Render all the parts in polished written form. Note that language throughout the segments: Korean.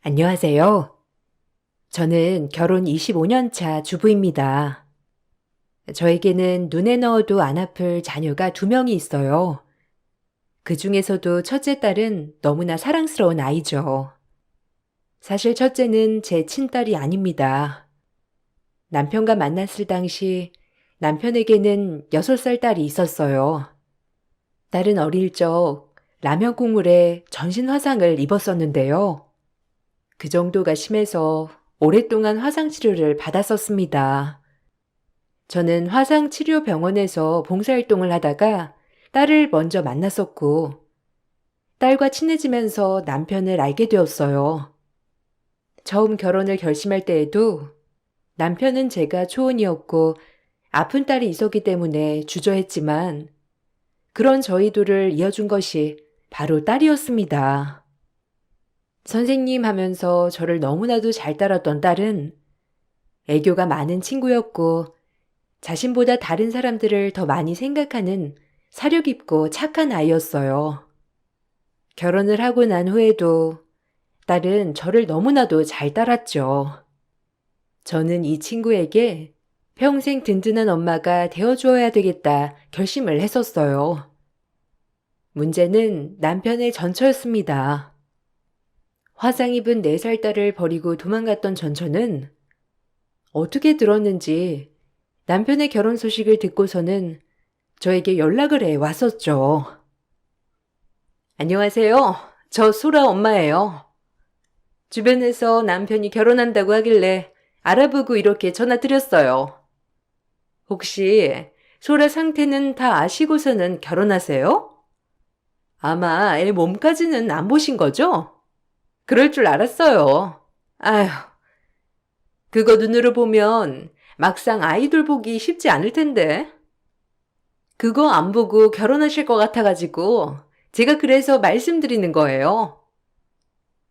안녕하세요. 저는 결혼 25년 차 주부입니다. 저에게는 눈에 넣어도 안 아플 자녀가 두 명이 있어요. 그 중에서도 첫째 딸은 너무나 사랑스러운 아이죠. 사실 첫째는 제 친딸이 아닙니다. 남편과 만났을 당시 남편에게는 6살 딸이 있었어요. 딸은 어릴 적 라면 국물에 전신 화상을 입었었는데요. 그 정도가 심해서 오랫동안 화상 치료를 받았었습니다. 저는 화상치료병원에서 봉사활동을 하다가 딸을 먼저 만났었고, 딸과 친해지면서 남편을 알게 되었어요. 처음 결혼을 결심할 때에도 남편은 제가 초혼이었고 아픈 딸이 있었기 때문에 주저했지만 그런 저희들을 이어준 것이 바로 딸이었습니다. 선생님 하면서 저를 너무나도 잘 따랐던 딸은 애교가 많은 친구였고 자신보다 다른 사람들을 더 많이 생각하는 사려 깊고 착한 아이였어요. 결혼을 하고 난 후에도 딸은 저를 너무나도 잘 따랐죠. 저는 이 친구에게 평생 든든한 엄마가 되어주어야 되겠다 결심을 했었어요. 문제는 남편의 전처였습니다. 화상 입은 4살 딸을 버리고 도망갔던 전처는 어떻게 들었는지 남편의 결혼 소식을 듣고서는 저에게 연락을 해 왔었죠. 안녕하세요. 저 소라 엄마예요. 주변에서 남편이 결혼한다고 하길래 알아보고 이렇게 전화 드렸어요. 혹시 소라 상태는 다 아시고서는 결혼하세요? 아마 애 몸까지는 안 보신 거죠? 그럴 줄 알았어요. 아휴, 그거 눈으로 보면 막상 아이돌 보기 쉽지 않을 텐데. 그거 안 보고 결혼하실 것 같아가지고 제가 그래서 말씀드리는 거예요.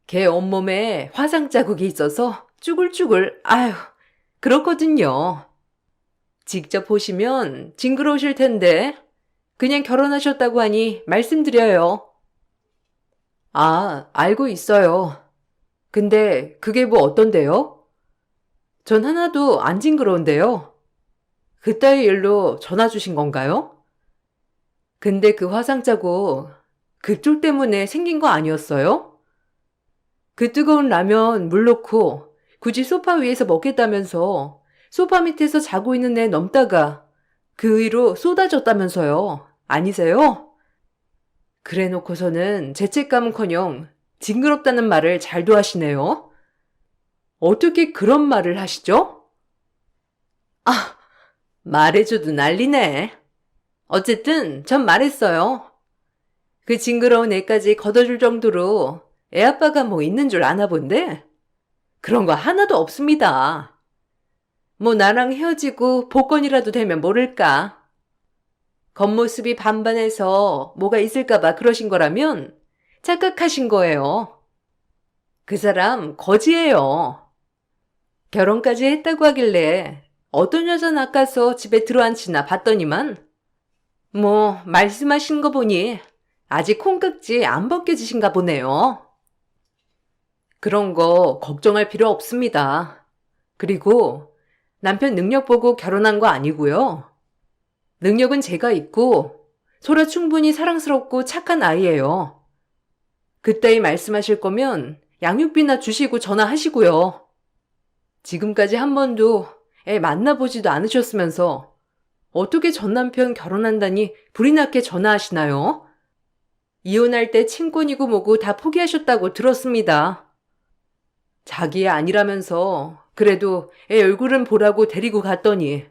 걔 온몸에 화상 자국이 있어서 쭈글쭈글, 아휴, 그렇거든요. 직접 보시면 징그러우실 텐데 그냥 결혼하셨다고 하니 말씀드려요. 아, 알고 있어요. 근데 그게 뭐 어떤데요? 전 하나도 안 징그러운데요. 그따위 일로 전화 주신 건가요? 근데 그 화상 자국 그쪽 때문에 생긴 거 아니었어요? 그 뜨거운 라면 물 넣고 굳이 소파 위에서 먹겠다면서 소파 밑에서 자고 있는 애 넘다가 그 위로 쏟아졌다면서요. 아니세요? 그래 놓고서는 죄책감은커녕 징그럽다는 말을 잘도 하시네요. 어떻게 그런 말을 하시죠? 아, 말해줘도 난리네. 어쨌든 전 말했어요. 그 징그러운 애까지 걷어줄 정도로 애 아빠가 뭐 있는 줄 아나 본데? 그런 거 하나도 없습니다. 뭐 나랑 헤어지고 복권이라도 되면 모를까. 겉모습이 반반해서 뭐가 있을까봐 그러신 거라면 착각하신 거예요. 그 사람 거지예요. 결혼까지 했다고 하길래 어떤 여자 낚아서 집에 들어앉히나 봤더니만 뭐 말씀하신 거 보니 아직 콩깍지 안 벗겨지신가 보네요. 그런 거 걱정할 필요 없습니다. 그리고 남편 능력 보고 결혼한 거 아니고요. 능력은 제가 있고 소라 충분히 사랑스럽고 착한 아이예요. 그따위 말씀하실 거면 양육비나 주시고 전화하시고요. 지금까지 한 번도 애 만나보지도 않으셨으면서 어떻게 전 남편 결혼한다니 불이 나게 전화하시나요? 이혼할 때 친권이고 뭐고 다 포기하셨다고 들었습니다. 자기 애 아니라면서 그래도 애 얼굴은 보라고 데리고 갔더니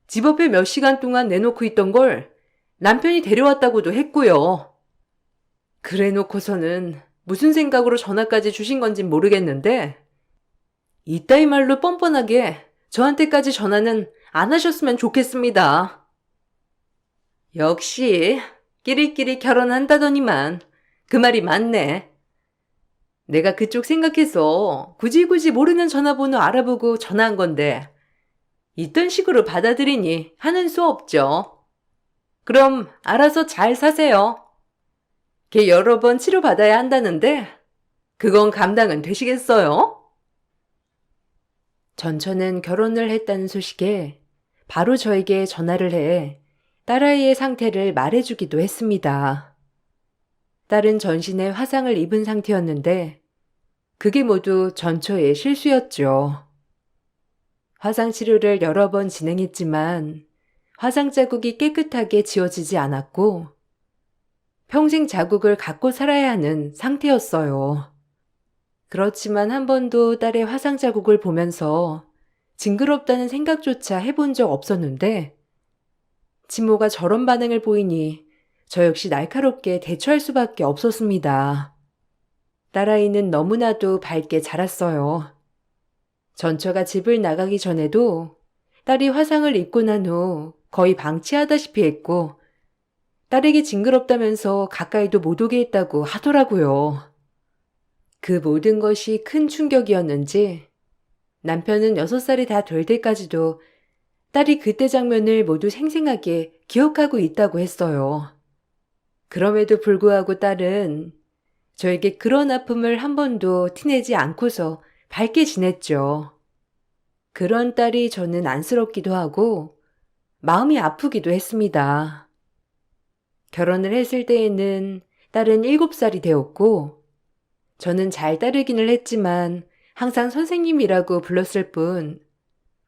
집 앞에 몇 시간 동안 내놓고 있던 걸 남편이 데려왔다고도 했고요. 그래 놓고서는 무슨 생각으로 전화까지 주신 건진 모르겠는데 이따위 말로 뻔뻔하게 저한테까지 전화는 안 하셨으면 좋겠습니다. 역시 끼리끼리 결혼한다더니만 그 말이 맞네. 내가 그쪽 생각해서 굳이 모르는 전화번호 알아보고 전화한 건데 이딴 식으로 받아들이니 하는 수 없죠. 그럼 알아서 잘 사세요. 걔 여러 번 치료받아야 한다는데 그건 감당은 되시겠어요? 전처는 결혼을 했다는 소식에 바로 저에게 전화를 해 딸아이의 상태를 말해주기도 했습니다. 딸은 전신에 화상을 입은 상태였는데 그게 모두 전처의 실수였죠. 화상 치료를 여러 번 진행했지만 화상 자국이 깨끗하게 지워지지 않았고 평생 자국을 갖고 살아야 하는 상태였어요. 그렇지만 한 번도 딸의 화상 자국을 보면서 징그럽다는 생각조차 해본 적 없었는데 친모가 저런 반응을 보이니 저 역시 날카롭게 대처할 수밖에 없었습니다. 딸아이는 너무나도 밝게 자랐어요. 전처가 집을 나가기 전에도 딸이 화상을 입고 난 후 거의 방치하다시피 했고 딸에게 징그럽다면서 가까이도 못 오게 했다고 하더라고요. 그 모든 것이 큰 충격이었는지 남편은 6살이 다 될 때까지도 딸이 그때 장면을 모두 생생하게 기억하고 있다고 했어요. 그럼에도 불구하고 딸은 저에게 그런 아픔을 한 번도 티내지 않고서 밝게 지냈죠. 그런 딸이 저는 안쓰럽기도 하고 마음이 아프기도 했습니다. 결혼을 했을 때에는 딸은 7살이 되었고 저는 잘 따르기는 했지만 항상 선생님이라고 불렀을 뿐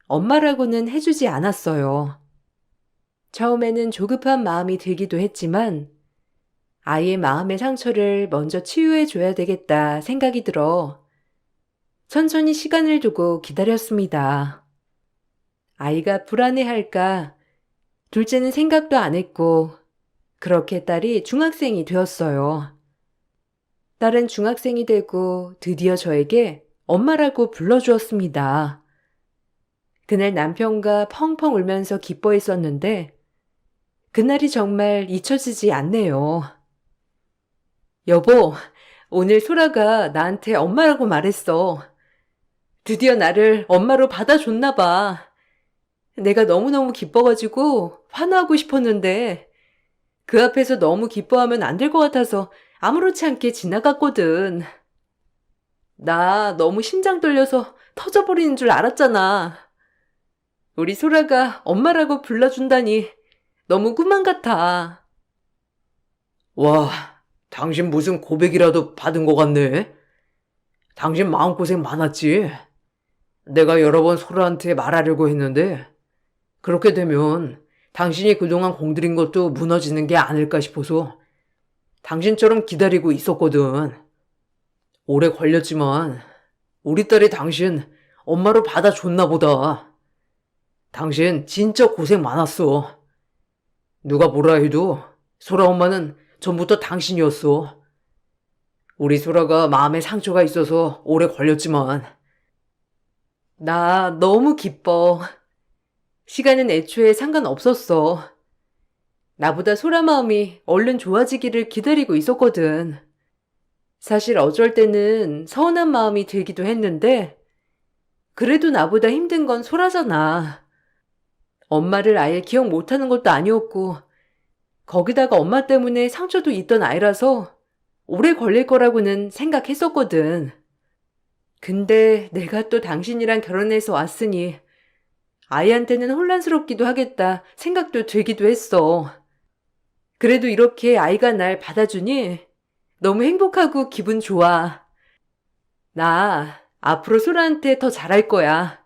엄마라고는 해주지 않았어요. 처음에는 조급한 마음이 들기도 했지만 아이의 마음의 상처를 먼저 치유해줘야 되겠다 생각이 들어 천천히 시간을 두고 기다렸습니다. 아이가 불안해할까 둘째는 생각도 안 했고 그렇게 딸이 중학생이 되었어요. 딸은 중학생이 되고 드디어 저에게 엄마라고 불러주었습니다. 그날 남편과 펑펑 울면서 기뻐했었는데 그날이 정말 잊혀지지 않네요. 여보, 오늘 소라가 나한테 엄마라고 말했어. 드디어 나를 엄마로 받아줬나 봐. 내가 너무너무 기뻐가지고 환호하고 싶었는데 그 앞에서 너무 기뻐하면 안 될 것 같아서 아무렇지 않게 지나갔거든. 나 너무 심장 떨려서 터져버리는 줄 알았잖아. 우리 소라가 엄마라고 불러준다니 너무 꿈만 같아. 와, 당신 무슨 고백이라도 받은 것 같네. 당신 마음고생 많았지. 내가 여러 번 소라한테 말하려고 했는데 그렇게 되면 당신이 그동안 공들인 것도 무너지는 게 아닐까 싶어서 당신처럼 기다리고 있었거든. 오래 걸렸지만 우리 딸이 당신 엄마로 받아줬나 보다. 당신 진짜 고생 많았어. 누가 뭐라 해도 소라 엄마는 전부터 당신이었어. 우리 소라가 마음에 상처가 있어서 오래 걸렸지만 나 너무 기뻐. 시간은 애초에 상관없었어. 나보다 소라 마음이 얼른 좋아지기를 기다리고 있었거든. 사실 어쩔 때는 서운한 마음이 들기도 했는데 그래도 나보다 힘든 건 소라잖아. 엄마를 아예 기억 못하는 것도 아니었고 거기다가 엄마 때문에 상처도 있던 아이라서 오래 걸릴 거라고는 생각했었거든. 근데 내가 또 당신이랑 결혼해서 왔으니 아이한테는 혼란스럽기도 하겠다 생각도 들기도 했어. 그래도 이렇게 아이가 날 받아주니 너무 행복하고 기분 좋아. 나 앞으로 소라한테 더 잘할 거야.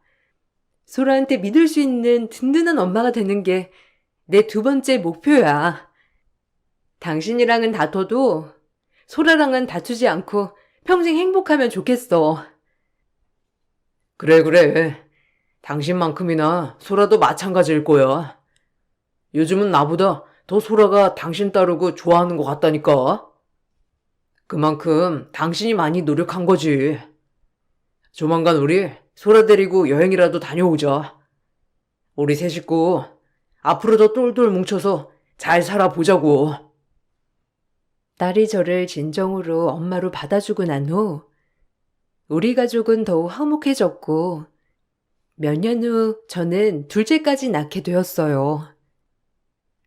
소라한테 믿을 수 있는 든든한 엄마가 되는 게 내 2번째 목표야. 당신이랑은 다퉈도 소라랑은 다투지 않고 평생 행복하면 좋겠어. 그래. 당신만큼이나 소라도 마찬가지일 거야. 요즘은 나보다 더 소라가 당신 따르고 좋아하는 것 같다니까. 그만큼 당신이 많이 노력한 거지. 조만간 우리 소라 데리고 여행이라도 다녀오자. 우리 세 식구 앞으로 더 똘똘 뭉쳐서 잘 살아보자고. 딸이 저를 진정으로 엄마로 받아주고 난 후 우리 가족은 더욱 화목해졌고 몇 년 후 저는 둘째까지 낳게 되었어요.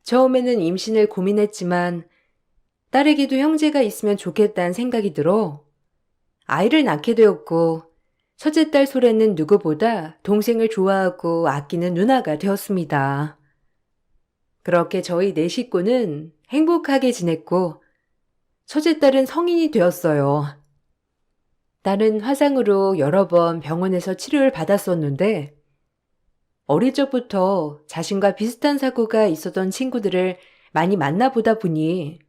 처음에는 임신을 고민했지만 딸에게도 형제가 있으면 좋겠다는 생각이 들어 아이를 낳게 되었고, 첫째 딸 소래는 누구보다 동생을 좋아하고 아끼는 누나가 되었습니다. 그렇게 저희 네 식구는 행복하게 지냈고, 첫째 딸은 성인이 되었어요. 딸은 화상으로 여러 번 병원에서 치료를 받았었는데, 어릴 적부터 자신과 비슷한 사고가 있었던 친구들을 많이 만나보다 보니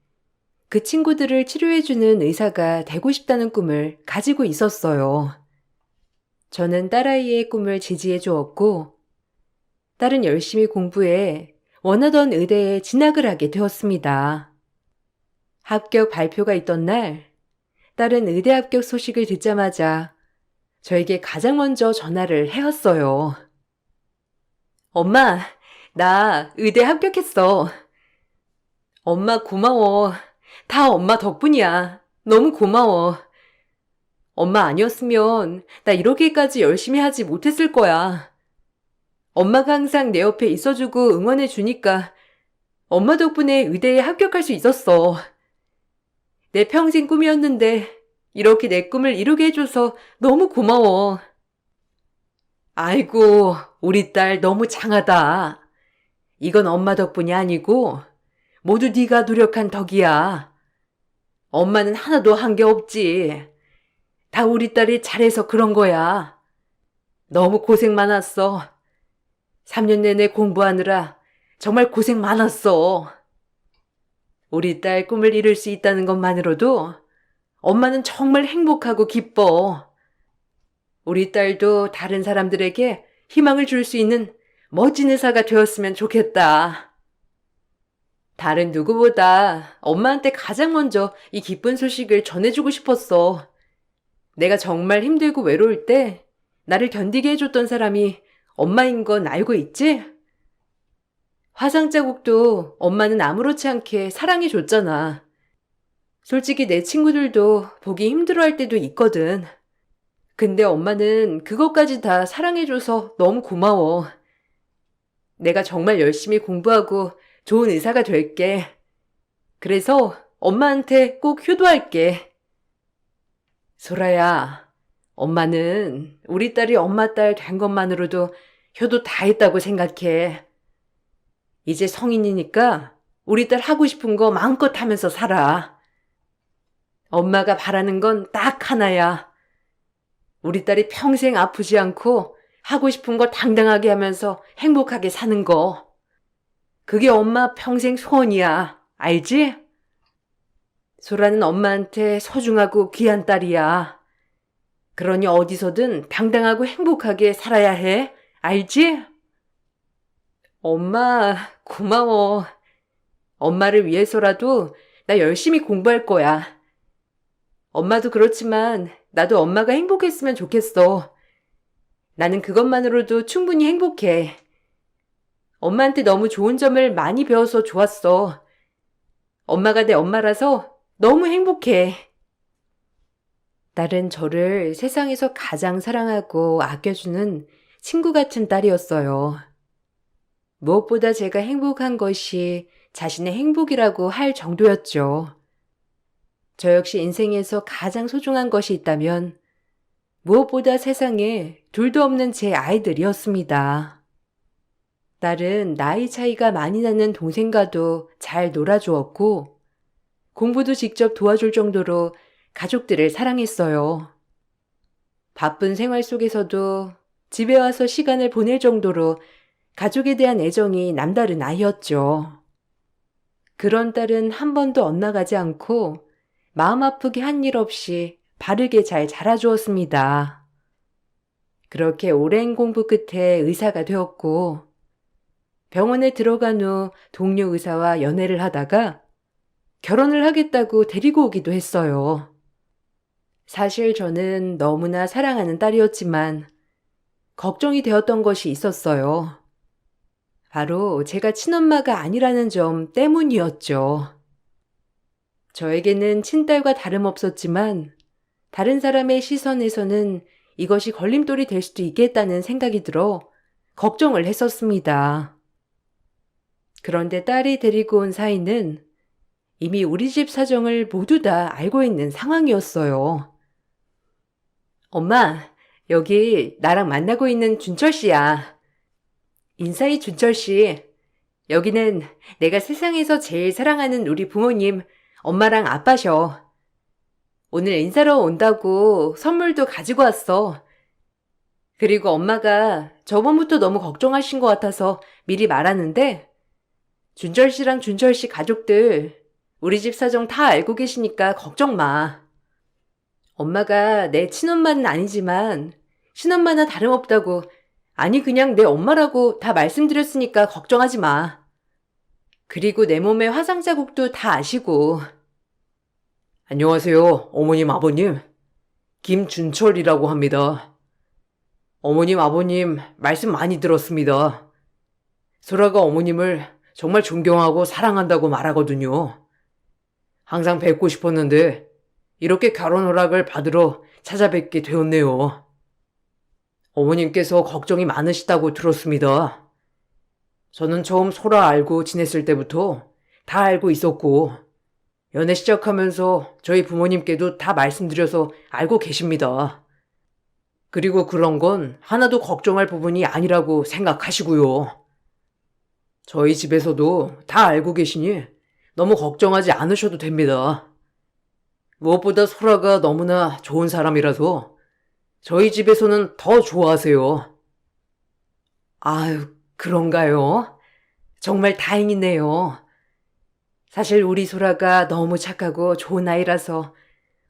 그 친구들을 치료해주는 의사가 되고 싶다는 꿈을 가지고 있었어요. 저는 딸아이의 꿈을 지지해 주었고, 딸은 열심히 공부해 원하던 의대에 진학을 하게 되었습니다. 합격 발표가 있던 날, 딸은 의대 합격 소식을 듣자마자 저에게 가장 먼저 전화를 해왔어요. 엄마, 나 의대 합격했어. 엄마 고마워. 다 엄마 덕분이야. 너무 고마워. 엄마 아니었으면 나 이렇게까지 열심히 하지 못했을 거야. 엄마가 항상 내 옆에 있어주고 응원해주니까 엄마 덕분에 의대에 합격할 수 있었어. 내 평생 꿈이었는데 이렇게 내 꿈을 이루게 해줘서 너무 고마워. 아이고, 우리 딸 너무 장하다. 이건 엄마 덕분이 아니고 모두 네가 노력한 덕이야. 엄마는 하나도 한 게 없지. 다 우리 딸이 잘해서 그런 거야. 너무 고생 많았어. 3년 내내 공부하느라 정말 고생 많았어. 우리 딸 꿈을 이룰 수 있다는 것만으로도 엄마는 정말 행복하고 기뻐. 우리 딸도 다른 사람들에게 희망을 줄 수 있는 멋진 의사가 되었으면 좋겠다. 다른 누구보다 엄마한테 가장 먼저 이 기쁜 소식을 전해주고 싶었어. 내가 정말 힘들고 외로울 때 나를 견디게 해줬던 사람이 엄마인 건 알고 있지? 화상 자국도 엄마는 아무렇지 않게 사랑해줬잖아. 솔직히 내 친구들도 보기 힘들어할 때도 있거든. 근데 엄마는 그것까지 다 사랑해줘서 너무 고마워. 내가 정말 열심히 공부하고 좋은 의사가 될게. 그래서 엄마한테 꼭 효도할게. 소라야, 엄마는 우리 딸이 엄마 딸 된 것만으로도 효도 다 했다고 생각해. 이제 성인이니까 우리 딸 하고 싶은 거 마음껏 하면서 살아. 엄마가 바라는 건 딱 하나야. 우리 딸이 평생 아프지 않고 하고 싶은 거 당당하게 하면서 행복하게 사는 거. 그게 엄마 평생 소원이야. 알지? 소라는 엄마한테 소중하고 귀한 딸이야. 그러니 어디서든 당당하고 행복하게 살아야 해. 알지? 엄마, 고마워. 엄마를 위해서라도 나 열심히 공부할 거야. 엄마도 그렇지만 나도 엄마가 행복했으면 좋겠어. 나는 그것만으로도 충분히 행복해. 엄마한테 너무 좋은 점을 많이 배워서 좋았어. 엄마가 내 엄마라서 너무 행복해. 딸은 저를 세상에서 가장 사랑하고 아껴주는 친구 같은 딸이었어요. 무엇보다 제가 행복한 것이 자신의 행복이라고 할 정도였죠. 저 역시 인생에서 가장 소중한 것이 있다면 무엇보다 세상에 둘도 없는 제 아이들이었습니다. 딸은 나이 차이가 많이 나는 동생과도 잘 놀아주었고 공부도 직접 도와줄 정도로 가족들을 사랑했어요. 바쁜 생활 속에서도 집에 와서 시간을 보낼 정도로 가족에 대한 애정이 남다른 아이였죠. 그런 딸은 한 번도 엇나가지 않고 마음 아프게 한 일 없이 바르게 잘 자라주었습니다. 그렇게 오랜 공부 끝에 의사가 되었고 병원에 들어간 후 동료 의사와 연애를 하다가 결혼을 하겠다고 데리고 오기도 했어요. 사실 저는 너무나 사랑하는 딸이었지만 걱정이 되었던 것이 있었어요. 바로 제가 친엄마가 아니라는 점 때문이었죠. 저에게는 친딸과 다름없었지만 다른 사람의 시선에서는 이것이 걸림돌이 될 수도 있겠다는 생각이 들어 걱정을 했었습니다. 그런데 딸이 데리고 온 사이는 이미 우리 집 사정을 모두 다 알고 있는 상황이었어요. 엄마, 여기 나랑 만나고 있는 준철 씨야. 인사해, 준철 씨. 여기는 내가 세상에서 제일 사랑하는 우리 부모님, 엄마랑 아빠셔. 오늘 인사로 온다고 선물도 가지고 왔어. 그리고 엄마가 저번부터 너무 걱정하신 것 같아서 미리 말하는데, 준철 씨랑 준철 씨 가족들, 우리 집 사정 다 알고 계시니까 걱정 마. 엄마가 내 친엄마는 아니지만, 친엄마나 다름없다고, 아니 그냥 내 엄마라고 다 말씀드렸으니까 걱정하지 마. 그리고 내 몸에 화상 자국도 다 아시고. 안녕하세요, 어머님, 아버님. 김준철이라고 합니다. 어머님, 아버님, 말씀 많이 들었습니다. 소라가 어머님을 정말 존경하고 사랑한다고 말하거든요. 항상 뵙고 싶었는데 이렇게 결혼 허락을 받으러 찾아뵙게 되었네요. 어머님께서 걱정이 많으시다고 들었습니다. 저는 처음 소라 알고 지냈을 때부터 다 알고 있었고 연애 시작하면서 저희 부모님께도 다 말씀드려서 알고 계십니다. 그리고 그런 건 하나도 걱정할 부분이 아니라고 생각하시고요. 저희 집에서도 다 알고 계시니 너무 걱정하지 않으셔도 됩니다. 무엇보다 소라가 너무나 좋은 사람이라서 저희 집에서는 더 좋아하세요. 아유, 그런가요? 정말 다행이네요. 사실 우리 소라가 너무 착하고 좋은 아이라서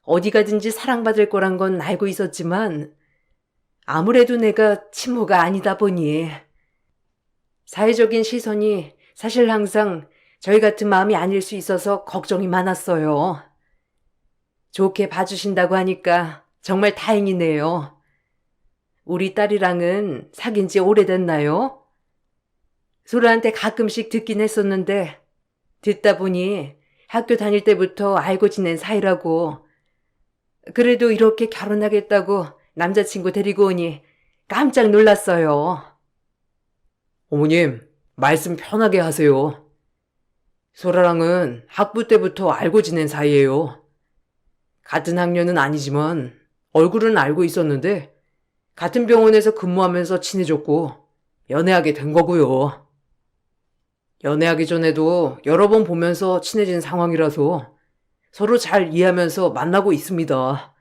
어디 가든지 사랑받을 거란 건 알고 있었지만 아무래도 내가 친모가 아니다 보니 사회적인 시선이 사실 항상 저희 같은 마음이 아닐 수 있어서 걱정이 많았어요. 좋게 봐주신다고 하니까 정말 다행이네요. 우리 딸이랑은 사귄 지 오래됐나요? 소라한테 가끔씩 듣긴 했었는데 듣다 보니 학교 다닐 때부터 알고 지낸 사이라고. 그래도 이렇게 결혼하겠다고 남자친구 데리고 오니 깜짝 놀랐어요. 어머님, 말씀 편하게 하세요. 소라랑은 학부 때부터 알고 지낸 사이예요. 같은 학년은 아니지만 얼굴은 알고 있었는데 같은 병원에서 근무하면서 친해졌고 연애하게 된 거고요. 연애하기 전에도 여러 번 보면서 친해진 상황이라서 서로 잘 이해하면서 만나고 있습니다.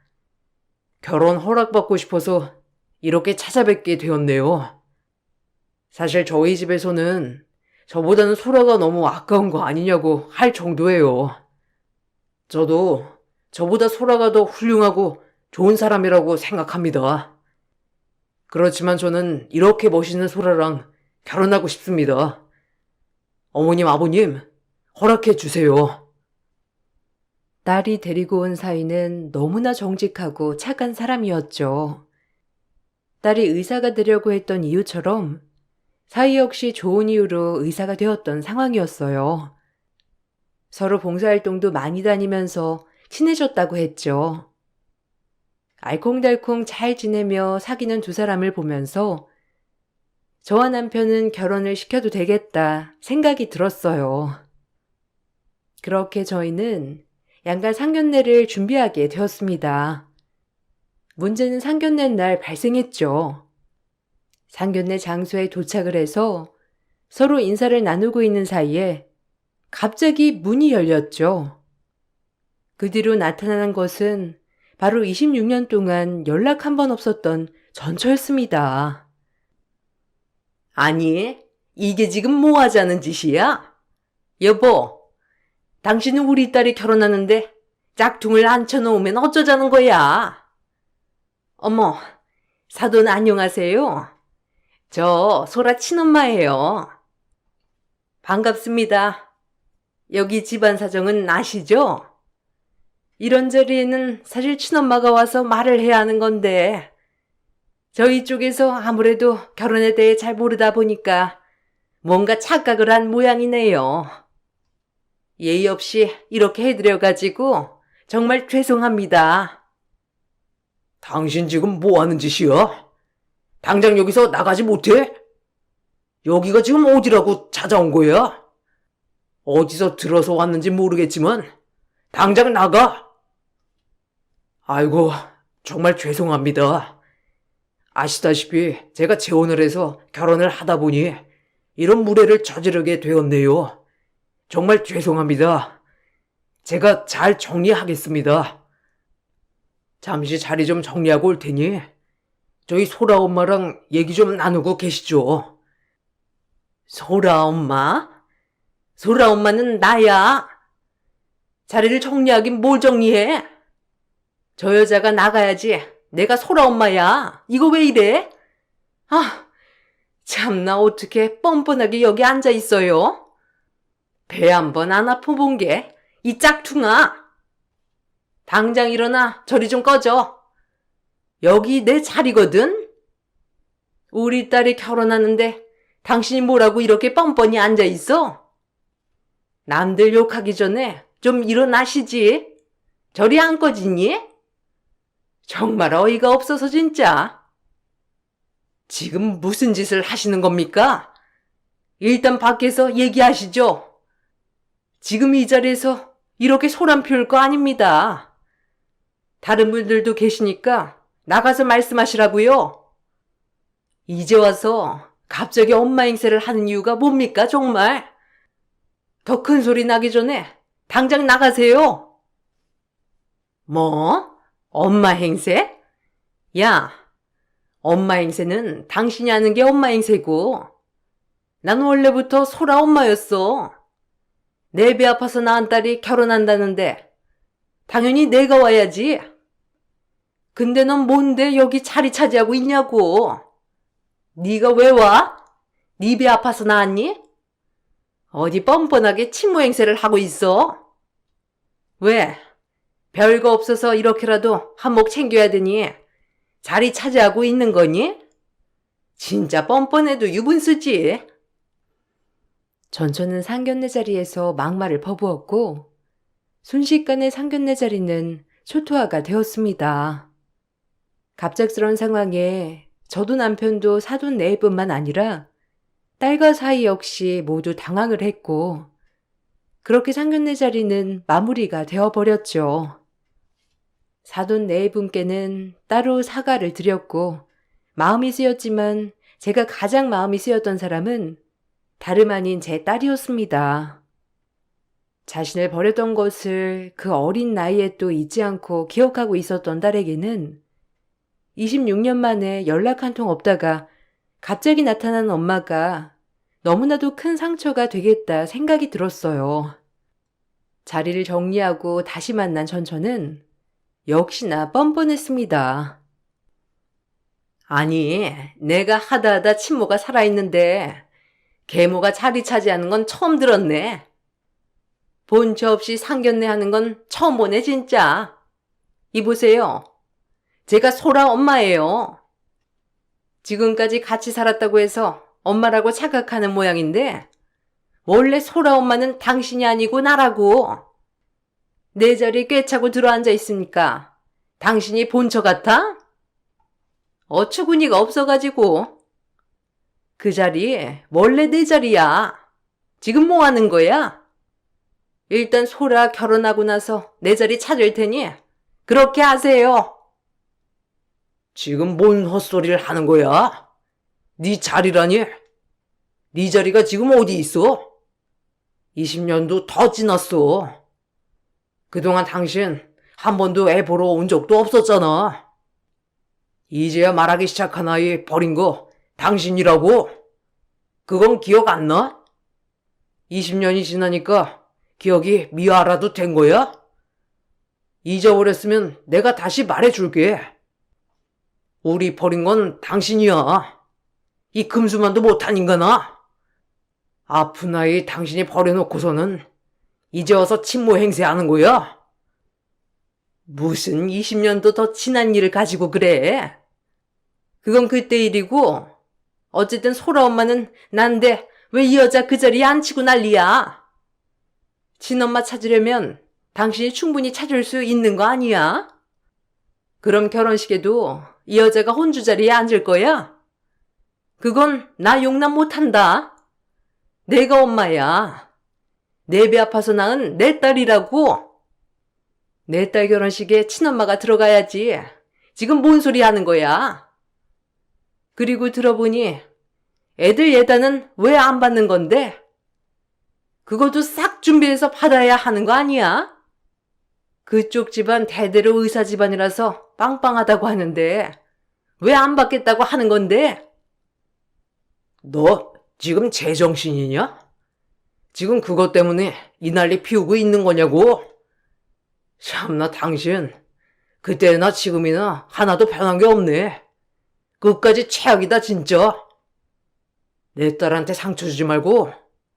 결혼 허락받고 싶어서 이렇게 찾아뵙게 되었네요. 사실 저희 집에서는 저보다는 소라가 너무 아까운 거 아니냐고 할 정도예요. 저도 저보다 소라가 더 훌륭하고 좋은 사람이라고 생각합니다. 그렇지만 저는 이렇게 멋있는 소라랑 결혼하고 싶습니다. 어머님, 아버님, 허락해 주세요. 딸이 데리고 온 사위는 너무나 정직하고 착한 사람이었죠. 딸이 의사가 되려고 했던 이유처럼 사위 역시 좋은 이유로 의사가 되었던 상황이었어요. 서로 봉사활동도 많이 다니면서 친해졌다고 했죠. 알콩달콩 잘 지내며 사귀는 두 사람을 보면서 저와 남편은 결혼을 시켜도 되겠다 생각이 들었어요. 그렇게 저희는 양가 상견례를 준비하게 되었습니다. 문제는 상견례 날 발생했죠. 상견례 장소에 도착을 해서 서로 인사를 나누고 있는 사이에 갑자기 문이 열렸죠. 그 뒤로 나타난 것은 바로 26년 동안 연락 한 번 없었던 전처였습니다. 아니, 이게 지금 뭐 하자는 짓이야? 여보, 당신은 우리 딸이 결혼하는데 짝퉁을 앉혀놓으면 어쩌자는 거야? 어머, 사돈 안녕하세요. 저 소라 친엄마예요. 반갑습니다. 여기 집안 사정은 아시죠? 이런 자리에는 사실 친엄마가 와서 말을 해야 하는 건데 저희 쪽에서 아무래도 결혼에 대해 잘 모르다 보니까 뭔가 착각을 한 모양이네요. 예의 없이 이렇게 해드려가지고 정말 죄송합니다. 당신 지금 뭐 하는 짓이야? 당장 여기서 나가지 못해? 여기가 지금 어디라고 찾아온 거야? 어디서 들어서 왔는지 모르겠지만 당장 나가. 아이고, 정말 죄송합니다. 아시다시피 제가 재혼을 해서 결혼을 하다 보니 이런 무례를 저지르게 되었네요. 정말 죄송합니다. 제가 잘 정리하겠습니다. 잠시 자리 좀 정리하고 올 테니 저희 소라 엄마랑 얘기 좀 나누고 계시죠. 소라 엄마? 소라 엄마는 나야. 자리를 정리하긴 뭘 정리해? 저 여자가 나가야지. 내가 소라 엄마야. 이거 왜 이래? 아, 참나 어떻게 뻔뻔하게 여기 앉아 있어요? 배 한 번 안 아파본 게 이 짝퉁아. 당장 일어나 저리 좀 꺼져. 여기 내 자리거든. 우리 딸이 결혼하는데 당신이 뭐라고 이렇게 뻔뻔히 앉아 있어? 남들 욕하기 전에 좀 일어나시지. 저리 안 꺼지니? 정말 어이가 없어서 진짜. 지금 무슨 짓을 하시는 겁니까? 일단 밖에서 얘기하시죠. 지금 이 자리에서 이렇게 소란 피울 거 아닙니다. 다른 분들도 계시니까 나가서 말씀하시라고요. 이제 와서 갑자기 엄마 행세를 하는 이유가 뭡니까 정말? 더 큰 소리 나기 전에 당장 나가세요. 뭐? 엄마 행세? 야, 엄마 행세는 당신이 하는 게 엄마 행세고 난 원래부터 소라 엄마였어. 내 배 아파서 낳은 딸이 결혼한다는데 당연히 내가 와야지. 근데 넌 뭔데 여기 자리 차지하고 있냐고. 네가 왜 와? 네 배 아파서 낳았니? 어디 뻔뻔하게 친모 행세를 하고 있어? 왜? 별거 없어서 이렇게라도 한몫 챙겨야 되니 자리 차지하고 있는 거니? 진짜 뻔뻔해도 유분 쓰지. 전처는 상견례 자리에서 막말을 퍼부었고 순식간에 상견례 자리는 초토화가 되었습니다. 갑작스러운 상황에 저도 남편도 사돈 내뿐만 아니라 딸과 사이 역시 모두 당황을 했고 그렇게 상견례 자리는 마무리가 되어버렸죠. 사돈 네 분께는 따로 사과를 드렸고 마음이 쓰였지만 제가 가장 마음이 쓰였던 사람은 다름 아닌 제 딸이었습니다. 자신을 버렸던 것을 그 어린 나이에 또 잊지 않고 기억하고 있었던 딸에게는 26년 만에 연락 한 통 없다가 갑자기 나타난 엄마가 너무나도 큰 상처가 되겠다 생각이 들었어요. 자리를 정리하고 다시 만난 전처는 역시나 뻔뻔했습니다. 아니, 내가 하다 친모가 살아있는데 계모가 자리 차지하는 건 처음 들었네. 본처 없이 상견례 하는 건 처음 보네 진짜. 이보세요. 제가 소라 엄마예요. 지금까지 같이 살았다고 해서 엄마라고 착각하는 모양인데 원래 소라 엄마는 당신이 아니고 나라고. 내 자리에 꿰차고 들어앉아 있으니까 당신이 본처 같아? 어처구니가 없어가지고. 그 자리 원래 내 자리야. 지금 뭐 하는 거야? 일단 소라 결혼하고 나서 내 자리 찾을 테니 그렇게 하세요. 지금 뭔 헛소리를 하는 거야? 네 자리라니? 네 자리가 지금 어디 있어? 20년도 더 지났어. 그동안 당신 한 번도 애 보러 온 적도 없었잖아. 이제야 말하기 시작한 아이 버린 거 당신이라고? 그건 기억 안 나? 20년이 지나니까 기억이 미화라도 된 거야? 잊어버렸으면 내가 다시 말해줄게. 우리 버린 건 당신이야. 이 금수만도 못한 인간아. 아픈 아이 당신이 버려놓고서는 이제 와서 친모 행세하는 거야? 무슨 20년도 더 지난 일을 가지고 그래? 그건 그때 일이고 어쨌든 소라 엄마는 난데 왜 이 여자 그 자리에 앉히고 난리야? 친엄마 찾으려면 당신이 충분히 찾을 수 있는 거 아니야? 그럼 결혼식에도 이 여자가 혼주 자리에 앉을 거야? 그건 나 용납 못한다. 내가 엄마야. 내 배 아파서 낳은 내 딸이라고. 내 딸 결혼식에 친엄마가 들어가야지. 지금 뭔 소리 하는 거야? 그리고 들어보니 애들 예단은 왜 안 받는 건데? 그것도 싹 준비해서 받아야 하는 거 아니야? 그쪽 집안 대대로 의사 집안이라서 빵빵하다고 하는데 왜 안 받겠다고 하는 건데? 너 지금 제정신이냐? 지금 그것 때문에 이 난리 피우고 있는 거냐고? 참나 당신 그때나 지금이나 하나도 변한 게 없네. 끝까지 최악이다 진짜. 내 딸한테 상처 주지 말고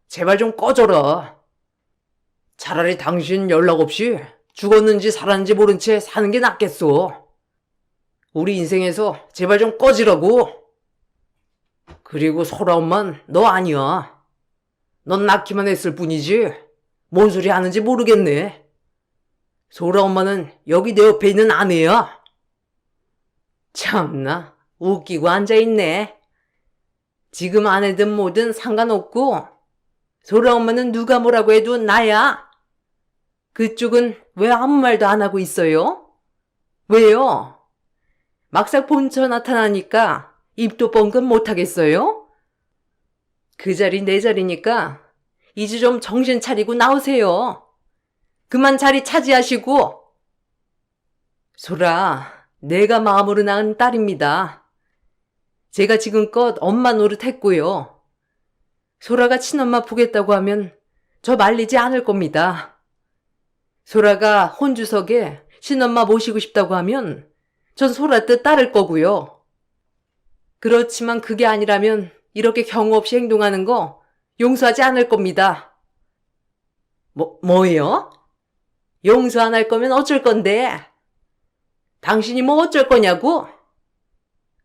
제발 좀 꺼져라. 차라리 당신 연락 없이 죽었는지 살았는지 모른 채 사는 게 낫겠어. 우리 인생에서 제발 좀 꺼지라고. 그리고 소라 엄만 너 아니야. 넌 낳기만 했을 뿐이지 뭔 소리 하는지 모르겠네. 소라 엄마는 여기 내 옆에 있는 아내야. 참나 웃기고 앉아있네. 지금 아내든 뭐든 상관없고 소라 엄마는 누가 뭐라고 해도 나야. 그쪽은 왜 아무 말도 안 하고 있어요? 왜요? 막상 본처 나타나니까 입도 뻥끗 못하겠어요? 그 자리 내 자리니까 이제 좀 정신 차리고 나오세요. 그만 자리 차지하시고. 소라, 내가 마음으로 낳은 딸입니다. 제가 지금껏 엄마 노릇했고요. 소라가 친엄마 보겠다고 하면 저 말리지 않을 겁니다. 소라가 혼주석에 친엄마 모시고 싶다고 하면 전 소라 뜻 따를 거고요. 그렇지만 그게 아니라면 이렇게 경우 없이 행동하는 거 용서하지 않을 겁니다. 뭐예요? 용서 안 할 거면 어쩔 건데? 당신이 뭐 어쩔 거냐고?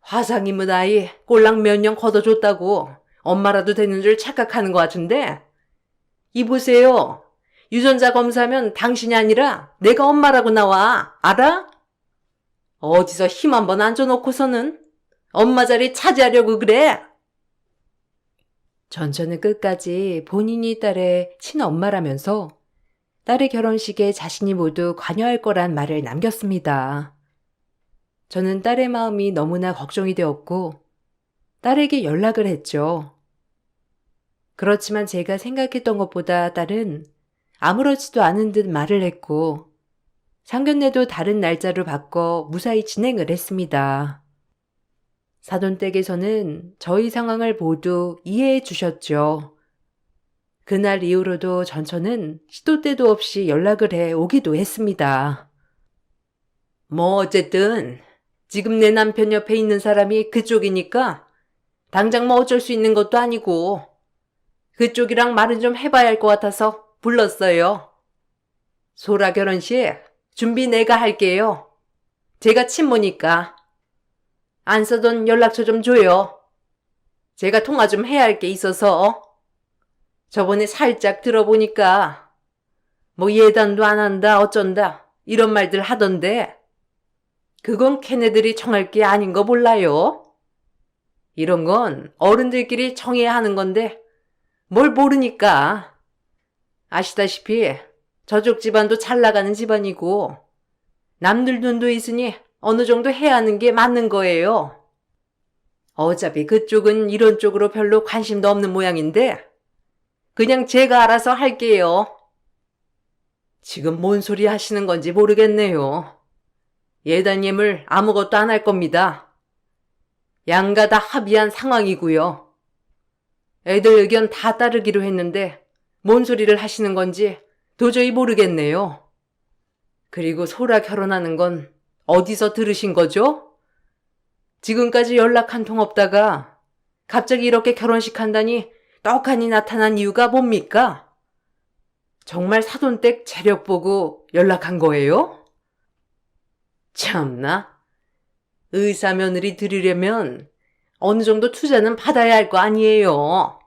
화상 입은 아이 꼴랑 몇 년 걷어줬다고 엄마라도 되는 줄 착각하는 것 같은데? 이보세요. 유전자 검사하면 당신이 아니라 내가 엄마라고 나와. 알아? 어디서 힘 한번 앉아놓고서는 엄마 자리 차지하려고 그래? 전처는 끝까지 본인이 딸의 친엄마라면서 딸의 결혼식에 자신이 모두 관여할 거란 말을 남겼습니다. 저는 딸의 마음이 너무나 걱정이 되었고 딸에게 연락을 했죠. 그렇지만 제가 생각했던 것보다 딸은 아무렇지도 않은 듯 말을 했고 상견례도 다른 날짜로 바꿔 무사히 진행을 했습니다. 사돈댁에서는 저희 상황을 모두 이해해 주셨죠. 그날 이후로도 전처는 시도 때도 없이 연락을 해 오기도 했습니다. 뭐 어쨌든 지금 내 남편 옆에 있는 사람이 그쪽이니까 당장 뭐 어쩔 수 있는 것도 아니고 그쪽이랑 말은 좀 해봐야 할 것 같아서 불렀어요. 소라 결혼식 준비 내가 할게요. 제가 친모니까. 안 쓰던 연락처 좀 줘요. 제가 통화 좀 해야 할 게 있어서. 저번에 살짝 들어보니까 뭐 예단도 안 한다 어쩐다 이런 말들 하던데 그건 걔네들이 정할 게 아닌 거 몰라요? 이런 건 어른들끼리 정해야 하는 건데 뭘 모르니까. 아시다시피 저쪽 집안도 잘 나가는 집안이고 남들 눈도 있으니 어느 정도 해야 하는 게 맞는 거예요. 어차피 그쪽은 이런 쪽으로 별로 관심도 없는 모양인데 그냥 제가 알아서 할게요. 지금 뭔 소리 하시는 건지 모르겠네요. 예단님을 아무것도 안 할 겁니다. 양가 다 합의한 상황이고요. 애들 의견 다 따르기로 했는데 뭔 소리를 하시는 건지 도저히 모르겠네요. 그리고 소라 결혼하는 건 어디서 들으신 거죠? 지금까지 연락 한 통 없다가 갑자기 이렇게 결혼식 한다니 떡하니 나타난 이유가 뭡니까? 정말 사돈댁 재력 보고 연락한 거예요? 참나. 의사 며느리 들으려면 어느 정도 투자는 받아야 할 거 아니에요.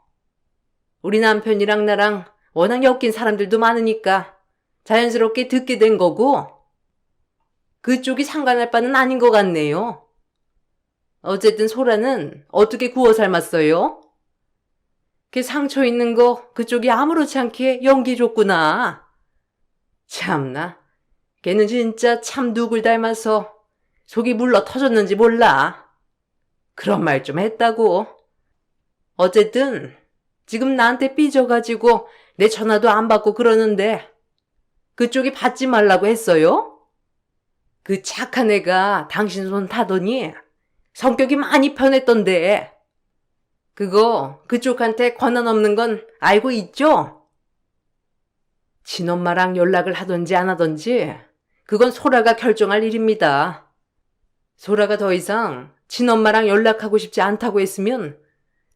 우리 남편이랑 나랑 워낙 엮인 사람들도 많으니까 자연스럽게 듣게 된 거고 그쪽이 상관할 바는 아닌 것 같네요. 어쨌든 소라는 어떻게 구워 삶았어요? 걔 상처 있는 거 그쪽이 아무렇지 않게 연기해줬구나. 참나. 걔는 진짜 참 누굴 닮아서 속이 물러 터졌는지 몰라. 그런 말 좀 했다고. 어쨌든 지금 나한테 삐져가지고 내 전화도 안 받고 그러는데 그쪽이 받지 말라고 했어요? 그 착한 애가 당신 손 타더니 성격이 많이 변했던데. 그거 그쪽한테 권한 없는 건 알고 있죠? 친엄마랑 연락을 하던지 안 하던지 그건 소라가 결정할 일입니다. 소라가 더 이상 친엄마랑 연락하고 싶지 않다고 했으면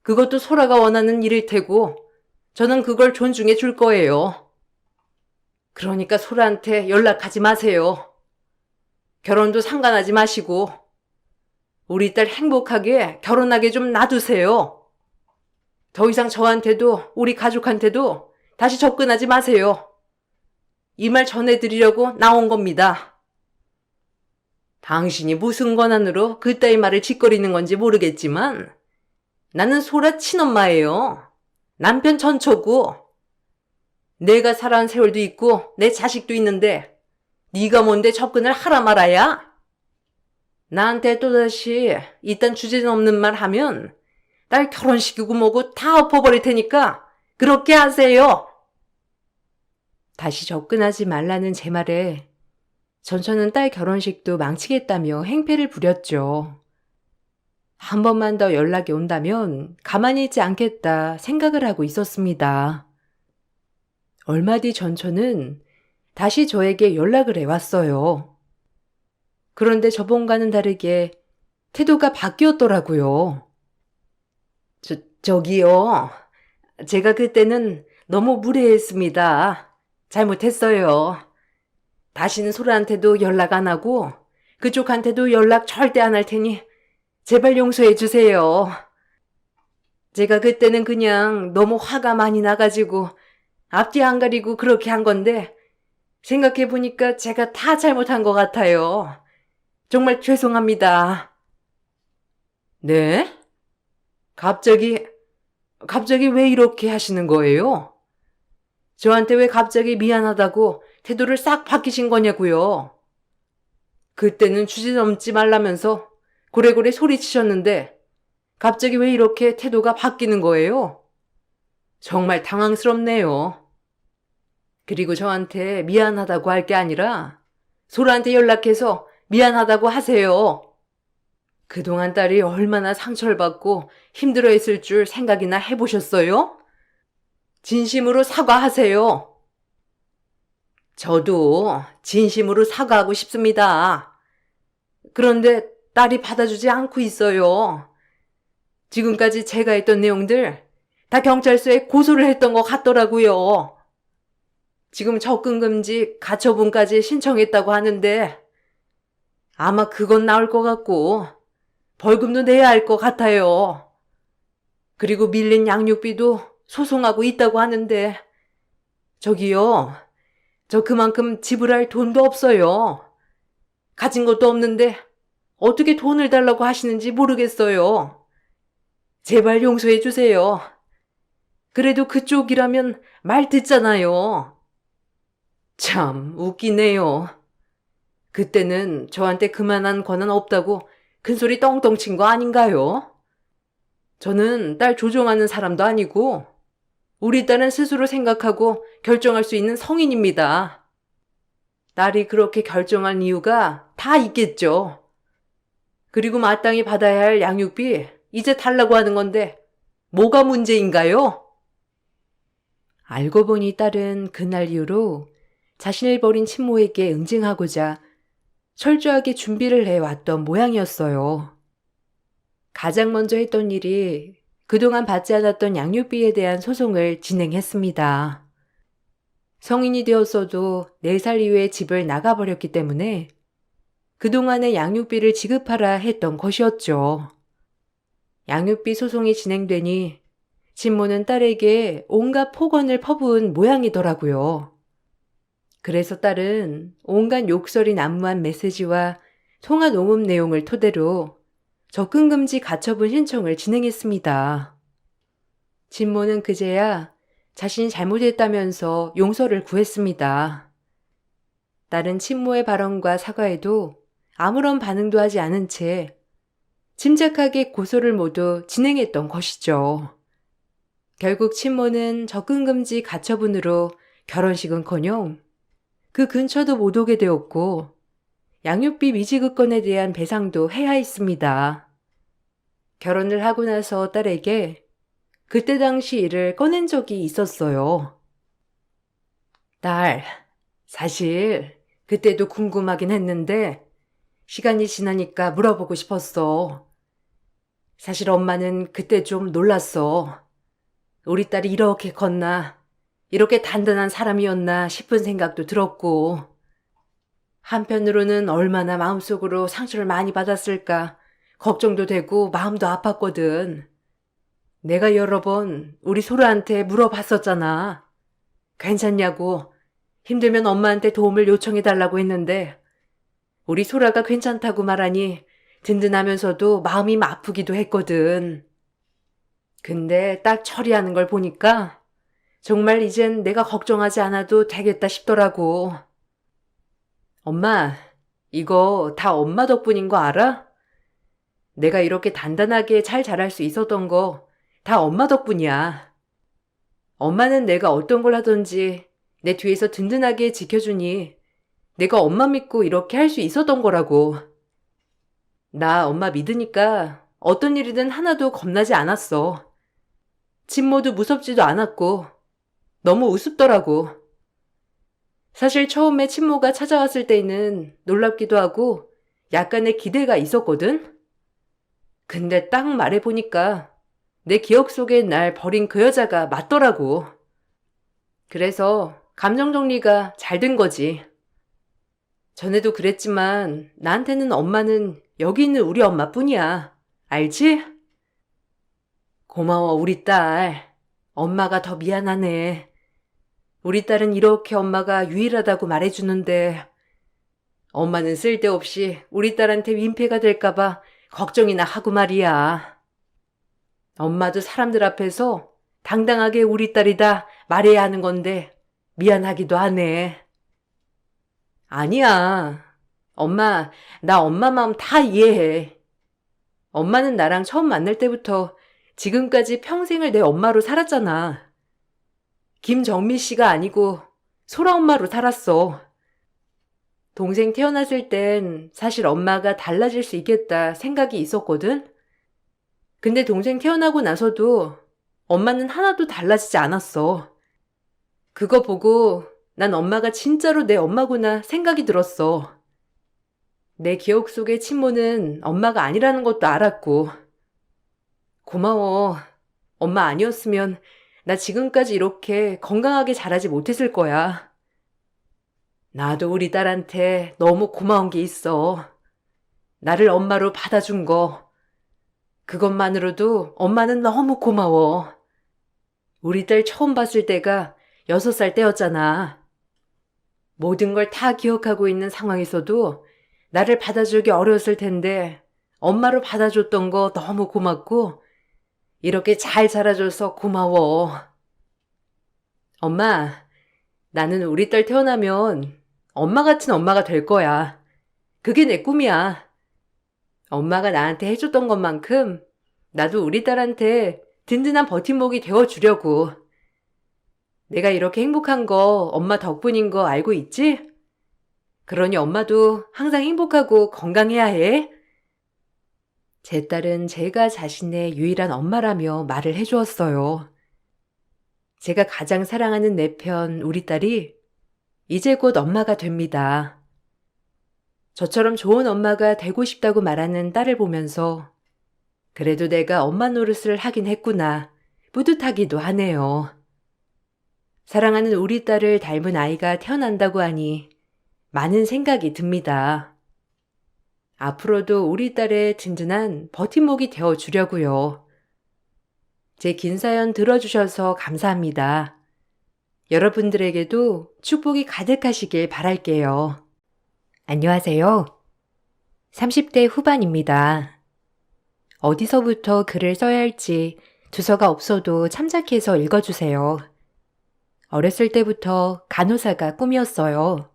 그것도 소라가 원하는 일일 테고 저는 그걸 존중해 줄 거예요. 그러니까 소라한테 연락하지 마세요. 결혼도 상관하지 마시고 우리 딸 행복하게 결혼하게 좀 놔두세요. 더 이상 저한테도 우리 가족한테도 다시 접근하지 마세요. 이 말 전해드리려고 나온 겁니다. 당신이 무슨 권한으로 그따위 말을 짓거리는 건지 모르겠지만 나는 소라 친엄마예요. 남편 전처고. 내가 살아온 세월도 있고 내 자식도 있는데 네가 뭔데 접근을 하라 말아야? 나한테 또다시 이딴 주제넘는 말 하면 딸 결혼시키고 뭐고 다 엎어버릴 테니까 그렇게 하세요. 다시 접근하지 말라는 제 말에 전처는 딸 결혼식도 망치겠다며 행패를 부렸죠. 한 번만 더 연락이 온다면 가만히 있지 않겠다 생각을 하고 있었습니다. 얼마 뒤 전처는 다시 저에게 연락을 해왔어요. 그런데 저번과는 다르게 태도가 바뀌었더라고요. 저기요. 제가 그때는 너무 무례했습니다. 잘못했어요. 다시는 소라한테도 연락 안 하고 그쪽한테도 연락 절대 안 할 테니 제발 용서해 주세요. 제가 그때는 그냥 너무 화가 많이 나가지고 앞뒤 안 가리고 그렇게 한 건데 생각해보니까 제가 다 잘못한 것 같아요. 정말 죄송합니다. 네? 갑자기 왜 이렇게 하시는 거예요? 저한테 왜 갑자기 미안하다고 태도를 싹 바뀌신 거냐고요? 그때는 주제 넘지 말라면서 고래고래 소리치셨는데 갑자기 왜 이렇게 태도가 바뀌는 거예요? 정말 당황스럽네요. 그리고 저한테 미안하다고 할 게 아니라 소라한테 연락해서 미안하다고 하세요. 그동안 딸이 얼마나 상처를 받고 힘들어했을 줄 생각이나 해보셨어요? 진심으로 사과하세요. 저도 진심으로 사과하고 싶습니다. 그런데 딸이 받아주지 않고 있어요. 지금까지 제가 했던 내용들 다 경찰서에 고소를 했던 것 같더라고요. 지금 접근금지 가처분까지 신청했다고 하는데 아마 그건 나올 것 같고 벌금도 내야 할 것 같아요. 그리고 밀린 양육비도 소송하고 있다고 하는데 저기요, 저 그만큼 지불할 돈도 없어요. 가진 것도 없는데 어떻게 돈을 달라고 하시는지 모르겠어요. 제발 용서해 주세요. 그래도 그쪽이라면 말 듣잖아요. 참 웃기네요. 그때는 저한테 그만한 권한 없다고 큰소리 떵떵 친 거 아닌가요? 저는 딸 조종하는 사람도 아니고 우리 딸은 스스로 생각하고 결정할 수 있는 성인입니다. 딸이 그렇게 결정한 이유가 다 있겠죠. 그리고 마땅히 받아야 할 양육비 이제 달라고 하는 건데 뭐가 문제인가요? 알고 보니 딸은 그날 이후로 자신을 버린 친모에게 응징하고자 철저하게 준비를 해왔던 모양이었어요. 가장 먼저 했던 일이 그동안 받지 않았던 양육비에 대한 소송을 진행했습니다. 성인이 되었어도 4살 이후에 집을 나가버렸기 때문에 그동안의 양육비를 지급하라 했던 것이었죠. 양육비 소송이 진행되니 친모는 딸에게 온갖 폭언을 퍼부은 모양이더라고요. 그래서 딸은 온갖 욕설이 난무한 메시지와 통화 녹음 내용을 토대로 접근금지 가처분 신청을 진행했습니다. 친모는 그제야 자신이 잘못했다면서 용서를 구했습니다. 딸은 친모의 발언과 사과에도 아무런 반응도 하지 않은 채 침착하게 고소를 모두 진행했던 것이죠. 결국 친모는 접근금지 가처분으로 결혼식은커녕 그 근처도 못 오게 되었고 양육비 미지급권에 대한 배상도 해야 했습니다. 결혼을 하고 나서 딸에게 그때 당시 일을 꺼낸 적이 있었어요. 딸, 사실 그때도 궁금하긴 했는데 시간이 지나니까 물어보고 싶었어. 사실 엄마는 그때 좀 놀랐어. 우리 딸이 이렇게 컸나, 이렇게 단단한 사람이었나 싶은 생각도 들었고, 한편으로는 얼마나 마음속으로 상처를 많이 받았을까 걱정도 되고 마음도 아팠거든. 내가 여러 번 우리 소라한테 물어봤었잖아. 괜찮냐고, 힘들면 엄마한테 도움을 요청해달라고 했는데 우리 소라가 괜찮다고 말하니 든든하면서도 마음이 아프기도 했거든. 근데 딱 처리하는 걸 보니까 정말 이젠 내가 걱정하지 않아도 되겠다 싶더라고. 엄마, 이거 다 엄마 덕분인 거 알아? 내가 이렇게 단단하게 잘 자랄 수 있었던 거 다 엄마 덕분이야. 엄마는 내가 어떤 걸 하든지 내 뒤에서 든든하게 지켜주니 내가 엄마 믿고 이렇게 할 수 있었던 거라고. 나 엄마 믿으니까 어떤 일이든 하나도 겁나지 않았어. 친모도 무섭지도 않았고 너무 우습더라고. 사실 처음에 친모가 찾아왔을 때는 놀랍기도 하고 약간의 기대가 있었거든? 근데 딱 말해보니까 내 기억 속에 날 버린 그 여자가 맞더라고. 그래서 감정 정리가 잘 된 거지. 전에도 그랬지만 나한테는 엄마는 여기 있는 우리 엄마뿐이야. 알지? 고마워, 우리 딸. 엄마가 더 미안하네. 우리 딸은 이렇게 엄마가 유일하다고 말해주는데 엄마는 쓸데없이 우리 딸한테 민폐가 될까봐 걱정이나 하고 말이야. 엄마도 사람들 앞에서 당당하게 우리 딸이다 말해야 하는 건데 미안하기도 하네. 아니야. 엄마, 나 엄마 마음 다 이해해. 엄마는 나랑 처음 만날 때부터 지금까지 평생을 내 엄마로 살았잖아. 김정민 씨가 아니고 소라 엄마로 살았어. 동생 태어났을 땐 사실 엄마가 달라질 수 있겠다 생각이 있었거든? 근데 동생 태어나고 나서도 엄마는 하나도 달라지지 않았어. 그거 보고 난 엄마가 진짜로 내 엄마구나 생각이 들었어. 내 기억 속의 친모는 엄마가 아니라는 것도 알았고. 고마워. 엄마 아니었으면 나 지금까지 이렇게 건강하게 자라지 못했을 거야. 나도 우리 딸한테 너무 고마운 게 있어. 나를 엄마로 받아준 거. 그것만으로도 엄마는 너무 고마워. 우리 딸 처음 봤을 때가 6살 때였잖아. 모든 걸 다 기억하고 있는 상황에서도 나를 받아주기 어려웠을 텐데 엄마로 받아줬던 거 너무 고맙고 이렇게 잘 자라줘서 고마워. 엄마, 나는 우리 딸 태어나면 엄마 같은 엄마가 될 거야. 그게 내 꿈이야. 엄마가 나한테 해줬던 것만큼 나도 우리 딸한테 든든한 버팀목이 되어주려고. 내가 이렇게 행복한 거 엄마 덕분인 거 알고 있지? 그러니 엄마도 항상 행복하고 건강해야 해. 제 딸은 제가 자신의 유일한 엄마라며 말을 해주었어요. 제가 가장 사랑하는 내 편 우리 딸이 이제 곧 엄마가 됩니다. 저처럼 좋은 엄마가 되고 싶다고 말하는 딸을 보면서 그래도 내가 엄마 노릇을 하긴 했구나 뿌듯하기도 하네요. 사랑하는 우리 딸을 닮은 아이가 태어난다고 하니 많은 생각이 듭니다. 앞으로도 우리 딸의 든든한 버팀목이 되어주려고요. 제 긴 사연 들어주셔서 감사합니다. 여러분들에게도 축복이 가득하시길 바랄게요. 안녕하세요. 30대 후반입니다. 어디서부터 글을 써야 할지 주소가 없어도 참작해서 읽어주세요. 어렸을 때부터 간호사가 꿈이었어요.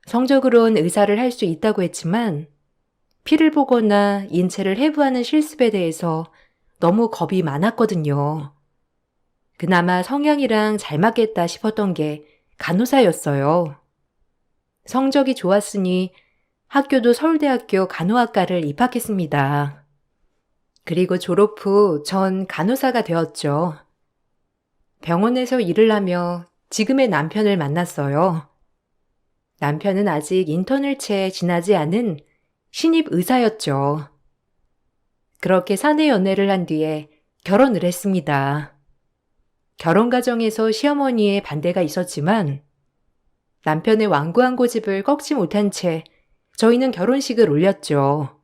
성적으론 의사를 할 수 있다고 했지만 피를 보거나 인체를 해부하는 실습에 대해서 너무 겁이 많았거든요. 그나마 성향이랑 잘 맞겠다 싶었던 게 간호사였어요. 성적이 좋았으니 학교도 서울대학교 간호학과를 입학했습니다. 그리고 졸업 후 전 간호사가 되었죠. 병원에서 일을 하며 지금의 남편을 만났어요. 남편은 아직 인턴을 채 지나지 않은 신입 의사였죠. 그렇게 사내 연애를 한 뒤에 결혼을 했습니다. 결혼 과정에서 시어머니의 반대가 있었지만 남편의 완고한 고집을 꺾지 못한 채 저희는 결혼식을 올렸죠.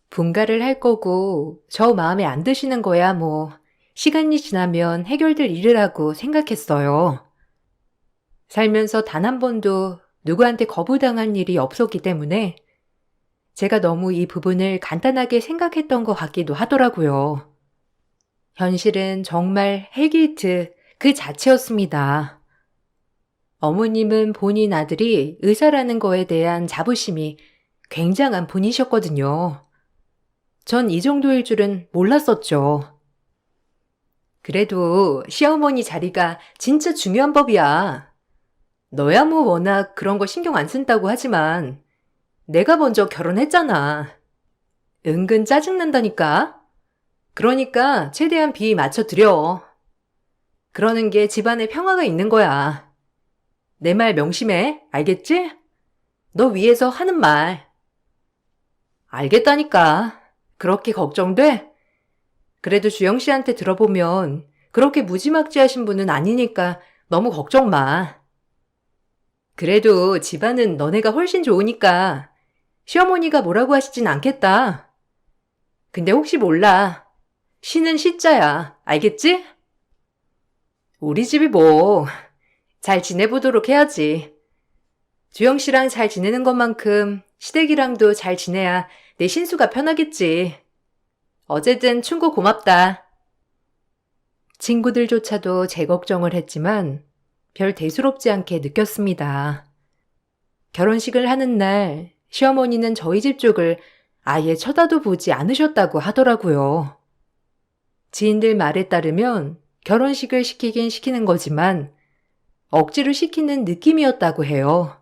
분가를 할 거고 저 마음에 안 드시는 거야 뭐 시간이 지나면 해결될 일이라고 생각했어요. 살면서 단 한 번도 누구한테 거부당한 일이 없었기 때문에 제가 너무 이 부분을 간단하게 생각했던 것 같기도 하더라고요. 현실은 정말 헬게이트 그 자체였습니다. 어머님은 본인 아들이 의사라는 거에 대한 자부심이 굉장한 분이셨거든요. 전 이 정도일 줄은 몰랐었죠. 그래도 시어머니 자리가 진짜 중요한 법이야. 너야 뭐 워낙 그런 거 신경 안 쓴다고 하지만 내가 먼저 결혼했잖아. 은근 짜증난다니까. 그러니까 최대한 비위 맞춰드려. 그러는 게 집안에 평화가 있는 거야. 내 말 명심해. 알겠지? 너 위에서 하는 말. 알겠다니까. 그렇게 걱정돼? 그래도 주영 씨한테 들어보면 그렇게 무지막지하신 분은 아니니까 너무 걱정 마. 그래도 집안은 너네가 훨씬 좋으니까 시어머니가 뭐라고 하시진 않겠다. 근데 혹시 몰라. 시는 시자야. 알겠지? 우리 집이 뭐 잘 지내보도록 해야지. 주영 씨랑 잘 지내는 것만큼 시댁이랑도 잘 지내야 내 신수가 편하겠지. 어쨌든 충고 고맙다. 친구들조차도 제 걱정을 했지만 별 대수롭지 않게 느꼈습니다. 결혼식을 하는 날 시어머니는 저희 집 쪽을 아예 쳐다도 보지 않으셨다고 하더라고요. 지인들 말에 따르면 결혼식을 시키긴 시키는 거지만 억지로 시키는 느낌이었다고 해요.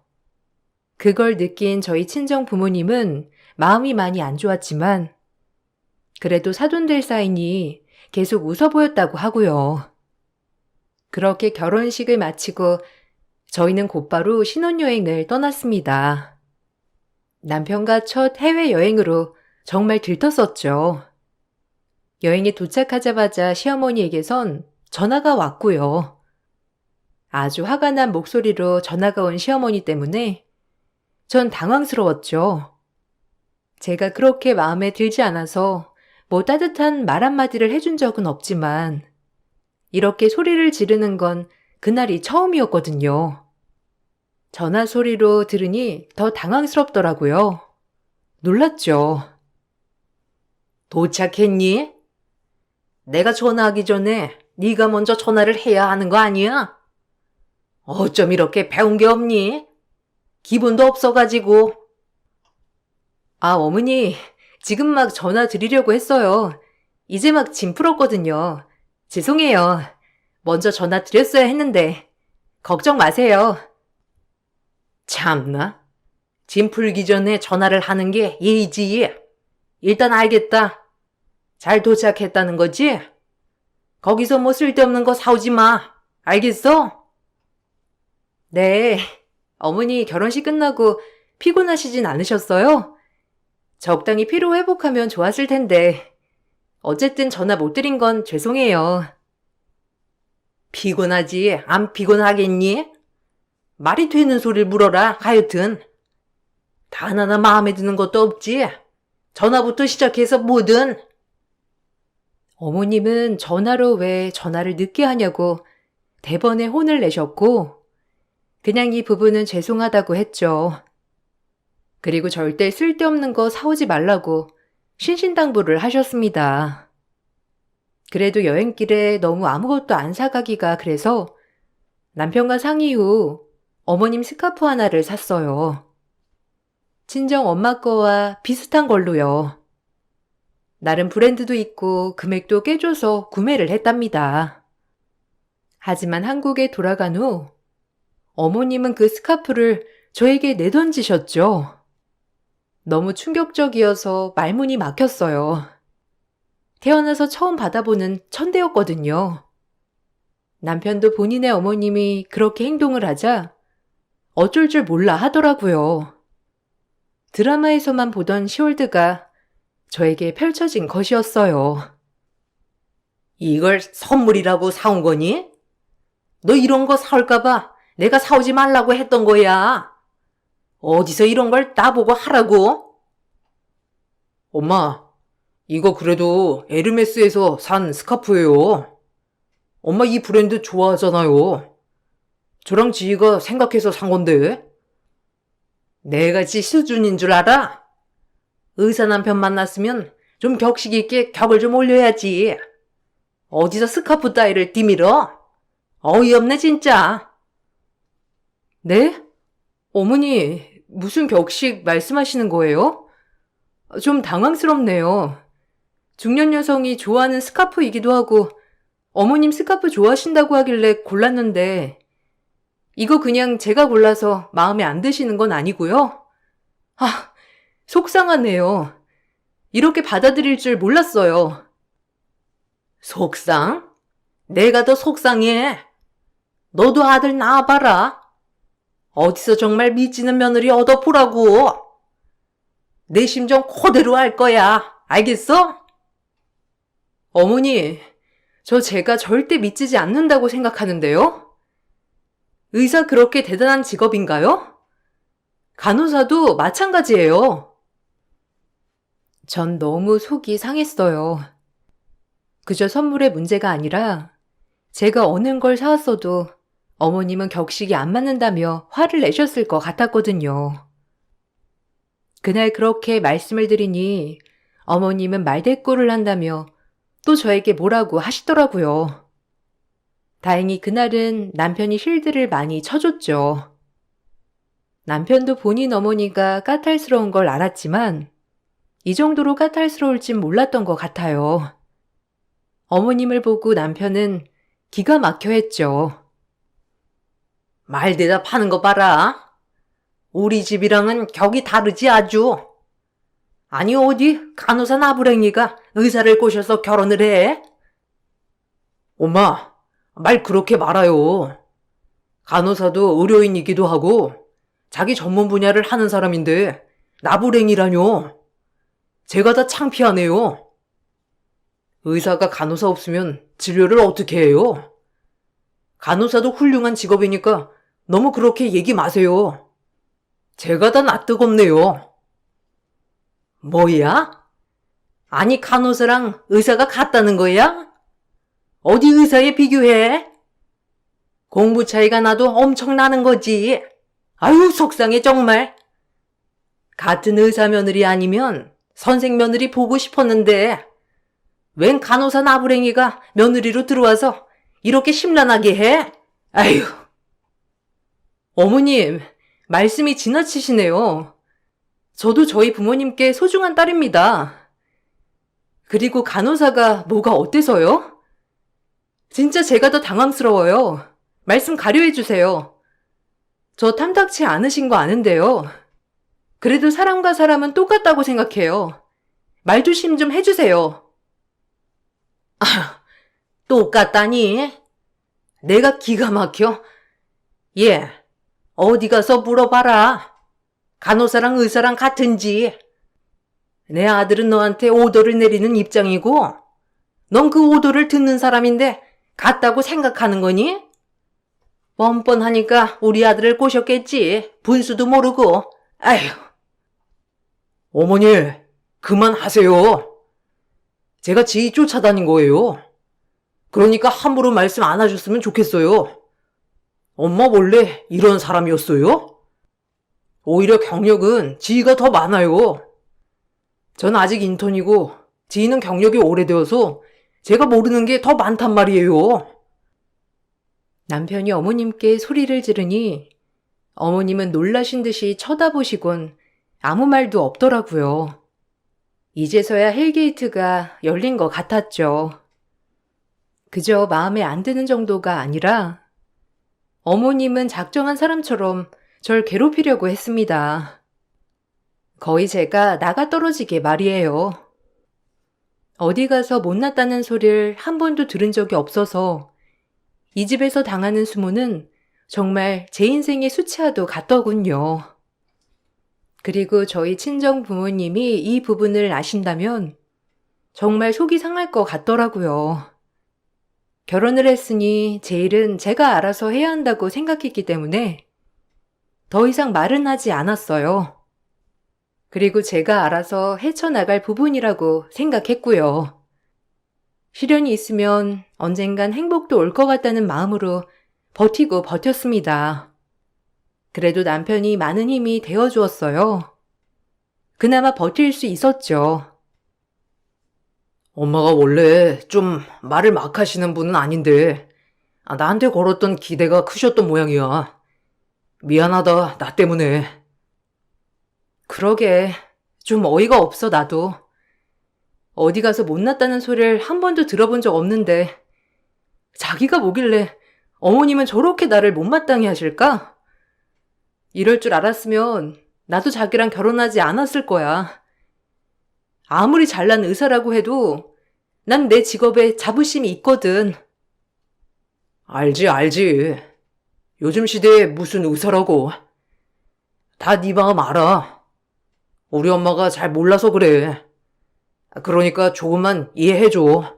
그걸 느낀 저희 친정 부모님은 마음이 많이 안 좋았지만 그래도 사돈들 사이니 계속 웃어 보였다고 하고요. 그렇게 결혼식을 마치고 저희는 곧바로 신혼여행을 떠났습니다. 남편과 첫 해외여행으로 정말 들떴었죠. 여행에 도착하자마자 시어머니에게선 전화가 왔고요. 아주 화가 난 목소리로 전화가 온 시어머니 때문에 전 당황스러웠죠. 제가 그렇게 마음에 들지 않아서 뭐 따뜻한 말 한마디를 해준 적은 없지만 이렇게 소리를 지르는 건 그날이 처음이었거든요. 전화 소리로 들으니 더 당황스럽더라고요. 놀랐죠. 도착했니? 내가 전화하기 전에 네가 먼저 전화를 해야 하는 거 아니야? 어쩜 이렇게 배운 게 없니? 기분도 없어가지고. 아, 어머니, 지금 막 전화 드리려고 했어요. 이제 막 짐 풀었거든요. 죄송해요. 먼저 전화 드렸어야 했는데. 걱정 마세요. 참나. 짐 풀기 전에 전화를 하는 게 예의지. 일단 알겠다. 잘 도착했다는 거지? 거기서 뭐 쓸데없는 거 사오지 마. 알겠어? 네. 어머니 결혼식 끝나고 피곤하시진 않으셨어요? 적당히 피로 회복하면 좋았을 텐데. 어쨌든 전화 못 드린 건 죄송해요. 피곤하지? 안 피곤하겠니? 말이 되는 소리를 물어라. 하여튼. 단 하나 마음에 드는 것도 없지? 전화부터 시작해서 뭐든. 어머님은 전화로 왜 전화를 늦게 하냐고 대번에 혼을 내셨고 그냥 이 부분은 죄송하다고 했죠. 그리고 절대 쓸데없는 거 사오지 말라고 신신당부를 하셨습니다. 그래도 여행길에 너무 아무것도 안 사가기가 그래서 남편과 상의 후 어머님 스카프 하나를 샀어요. 친정 엄마 거와 비슷한 걸로요. 나름 브랜드도 있고 금액도 꽤 줘서 구매를 했답니다. 하지만 한국에 돌아간 후 어머님은 그 스카프를 저에게 내던지셨죠. 너무 충격적이어서 말문이 막혔어요. 태어나서 처음 받아보는 천대였거든요. 남편도 본인의 어머님이 그렇게 행동을 하자 어쩔 줄 몰라 하더라고요. 드라마에서만 보던 시월드가 저에게 펼쳐진 것이었어요. 이걸 선물이라고 사온 거니? 너 이런 거 사올까봐 내가 사오지 말라고 했던 거야. 어디서 이런 걸 나보고 하라고? 엄마, 이거 그래도 에르메스에서 산 스카프예요. 엄마 이 브랜드 좋아하잖아요. 저랑 지희가 생각해서 산 건데. 내가 지 수준인 줄 알아? 의사 남편 만났으면 좀 격식 있게 격을 좀 올려야지. 어디서 스카프 따위를 뒤밀어? 어이없네 진짜. 네? 어머니, 무슨 격식 말씀하시는 거예요? 좀 당황스럽네요. 중년 여성이 좋아하는 스카프이기도 하고 어머님 스카프 좋아하신다고 하길래 골랐는데 이거 그냥 제가 골라서 마음에 안 드시는 건 아니고요? 아, 속상하네요. 이렇게 받아들일 줄 몰랐어요. 속상? 내가 더 속상해. 너도 아들 낳아봐라. 어디서 정말 미치는 며느리 얻어보라고. 내 심정 그대로 할 거야. 알겠어? 어머니, 저 제가 절대 미치지 않는다고 생각하는데요? 의사 그렇게 대단한 직업인가요? 간호사도 마찬가지예요. 전 너무 속이 상했어요. 그저 선물의 문제가 아니라 제가 어느 걸 사왔어도 어머님은 격식이 안 맞는다며 화를 내셨을 것 같았거든요. 그날 그렇게 말씀을 드리니 어머님은 말대꾸를 한다며 또 저에게 뭐라고 하시더라고요. 다행히 그날은 남편이 쉴드를 많이 쳐줬죠. 남편도 본인 어머니가 까탈스러운 걸 알았지만 이 정도로 까탈스러울진 몰랐던 것 같아요. 어머님을 보고 남편은 기가 막혀 했죠. 말 대답하는 거 봐라. 우리 집이랑은 격이 다르지 아주. 아니 어디 간호사 나부랭이가 의사를 꼬셔서 결혼을 해? 엄마, 말 그렇게 말아요. 간호사도 의료인이기도 하고 자기 전문 분야를 하는 사람인데 나부랭이라뇨. 제가 다 창피하네요. 의사가 간호사 없으면 진료를 어떻게 해요? 간호사도 훌륭한 직업이니까 너무 그렇게 얘기 마세요. 제가 다 낯뜨겁네요. 뭐야? 아니 간호사랑 의사가 같다는 거야? 어디 의사에 비교해? 공부 차이가 나도 엄청나는 거지. 아유 속상해 정말. 같은 의사 며느리 아니면 선생 며느리 보고 싶었는데 웬 간호사 나부랭이가 며느리로 들어와서 이렇게 심란하게 해? 아유. 어머님, 말씀이 지나치시네요. 저도 저희 부모님께 소중한 딸입니다. 그리고 간호사가 뭐가 어때서요? 진짜 제가 더 당황스러워요. 말씀 가려해 주세요. 저 탐탁치 않으신 거 아는데요. 그래도 사람과 사람은 똑같다고 생각해요. 말조심 좀 해주세요. 똑같다니? 내가 기가 막혀? 예, 어디 가서 물어봐라. 간호사랑 의사랑 같은지. 내 아들은 너한테 오더를 내리는 입장이고 넌 그 오더를 듣는 사람인데 같다고 생각하는 거니? 뻔뻔하니까 우리 아들을 꼬셨겠지. 분수도 모르고. 아휴. 어머니, 그만하세요. 제가 지희 쫓아다닌 거예요. 그러니까 함부로 말씀 안 하셨으면 좋겠어요. 엄마 원래 이런 사람이었어요? 오히려 경력은 지희가 더 많아요. 전 아직 인턴이고 지희는 경력이 오래되어서 제가 모르는 게 더 많단 말이에요. 남편이 어머님께 소리를 지르니 어머님은 놀라신 듯이 쳐다보시곤 아무 말도 없더라고요. 이제서야 헬게이트가 열린 것 같았죠. 그저 마음에 안 드는 정도가 아니라 어머님은 작정한 사람처럼 절 괴롭히려고 했습니다. 거의 제가 나가 떨어지게 말이에요. 어디 가서 못났다는 소리를 한 번도 들은 적이 없어서 이 집에서 당하는 수모는 정말 제 인생의 수치와도 같더군요. 그리고 저희 친정 부모님이 이 부분을 아신다면 정말 속이 상할 것 같더라고요. 결혼을 했으니 제 일은 제가 알아서 해야 한다고 생각했기 때문에 더 이상 말은 하지 않았어요. 그리고 제가 알아서 헤쳐나갈 부분이라고 생각했고요. 시련이 있으면 언젠간 행복도 올 것 같다는 마음으로 버티고 버텼습니다. 그래도 남편이 많은 힘이 되어주었어요. 그나마 버틸 수 있었죠. 엄마가 원래 좀 말을 막 하시는 분은 아닌데, 나한테 걸었던 기대가 크셨던 모양이야. 미안하다, 나 때문에. 그러게, 좀 어이가 없어 나도. 어디 가서 못났다는 소리를 한 번도 들어본 적 없는데 자기가 뭐길래 어머님은 저렇게 나를 못마땅해 하실까? 이럴 줄 알았으면 나도 자기랑 결혼하지 않았을 거야. 아무리 잘난 의사라고 해도 난 내 직업에 자부심이 있거든. 알지. 요즘 시대에 무슨 의사라고. 다 네 마음 알아. 우리 엄마가 잘 몰라서 그래. 그러니까 조금만 이해해줘.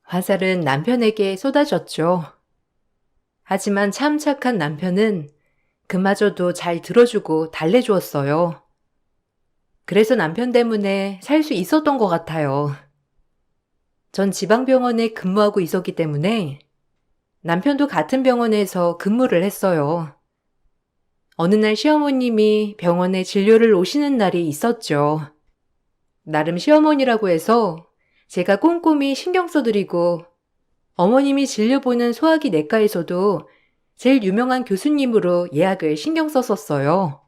화살은 남편에게 쏟아졌죠. 하지만 참 착한 남편은 그마저도 잘 들어주고 달래주었어요. 그래서 남편 때문에 살 수 있었던 것 같아요. 전 지방병원에 근무하고 있었기 때문에 남편도 같은 병원에서 근무를 했어요. 어느 날 시어머님이 병원에 진료를 오시는 날이 있었죠. 나름 시어머니라고 해서 제가 꼼꼼히 신경 써드리고 어머님이 진료 보는 소화기 내과에서도 제일 유명한 교수님으로 예약을 신경 썼었어요.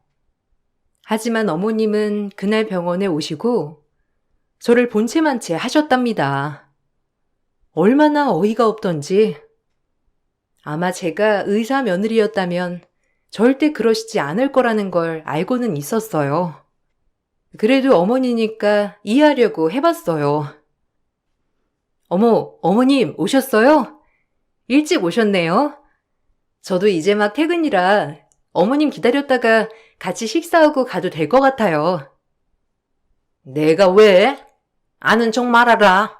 하지만 어머님은 그날 병원에 오시고 저를 본체만 채 하셨답니다. 얼마나 어이가 없던지. 아마 제가 의사 며느리였다면 절대 그러시지 않을 거라는 걸 알고는 있었어요. 그래도 어머니니까 이해하려고 해봤어요. 어머, 어머님 오셨어요? 일찍 오셨네요. 저도 이제 막 퇴근이라 어머님 기다렸다가 같이 식사하고 가도 될 것 같아요. 내가 왜? 아는 척 말아라.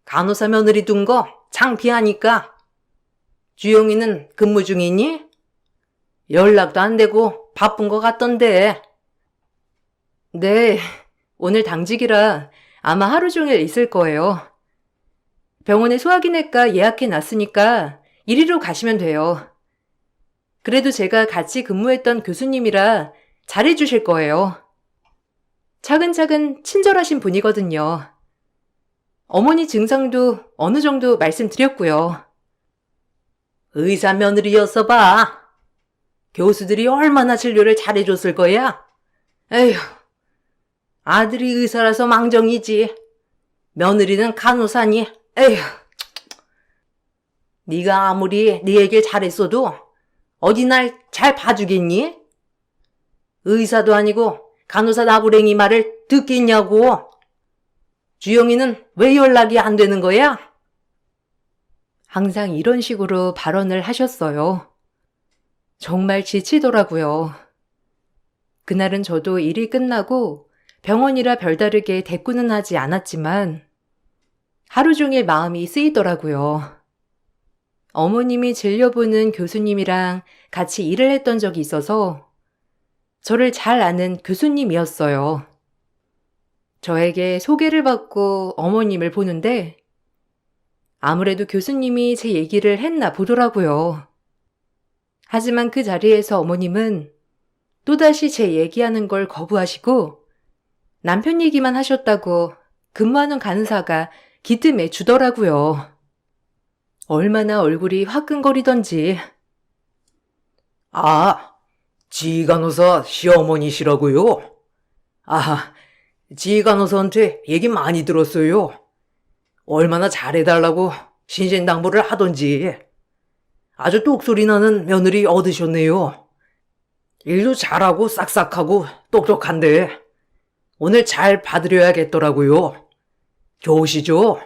간호사 며느리 둔 거 창피하니까. 주영이는 근무 중이니? 연락도 안 되고 바쁜 거 같던데. 네, 오늘 당직이라 아마 하루 종일 있을 거예요. 병원에 소화기내과 예약해 놨으니까 이리로 가시면 돼요. 그래도 제가 같이 근무했던 교수님이라 잘해주실 거예요. 차근차근 친절하신 분이거든요. 어머니 증상도 어느 정도 말씀드렸고요. 의사 며느리였어 봐. 교수들이 얼마나 진료를 잘해줬을 거야? 에휴, 아들이 의사라서 망정이지. 며느리는 간호사니. 에휴, 네가 아무리 네 얘기를 잘했어도 어디 날 잘 봐주겠니? 의사도 아니고 간호사 나부랭이 말을 듣겠냐고. 주영이는 왜 연락이 안 되는 거야? 항상 이런 식으로 발언을 하셨어요. 정말 지치더라고요. 그날은 저도 일이 끝나고 병원이라 별다르게 대꾸는 하지 않았지만 하루 종일 마음이 쓰이더라고요. 어머님이 진료보는 교수님이랑 같이 일을 했던 적이 있어서 저를 잘 아는 교수님이었어요. 저에게 소개를 받고 어머님을 보는데 아무래도 교수님이 제 얘기를 했나 보더라고요. 하지만 그 자리에서 어머님은 또다시 제 얘기하는 걸 거부하시고 남편 얘기만 하셨다고 근무하는 간호사가 기뜸해 주더라고요. 얼마나 얼굴이 화끈거리던지. 아, 지간호사 시어머니시라고요? 아, 지간호사한테 얘기 많이 들었어요. 얼마나 잘해달라고 신신당부를 하던지. 아주 똑소리 나는 며느리 얻으셨네요. 일도 잘하고 싹싹하고 똑똑한데 오늘 잘 봐드려야겠더라고요. 좋으시죠?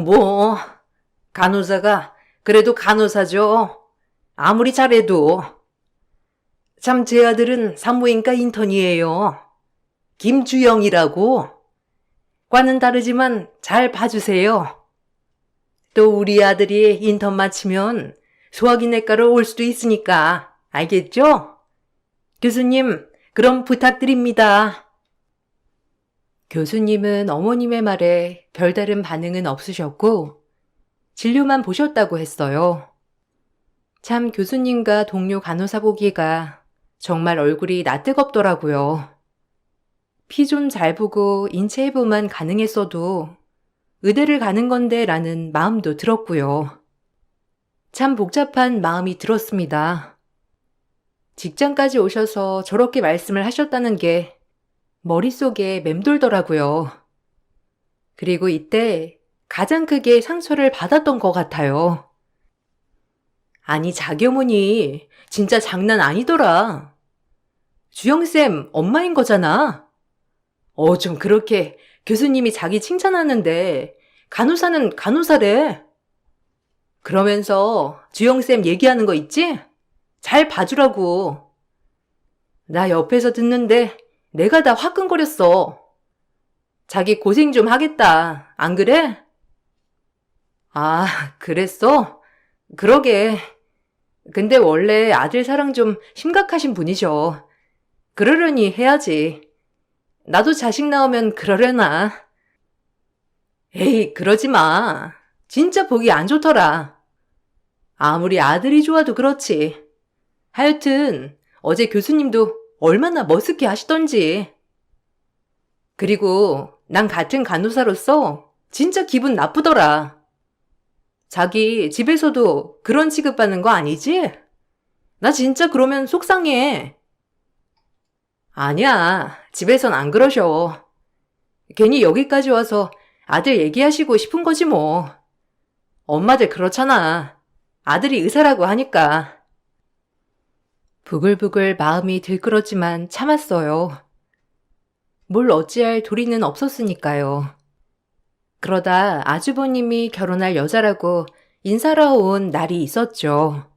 뭐, 간호사가 그래도 간호사죠. 아무리 잘해도. 참 제 아들은 산부인과 인턴이에요. 김주영이라고. 과는 다르지만 잘 봐주세요. 또 우리 아들이 인턴 마치면 소화기내과로 올 수도 있으니까 알겠죠? 교수님, 그럼 부탁드립니다. 교수님은 어머님의 말에 별다른 반응은 없으셨고 진료만 보셨다고 했어요. 참 교수님과 동료 간호사 보기가 정말 얼굴이 낯뜨겁더라고요. 피 좀 잘 보고 인체 해부만 가능했어도 의대를 가는 건데 라는 마음도 들었고요. 참 복잡한 마음이 들었습니다. 직장까지 오셔서 저렇게 말씀을 하셨다는 게 머릿속에 맴돌더라고요. 그리고 이때 가장 크게 상처를 받았던 것 같아요. 아니, 자기 어머니 진짜 장난 아니더라. 주영쌤 엄마인 거잖아. 좀 그렇게 교수님이 자기 칭찬하는데 간호사는 간호사래. 그러면서 주영쌤 얘기하는 거 있지? 잘 봐주라고. 나 옆에서 듣는데 내가 다 화끈거렸어. 자기 고생 좀 하겠다. 안 그래? 아, 그랬어? 그러게. 근데 원래 아들 사랑 좀 심각하신 분이셔. 그러려니 해야지. 나도 자식 나오면 그러려나. 에이, 그러지 마. 진짜 보기 안 좋더라. 아무리 아들이 좋아도 그렇지. 하여튼 어제 교수님도 얼마나 머쓱해 하시던지. 그리고 난 같은 간호사로서 진짜 기분 나쁘더라. 자기 집에서도 그런 취급받는 거 아니지? 나 진짜 그러면 속상해. 아니야, 집에선 안 그러셔. 괜히 여기까지 와서 아들 얘기하시고 싶은 거지 뭐. 엄마들 그렇잖아. 아들이 의사라고 하니까. 부글부글 마음이 들끓었지만 참았어요. 뭘 어찌할 도리는 없었으니까요. 그러다 아주버님이 결혼할 여자라고 인사하러 온 날이 있었죠.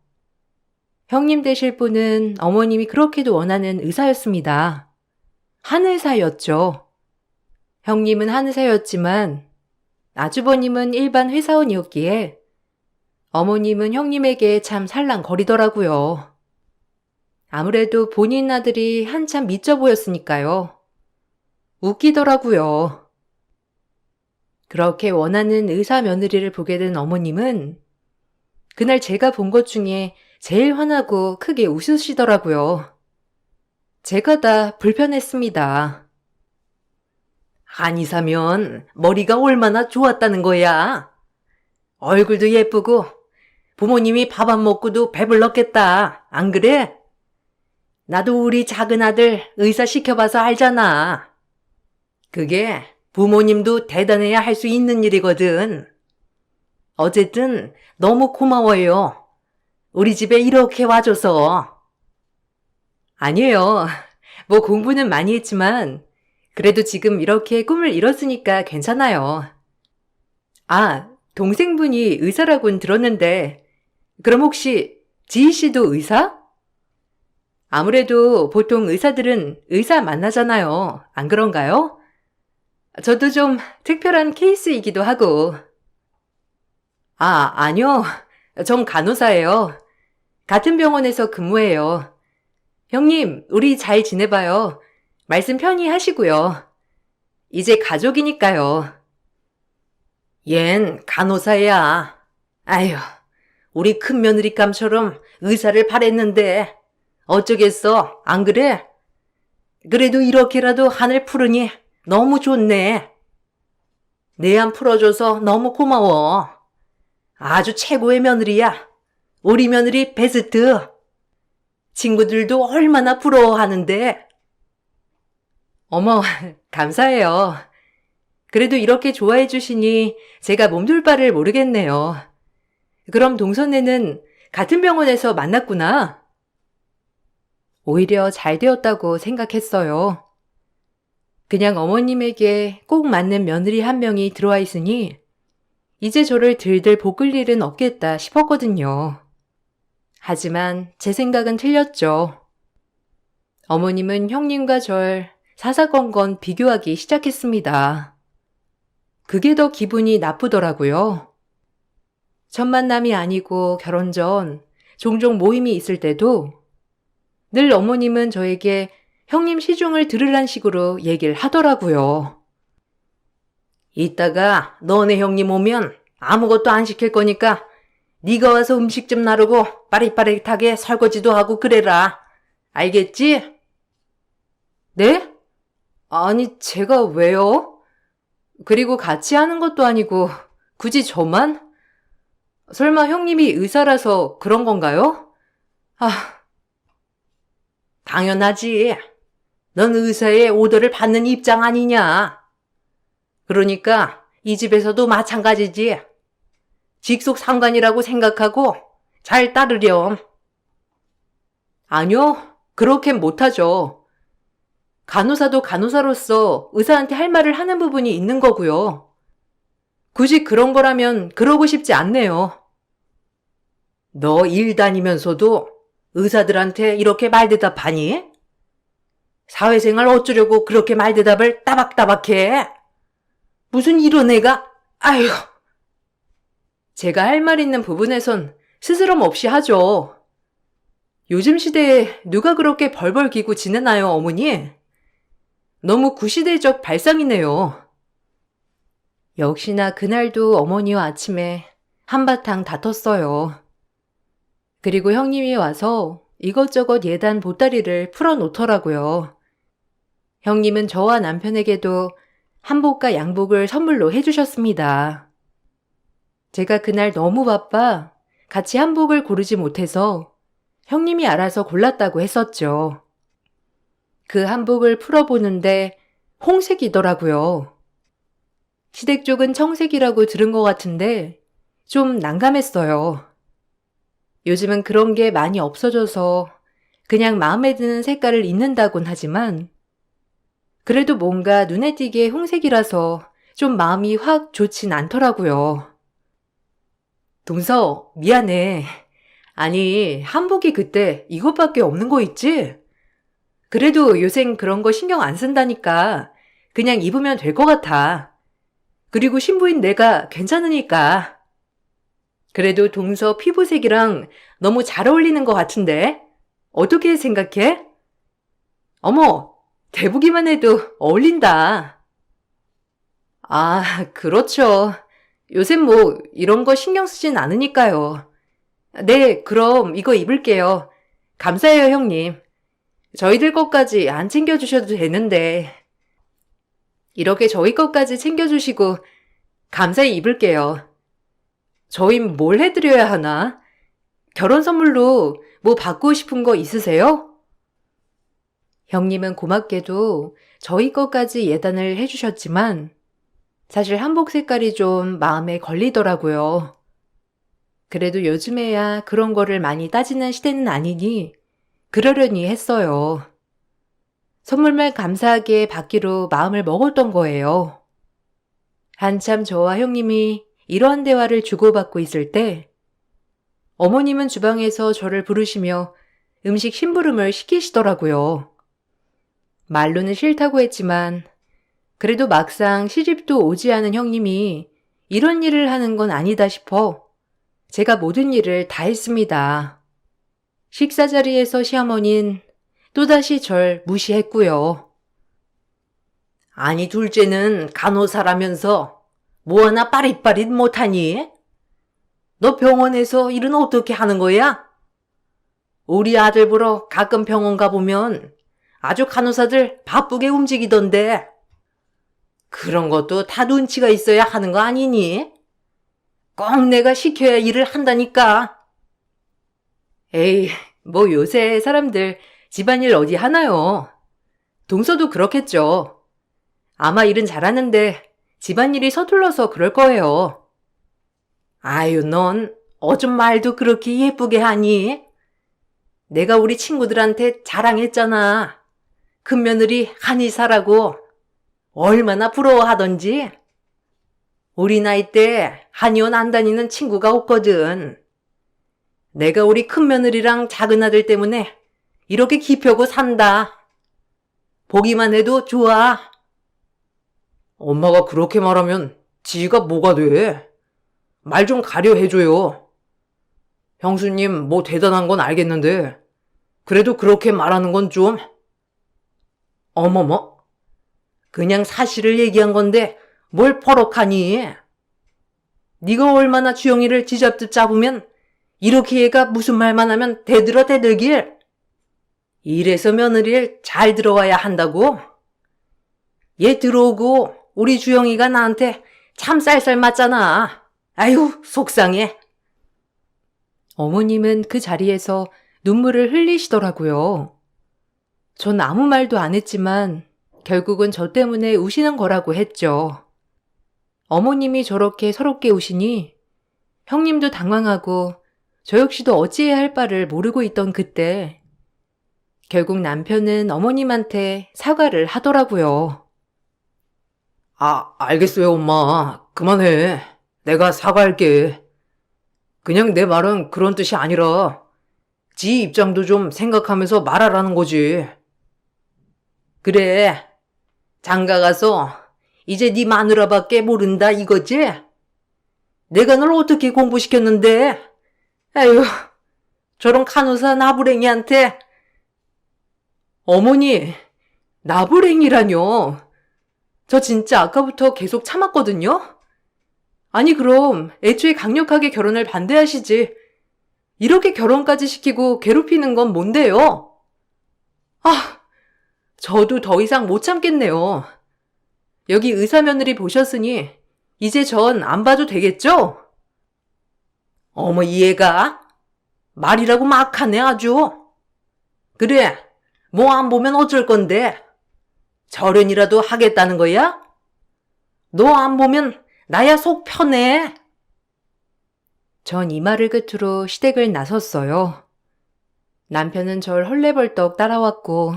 형님 되실 분은 어머님이 그렇게도 원하는 의사였습니다. 한의사였죠. 형님은 한의사였지만 아주버님은 일반 회사원이었기에 어머님은 형님에게 참 살랑거리더라고요. 아무래도 본인 아들이 한참 미쳐 보였으니까요. 웃기더라고요. 그렇게 원하는 의사 며느리를 보게 된 어머님은 그날 제가 본 것 중에 제일 화나고 크게 웃으시더라고요. 제가 다 불편했습니다. 한의사면 머리가 얼마나 좋았다는 거야. 얼굴도 예쁘고 부모님이 밥 안 먹고도 배불렀겠다. 안 그래? 나도 우리 작은 아들 의사 시켜봐서 알잖아. 그게 부모님도 대단해야 할 수 있는 일이거든. 어쨌든 너무 고마워요. 우리 집에 이렇게 와줘서. 아니에요. 뭐 공부는 많이 했지만 그래도 지금 이렇게 꿈을 이뤘으니까 괜찮아요. 아, 동생분이 의사라고는 들었는데 그럼 혹시 지희 씨도 의사? 아무래도 보통 의사들은 의사 만나잖아요. 안 그런가요? 저도 좀 특별한 케이스이기도 하고. 아니요. 전 간호사예요. 같은 병원에서 근무해요. 형님, 우리 잘 지내봐요. 말씀 편히 하시고요. 이제 가족이니까요. 얜 간호사야. 아휴, 우리 큰 며느리감처럼 의사를 바랬는데 어쩌겠어, 안 그래? 그래도 이렇게라도 하늘 푸르니 너무 좋네. 내 안 풀어줘서 너무 고마워. 아주 최고의 며느리야. 우리 며느리 베스트. 친구들도 얼마나 부러워하는데. 어머, 감사해요. 그래도 이렇게 좋아해 주시니 제가 몸둘 바를 모르겠네요. 그럼 동선애는 같은 병원에서 만났구나. 오히려 잘 되었다고 생각했어요. 그냥 어머님에게 꼭 맞는 며느리 한 명이 들어와 있으니 이제 저를 들들 볶을 일은 없겠다 싶었거든요. 하지만 제 생각은 틀렸죠. 어머님은 형님과 절 사사건건 비교하기 시작했습니다. 그게 더 기분이 나쁘더라고요. 첫 만남이 아니고 결혼 전 종종 모임이 있을 때도 늘 어머님은 저에게 형님 시중을 들으란 식으로 얘기를 하더라고요. 이따가 너네 형님 오면 아무것도 안 시킬 거니까 네가 와서 음식 좀 나르고 빠릿빠릿하게 설거지도 하고 그래라. 알겠지? 네? 아니, 제가 왜요? 그리고 같이 하는 것도 아니고 굳이 저만? 설마 형님이 의사라서 그런 건가요? 아, 당연하지. 넌 의사의 오더를 받는 입장 아니냐. 그러니까 이 집에서도 마찬가지지. 직속 상관이라고 생각하고 잘 따르렴. 아니요. 그렇게는 못하죠. 간호사도 간호사로서 의사한테 할 말을 하는 부분이 있는 거고요. 굳이 그런 거라면 그러고 싶지 않네요. 너 일 다니면서도 의사들한테 이렇게 말대답하니? 사회생활 어쩌려고 그렇게 말대답을 따박따박해? 무슨 이런 애가, 아휴. 제가 할 말 있는 부분에선 스스럼 없이 하죠. 요즘 시대에 누가 그렇게 벌벌 기고 지내나요, 어머니? 너무 구시대적 발상이네요. 역시나 그날도 어머니와 아침에 한바탕 다퉜어요. 그리고 형님이 와서 이것저것 예단 보따리를 풀어놓더라고요. 형님은 저와 남편에게도 한복과 양복을 선물로 해주셨습니다. 제가 그날 너무 바빠 같이 한복을 고르지 못해서 형님이 알아서 골랐다고 했었죠. 그 한복을 풀어보는데 홍색이더라고요. 시댁 쪽은 청색이라고 들은 것 같은데 좀 난감했어요. 요즘은 그런 게 많이 없어져서 그냥 마음에 드는 색깔을 입는다곤 하지만 그래도 뭔가 눈에 띄게 홍색이라서 좀 마음이 확 좋진 않더라고요. 동서, 미안해. 아니, 한복이 그때 이것밖에 없는 거 있지? 그래도 요샌 그런 거 신경 안 쓴다니까 그냥 입으면 될 것 같아. 그리고 신부인 내가 괜찮으니까. 그래도 동서 피부색이랑 너무 잘 어울리는 것 같은데? 어떻게 생각해? 어머, 대보기만 해도 어울린다. 아, 그렇죠. 요새 뭐 이런 거 신경 쓰진 않으니까요. 네, 그럼 이거 입을게요. 감사해요, 형님. 저희들 것까지 안 챙겨주셔도 되는데. 이렇게 저희 것까지 챙겨주시고 감사히 입을게요. 저희 뭘 해드려야 하나? 결혼 선물로 뭐 받고 싶은 거 있으세요? 형님은 고맙게도 저희 것까지 예단을 해주셨지만 사실 한복 색깔이 좀 마음에 걸리더라고요. 그래도 요즘에야 그런 거를 많이 따지는 시대는 아니니 그러려니 했어요. 선물만 감사하게 받기로 마음을 먹었던 거예요. 한참 저와 형님이 이러한 대화를 주고받고 있을 때 어머님은 주방에서 저를 부르시며 음식 심부름을 시키시더라고요. 말로는 싫다고 했지만 그래도 막상 시집도 오지 않은 형님이 이런 일을 하는 건 아니다 싶어 제가 모든 일을 다 했습니다. 식사 자리에서 시어머니는 또다시 절 무시했고요. 아니, 둘째는 간호사라면서 뭐 하나 빠릿빠릿 못하니? 너 병원에서 일은 어떻게 하는 거야? 우리 아들 보러 가끔 병원 가보면 아주 간호사들 바쁘게 움직이던데. 그런 것도 다 눈치가 있어야 하는 거 아니니? 꼭 내가 시켜야 일을 한다니까. 에이, 뭐 요새 사람들 집안일 어디 하나요? 동서도 그렇겠죠. 아마 일은 잘하는데 집안일이 서툴러서 그럴 거예요. 아유, 넌 어쩜 말도 그렇게 예쁘게 하니? 내가 우리 친구들한테 자랑했잖아. 큰며느리 한의사라고. 얼마나 부러워하던지. 우리 나이 때 한의원 안 다니는 친구가 없거든. 내가 우리 큰며느리랑 작은아들 때문에 이렇게 기펴고 산다. 보기만 해도 좋아. 엄마가 그렇게 말하면 지가 뭐가 돼? 말 좀 가려 해줘요. 형수님 뭐 대단한 건 알겠는데 그래도 그렇게 말하는 건 좀... 어머머, 그냥 사실을 얘기한 건데 뭘 버럭하니? 네가 얼마나 주영이를 쥐잡듯 잡으면 이렇게 얘가 무슨 말만 하면 대들어 대들길. 이래서 며느리를 잘 들어와야 한다고? 얘 들어오고 우리 주영이가 나한테 참 쌀쌀 맞잖아. 아유, 속상해. 어머님은 그 자리에서 눈물을 흘리시더라고요. 전 아무 말도 안 했지만 결국은 저 때문에 우시는 거라고 했죠. 어머님이 저렇게 서럽게 우시니 형님도 당황하고 저 역시도 어찌해야 할 바를 모르고 있던 그때 결국 남편은 어머님한테 사과를 하더라고요. 알겠어요, 엄마. 그만해. 내가 사과할게. 그냥 내 말은 그런 뜻이 아니라 지 입장도 좀 생각하면서 말하라는 거지. 그래, 장가 가서 이제 네 마누라밖에 모른다 이거지? 내가 널 어떻게 공부시켰는데? 에휴, 저런 간호사 나부랭이한테. 어머니, 나부랭이라뇨. 저 진짜 아까부터 계속 참았거든요? 아니 그럼 애초에 강력하게 결혼을 반대하시지. 이렇게 결혼까지 시키고 괴롭히는 건 뭔데요? 저도 더 이상 못 참겠네요. 여기 의사 며느리 보셨으니 이제 전 안 봐도 되겠죠? 어머, 얘가 말이라고 막 하네 아주. 그래, 뭐 안 보면 어쩔 건데. 절연이라도 하겠다는 거야? 너 안 보면 나야 속 편해. 전 이 말을 끝으로 시댁을 나섰어요. 남편은 절 헐레벌떡 따라왔고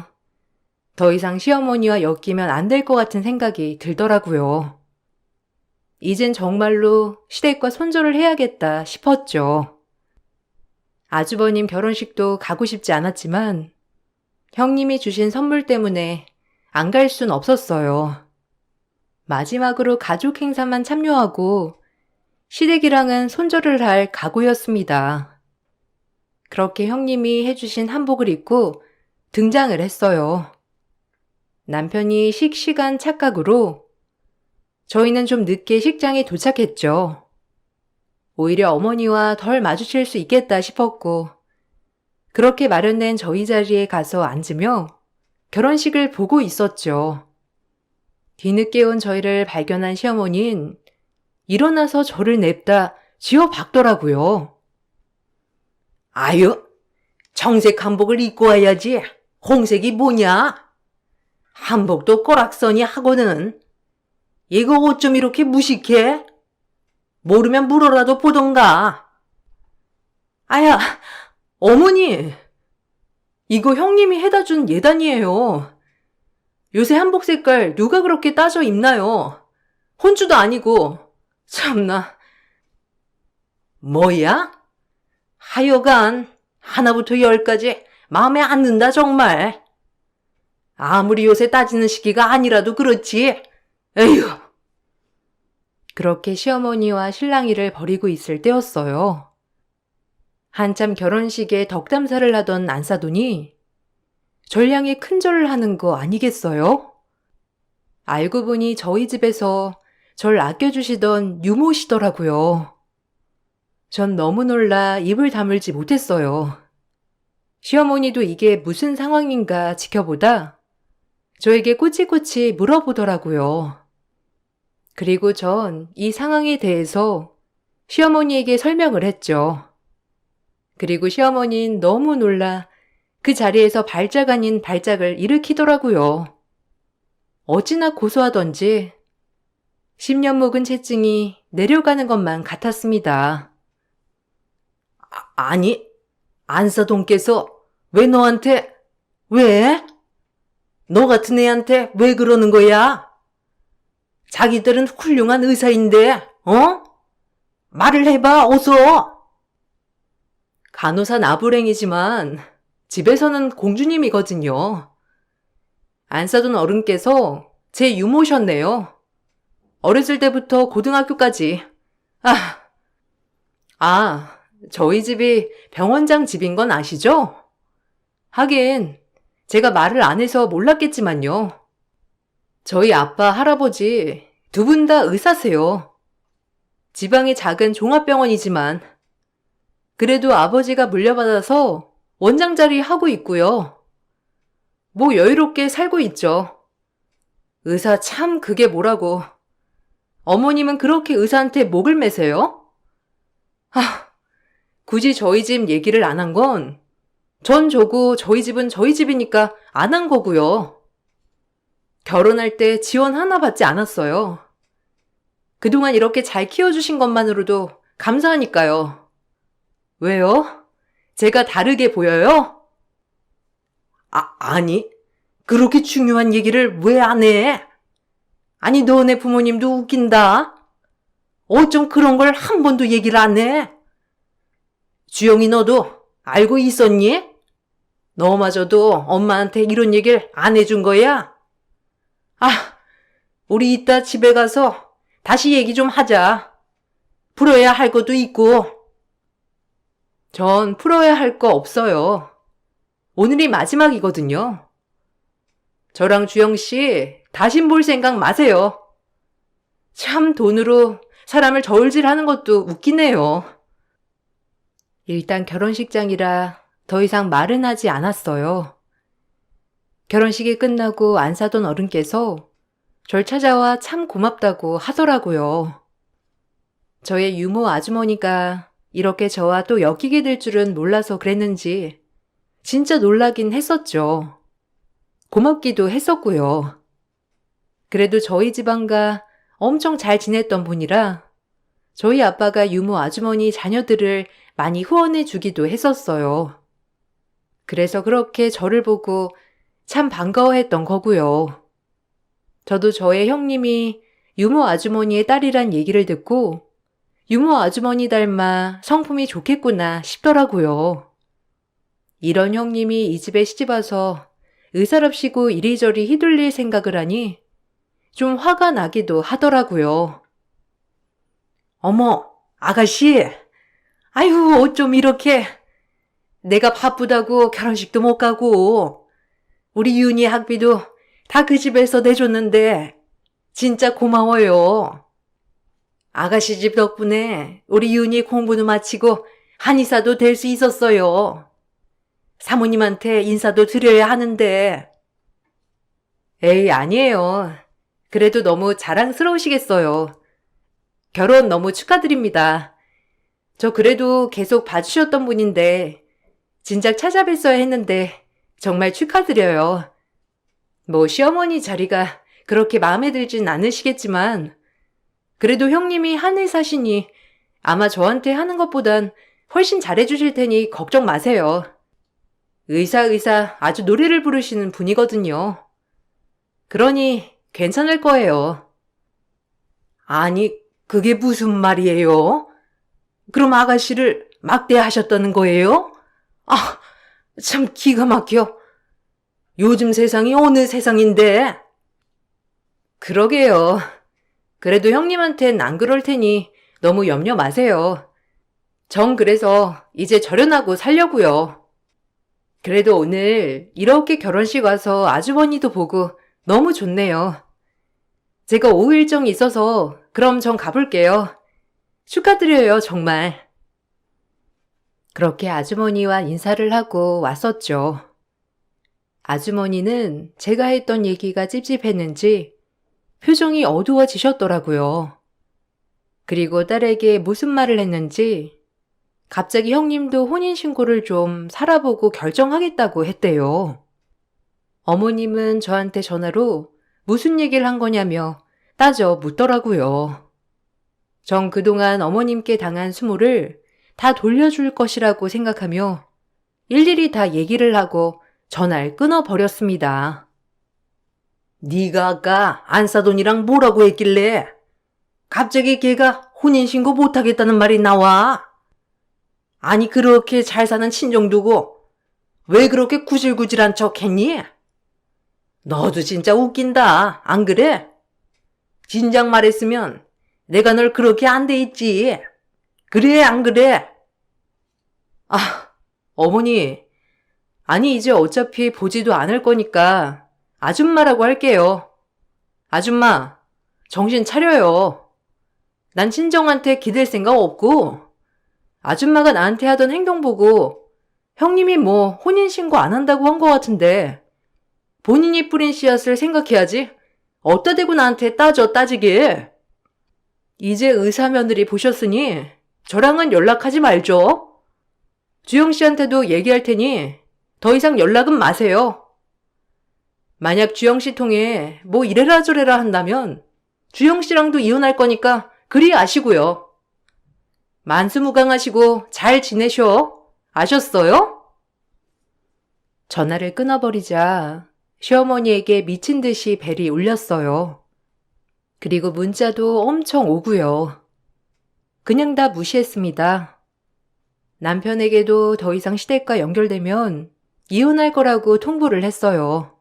더 이상 시어머니와 엮이면 안 될 것 같은 생각이 들더라고요. 이젠 정말로 시댁과 손절을 해야겠다 싶었죠. 아주버님 결혼식도 가고 싶지 않았지만 형님이 주신 선물 때문에 안 갈 순 없었어요. 마지막으로 가족 행사만 참여하고 시댁이랑은 손절을 할 각오였습니다. 그렇게 형님이 해주신 한복을 입고 등장을 했어요. 남편이 식시간 착각으로 저희는 좀 늦게 식장에 도착했죠. 오히려 어머니와 덜 마주칠 수 있겠다 싶었고 그렇게 마련된 저희 자리에 가서 앉으며 결혼식을 보고 있었죠. 뒤늦게 온 저희를 발견한 시어머니는 일어나서 저를 냅다 쥐어박더라고요. 아유, 정색 한복을 입고 와야지. 홍색이 뭐냐? 한복도 꼬락서니 하고는. 이거 어쩜 이렇게 무식해? 모르면 물어라도 보던가. 아야, 어머니! 이거 형님이 해다 준 예단이에요. 요새 한복 색깔 누가 그렇게 따져 입나요? 혼주도 아니고. 참나. 뭐야? 하여간 하나부터 열까지 마음에 안 든다 정말. 아무리 요새 따지는 시기가 아니라도 그렇지. 에휴. 그렇게 시어머니와 실랑이를 벌이고 있을 때였어요. 한참 결혼식에 덕담사를 하던 안사돈이 절 향해 큰절을 하는 거 아니겠어요? 알고 보니 저희 집에서 절 아껴주시던 유모시더라고요. 전 너무 놀라 입을 다물지 못했어요. 시어머니도 이게 무슨 상황인가 지켜보다 저에게 꼬치꼬치 물어보더라고요. 그리고 전 이 상황에 대해서 시어머니에게 설명을 했죠. 그리고 시어머니는 너무 놀라 그 자리에서 발작 아닌 발작을 일으키더라고요. 어찌나 고소하던지 10년 묵은 채증이 내려가는 것만 같았습니다. 아니, 안사돈께서 왜 너한테, 왜? 너 같은 애한테 왜 그러는 거야? 자기들은 훌륭한 의사인데, 어? 말을 해봐, 어서! 간호사 나부랭이지만 집에서는 공주님이거든요. 안사돈 어른께서 제 유모셨네요. 어렸을 때부터 고등학교까지. 저희 집이 병원장 집인 건 아시죠? 하긴 제가 말을 안 해서 몰랐겠지만요. 저희 아빠, 할아버지 두 분 다 의사세요. 지방이 작은 종합병원이지만 그래도 아버지가 물려받아서 원장 자리 하고 있고요. 뭐 여유롭게 살고 있죠. 의사 참 그게 뭐라고. 어머님은 그렇게 의사한테 목을 매세요? 굳이 저희 집 얘기를 안 한 건 전 저고 저희 집은 저희 집이니까 안 한 거고요. 결혼할 때 지원 하나 받지 않았어요. 그동안 이렇게 잘 키워주신 것만으로도 감사하니까요. 왜요? 제가 다르게 보여요? 아니, 그렇게 중요한 얘기를 왜 안 해? 아니, 너네 부모님도 웃긴다. 어쩜 그런 걸 한 번도 얘기를 안 해? 주영이 너도 알고 있었니? 너마저도 엄마한테 이런 얘기를 안 해준 거야? 우리 이따 집에 가서 다시 얘기 좀 하자. 풀어야 할 것도 있고. 전 풀어야 할 거 없어요. 오늘이 마지막이거든요. 저랑 주영 씨 다신 볼 생각 마세요. 참 돈으로 사람을 저울질하는 것도 웃기네요. 일단 결혼식장이라 더 이상 말은 하지 않았어요. 결혼식이 끝나고 안사돈 어른께서 절 찾아와 참 고맙다고 하더라고요. 저의 유모 아주머니가 이렇게 저와 또 엮이게 될 줄은 몰라서 그랬는지 진짜 놀라긴 했었죠. 고맙기도 했었고요. 그래도 저희 집안과 엄청 잘 지냈던 분이라 저희 아빠가 유모 아주머니 자녀들을 많이 후원해 주기도 했었어요. 그래서 그렇게 저를 보고 참 반가워했던 거고요. 저도 저의 형님이 유모 아주머니의 딸이란 얘기를 듣고 유모 아주머니 닮아 성품이 좋겠구나 싶더라고요. 이런 형님이 이 집에 시집와서 의사랍시고 이리저리 휘둘릴 생각을 하니 좀 화가 나기도 하더라고요. 어머, 아가씨. 아유, 어쩜 이렇게. 내가 바쁘다고 결혼식도 못 가고, 우리 윤희 학비도 다 그 집에서 내줬는데, 진짜 고마워요. 아가씨 집 덕분에 우리 윤희 공부도 마치고 한의사도 될 수 있었어요. 사모님한테 인사도 드려야 하는데. 에이, 아니에요. 그래도 너무 자랑스러우시겠어요. 결혼 너무 축하드립니다. 저 그래도 계속 봐주셨던 분인데 진작 찾아뵀어야 했는데 정말 축하드려요. 뭐 시어머니 자리가 그렇게 마음에 들진 않으시겠지만 그래도 형님이 한의사시니 아마 저한테 하는 것보단 훨씬 잘해주실 테니 걱정 마세요. 의사 아주 노래를 부르시는 분이거든요. 그러니 괜찮을 거예요. 아니, 그게 무슨 말이에요? 그럼 아가씨를 막대하셨다는 거예요? 참 기가 막혀. 요즘 세상이 어느 세상인데? 그러게요. 그래도 형님한텐 안 그럴 테니 너무 염려 마세요. 전 그래서 이제 절연하고 살려고요. 그래도 오늘 이렇게 결혼식 와서 아주머니도 보고 너무 좋네요. 제가 오후 일정이 있어서 그럼 전 가볼게요. 축하드려요, 정말. 그렇게 아주머니와 인사를 하고 왔었죠. 아주머니는 제가 했던 얘기가 찝찝했는지 표정이 어두워지셨더라고요. 그리고 딸에게 무슨 말을 했는지 갑자기 형님도 혼인신고를 좀 살아보고 결정하겠다고 했대요. 어머님은 저한테 전화로 무슨 얘기를 한 거냐며 따져 묻더라고요. 전 그동안 어머님께 당한 수모를 다 돌려줄 것이라고 생각하며 일일이 다 얘기를 하고 전화를 끊어버렸습니다. 네가 아까 안사돈이랑 뭐라고 했길래 갑자기 걔가 혼인신고 못하겠다는 말이 나와? 아니 그렇게 잘 사는 친정 두고 왜 그렇게 구질구질한 척 했니? 너도 진짜 웃긴다, 안 그래? 진작 말했으면 내가 널 그렇게 안 돼 있지. 그래, 안 그래? 어머니, 아니 이제 어차피 보지도 않을 거니까 아줌마라고 할게요. 아줌마, 정신 차려요. 난 친정한테 기댈 생각 없고 아줌마가 나한테 하던 행동 보고 형님이 뭐 혼인신고 안 한다고 한 거 같은데 본인이 뿌린 씨앗을 생각해야지. 어디다 대고 나한테 따지게. 이제 의사 며느리 보셨으니 저랑은 연락하지 말죠. 주영 씨한테도 얘기할 테니 더 이상 연락은 마세요. 만약 주영 씨 통해 뭐 이래라 저래라 한다면 주영 씨랑도 이혼할 거니까 그리 아시고요. 만수무강하시고 잘 지내셔. 아셨어요? 전화를 끊어버리자 시어머니에게 미친 듯이 벨이 울렸어요. 그리고 문자도 엄청 오고요. 그냥 다 무시했습니다. 남편에게도 더 이상 시댁과 연결되면 이혼할 거라고 통보를 했어요.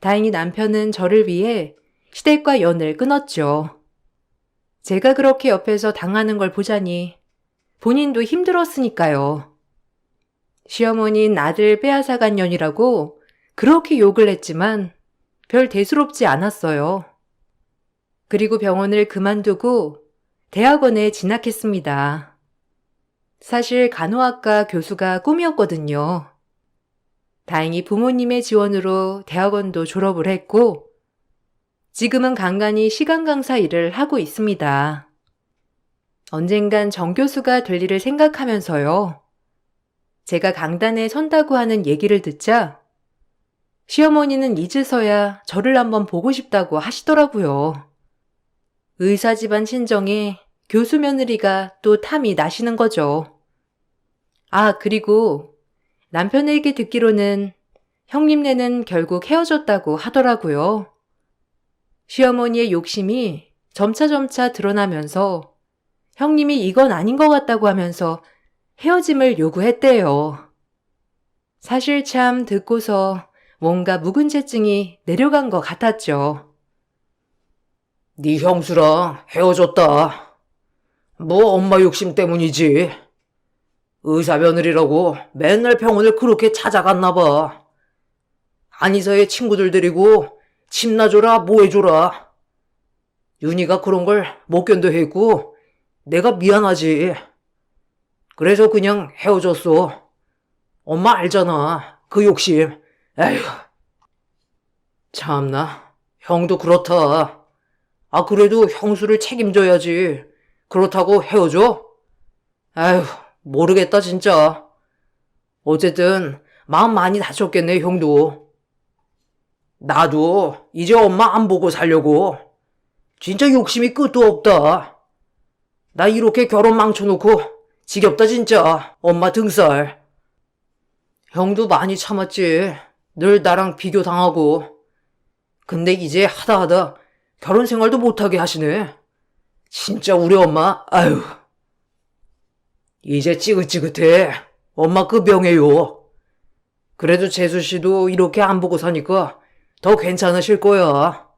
다행히 남편은 저를 위해 시댁과 연을 끊었죠. 제가 그렇게 옆에서 당하는 걸 보자니 본인도 힘들었으니까요. 시어머니는 아들 빼앗아간 년이라고 그렇게 욕을 했지만 별 대수롭지 않았어요. 그리고 병원을 그만두고 대학원에 진학했습니다. 사실 간호학과 교수가 꿈이었거든요. 다행히 부모님의 지원으로 대학원도 졸업을 했고 지금은 간간히 시간 강사 일을 하고 있습니다. 언젠간 정교수가 될 일을 생각하면서요. 제가 강단에 선다고 하는 얘기를 듣자 시어머니는 이제서야 저를 한번 보고 싶다고 하시더라고요. 의사 집안 친정에 교수 며느리가 또 탐이 나시는 거죠. 그리고 남편에게 듣기로는 형님네는 결국 헤어졌다고 하더라고요. 시어머니의 욕심이 점차 드러나면서 형님이 이건 아닌 것 같다고 하면서 헤어짐을 요구했대요. 사실 참 듣고서 뭔가 묵은죄증이 내려간 것 같았죠. 네 형수랑 헤어졌다. 뭐 엄마 욕심 때문이지. 의사 며느리라고 맨날 병원을 그렇게 찾아갔나 봐. 안이서의 친구들 데리고 침 놔줘라 뭐 해줘라. 윤희가 그런 걸 못 견뎌 했고 내가 미안하지. 그래서 그냥 헤어졌어. 엄마 알잖아. 그 욕심. 에휴. 참나. 형도 그렇다. 그래도 형수를 책임져야지. 그렇다고 헤어져? 아휴, 모르겠다 진짜. 어쨌든 마음 많이 다쳤겠네 형도. 나도 이제 엄마 안 보고 살려고. 진짜 욕심이 끝도 없다. 나 이렇게 결혼 망쳐놓고 지겹다 진짜. 엄마 등살. 형도 많이 참았지. 늘 나랑 비교당하고. 근데 이제 하다 결혼 생활도 못하게 하시네. 진짜 우리 엄마, 아유. 이제 찌긋찌긋해. 엄마 그 병해요. 그래도 재수씨도 이렇게 안 보고 사니까 더 괜찮으실 거야.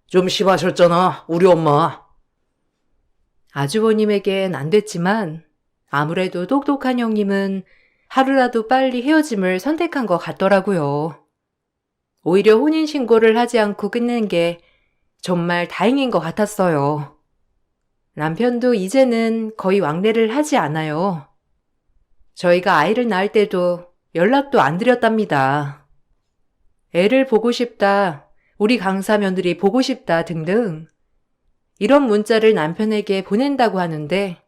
좀 심하셨잖아, 우리 엄마. 아주버님에겐 안 됐지만 아무래도 똑똑한 형님은 하루라도 빨리 헤어짐을 선택한 것 같더라고요. 오히려 혼인신고를 하지 않고 끝낸 게 정말 다행인 것 같았어요. 남편도 이제는 거의 왕래를 하지 않아요. 저희가 아이를 낳을 때도 연락도 안 드렸답니다. 애를 보고 싶다, 우리 강사 며느리 보고 싶다 등등 이런 문자를 남편에게 보낸다고 하는데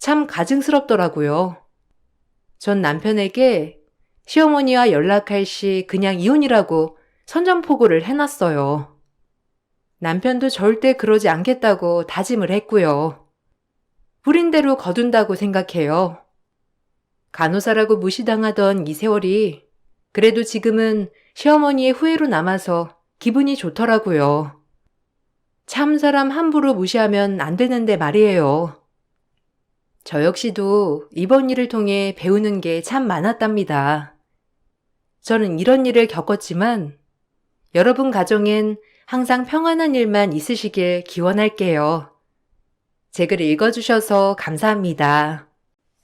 참 가증스럽더라고요. 전 남편에게 시어머니와 연락할 시 그냥 이혼이라고 선전포고를 해놨어요. 남편도 절대 그러지 않겠다고 다짐을 했고요. 뿌린 대로 거둔다고 생각해요. 간호사라고 무시당하던 이 세월이 그래도 지금은 시어머니의 후회로 남아서 기분이 좋더라고요. 참 사람 함부로 무시하면 안 되는데 말이에요. 저 역시도 이번 일을 통해 배우는 게 참 많았답니다. 저는 이런 일을 겪었지만 여러분 가정엔 항상 평안한 일만 있으시길 기원할게요. 제 글 읽어주셔서 감사합니다.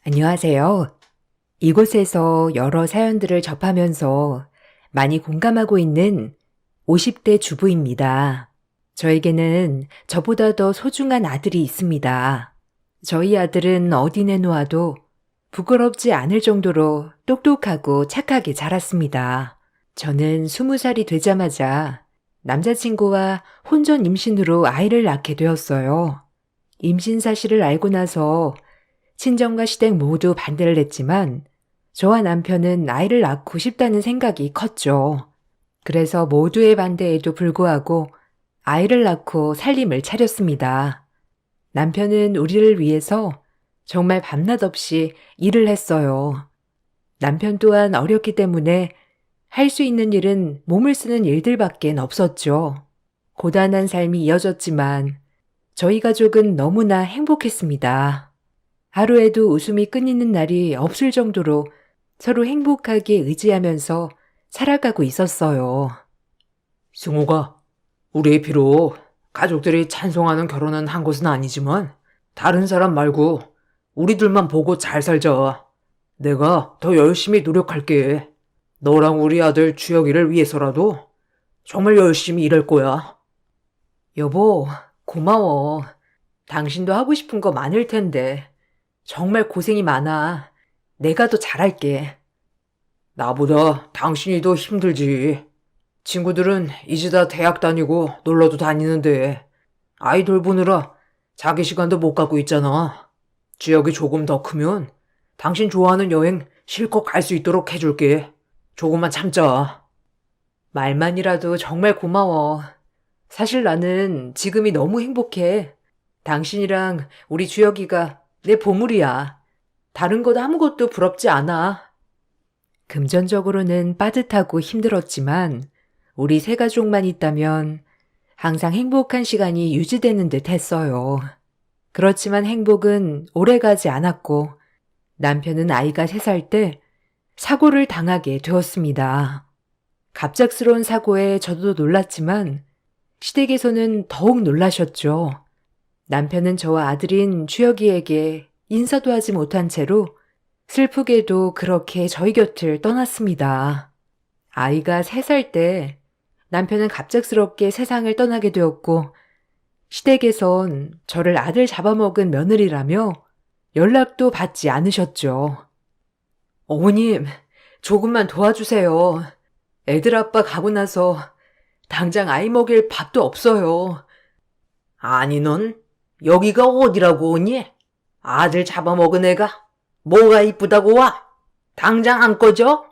안녕하세요. 이곳에서 여러 사연들을 접하면서 많이 공감하고 있는 50대 주부입니다. 저에게는 저보다 더 소중한 아들이 있습니다. 저희 아들은 어디 내놓아도 부끄럽지 않을 정도로 똑똑하고 착하게 자랐습니다. 저는 20살이 되자마자 남자친구와 혼전 임신으로 아이를 낳게 되었어요. 임신 사실을 알고 나서 친정과 시댁 모두 반대를 했지만 저와 남편은 아이를 낳고 싶다는 생각이 컸죠. 그래서 모두의 반대에도 불구하고 아이를 낳고 살림을 차렸습니다. 남편은 우리를 위해서 정말 밤낮 없이 일을 했어요. 남편 또한 어렸기 때문에 할 수 있는 일은 몸을 쓰는 일들밖에 없었죠. 고단한 삶이 이어졌지만 저희 가족은 너무나 행복했습니다. 하루에도 웃음이 끊이는 날이 없을 정도로 서로 행복하게 의지하면서 살아가고 있었어요. 승호가, 우리의 비록 가족들이 찬송하는 결혼은 한 것은 아니지만 다른 사람 말고 우리들만 보고 잘 살자. 내가 더 열심히 노력할게. 너랑 우리 아들 주혁이를 위해서라도 정말 열심히 일할 거야. 여보, 고마워. 당신도 하고 싶은 거 많을 텐데 정말 고생이 많아. 내가 더 잘할게. 나보다 당신이 더 힘들지. 친구들은 이제 다 대학 다니고 놀러도 다니는데 아이 돌보느라 자기 시간도 못 갖고 있잖아. 주혁이 조금 더 크면 당신 좋아하는 여행 실컷 갈 수 있도록 해줄게. 조금만 참자. 말만이라도 정말 고마워. 사실 나는 지금이 너무 행복해. 당신이랑 우리 주혁이가 내 보물이야. 다른 것 아무것도 부럽지 않아. 금전적으로는 빠듯하고 힘들었지만 우리 세 가족만 있다면 항상 행복한 시간이 유지되는 듯 했어요. 그렇지만 행복은 오래가지 않았고 남편은 아이가 3살 때 사고를 당하게 되었습니다. 갑작스러운 사고에 저도 놀랐지만 시댁에서는 더욱 놀라셨죠. 남편은 저와 아들인 주혁이에게 인사도 하지 못한 채로 슬프게도 그렇게 저희 곁을 떠났습니다. 아이가 3살 때 남편은 갑작스럽게 세상을 떠나게 되었고 시댁에선 저를 아들 잡아먹은 며느리라며 연락도 받지 않으셨죠. 어머님, 조금만 도와주세요. 애들 아빠 가고 나서 당장 아이 먹일 밥도 없어요. 아니 넌 여기가 어디라고 오니? 아들 잡아먹은 애가 뭐가 이쁘다고 와? 당장 안 꺼져?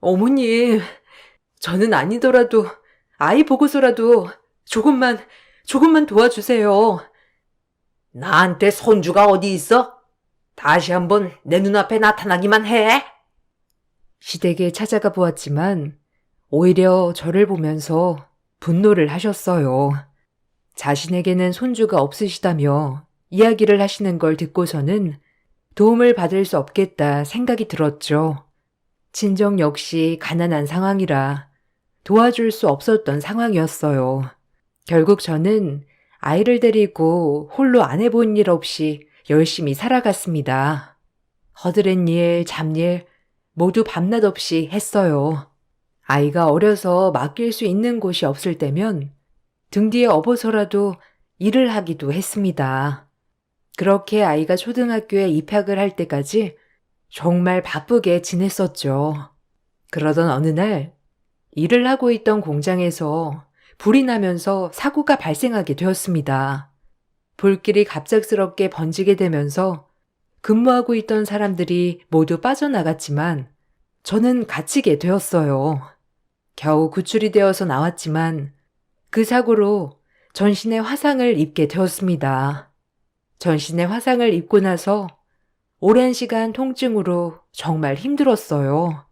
어머님, 저는 아니더라도 아이 보고서라도 조금만 도와주세요. 나한테 손주가 어디 있어? 다시 한번 내 눈앞에 나타나기만 해. 시댁에 찾아가 보았지만 오히려 저를 보면서 분노를 하셨어요. 자신에게는 손주가 없으시다며 이야기를 하시는 걸 듣고서는 도움을 받을 수 없겠다 생각이 들었죠. 친정 역시 가난한 상황이라 도와줄 수 없었던 상황이었어요. 결국 저는 아이를 데리고 홀로 안 해본 일 없이 열심히 살아갔습니다. 허드렛 일, 잡일 모두 밤낮 없이 했어요. 아이가 어려서 맡길 수 있는 곳이 없을 때면 등 뒤에 업어서라도 일을 하기도 했습니다. 그렇게 아이가 초등학교에 입학을 할 때까지 정말 바쁘게 지냈었죠. 그러던 어느 날 일을 하고 있던 공장에서 불이 나면서 사고가 발생하게 되었습니다. 불길이 갑작스럽게 번지게 되면서 근무하고 있던 사람들이 모두 빠져나갔지만 저는 갇히게 되었어요. 겨우 구출이 되어서 나왔지만 그 사고로 전신에 화상을 입게 되었습니다. 전신에 화상을 입고 나서 오랜 시간 통증으로 정말 힘들었어요.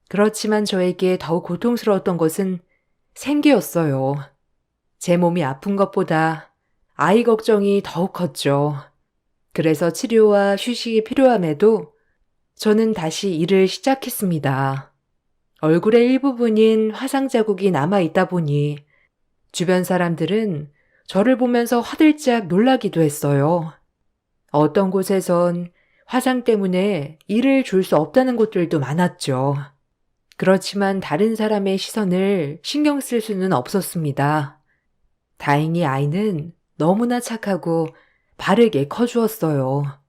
그렇지만 저에게 더욱 고통스러웠던 것은 생계였어요. 제 몸이 아픈 것보다 아이 걱정이 더욱 컸죠. 그래서 치료와 휴식이 필요함에도 저는 다시 일을 시작했습니다. 얼굴의 일부분인 화상 자국이 남아 있다 보니 주변 사람들은 저를 보면서 화들짝 놀라기도 했어요. 어떤 곳에선 화상 때문에 일을 줄 수 없다는 곳들도 많았죠. 그렇지만 다른 사람의 시선을 신경 쓸 수는 없었습니다. 다행히 아이는 너무나 착하고 바르게 커주었어요.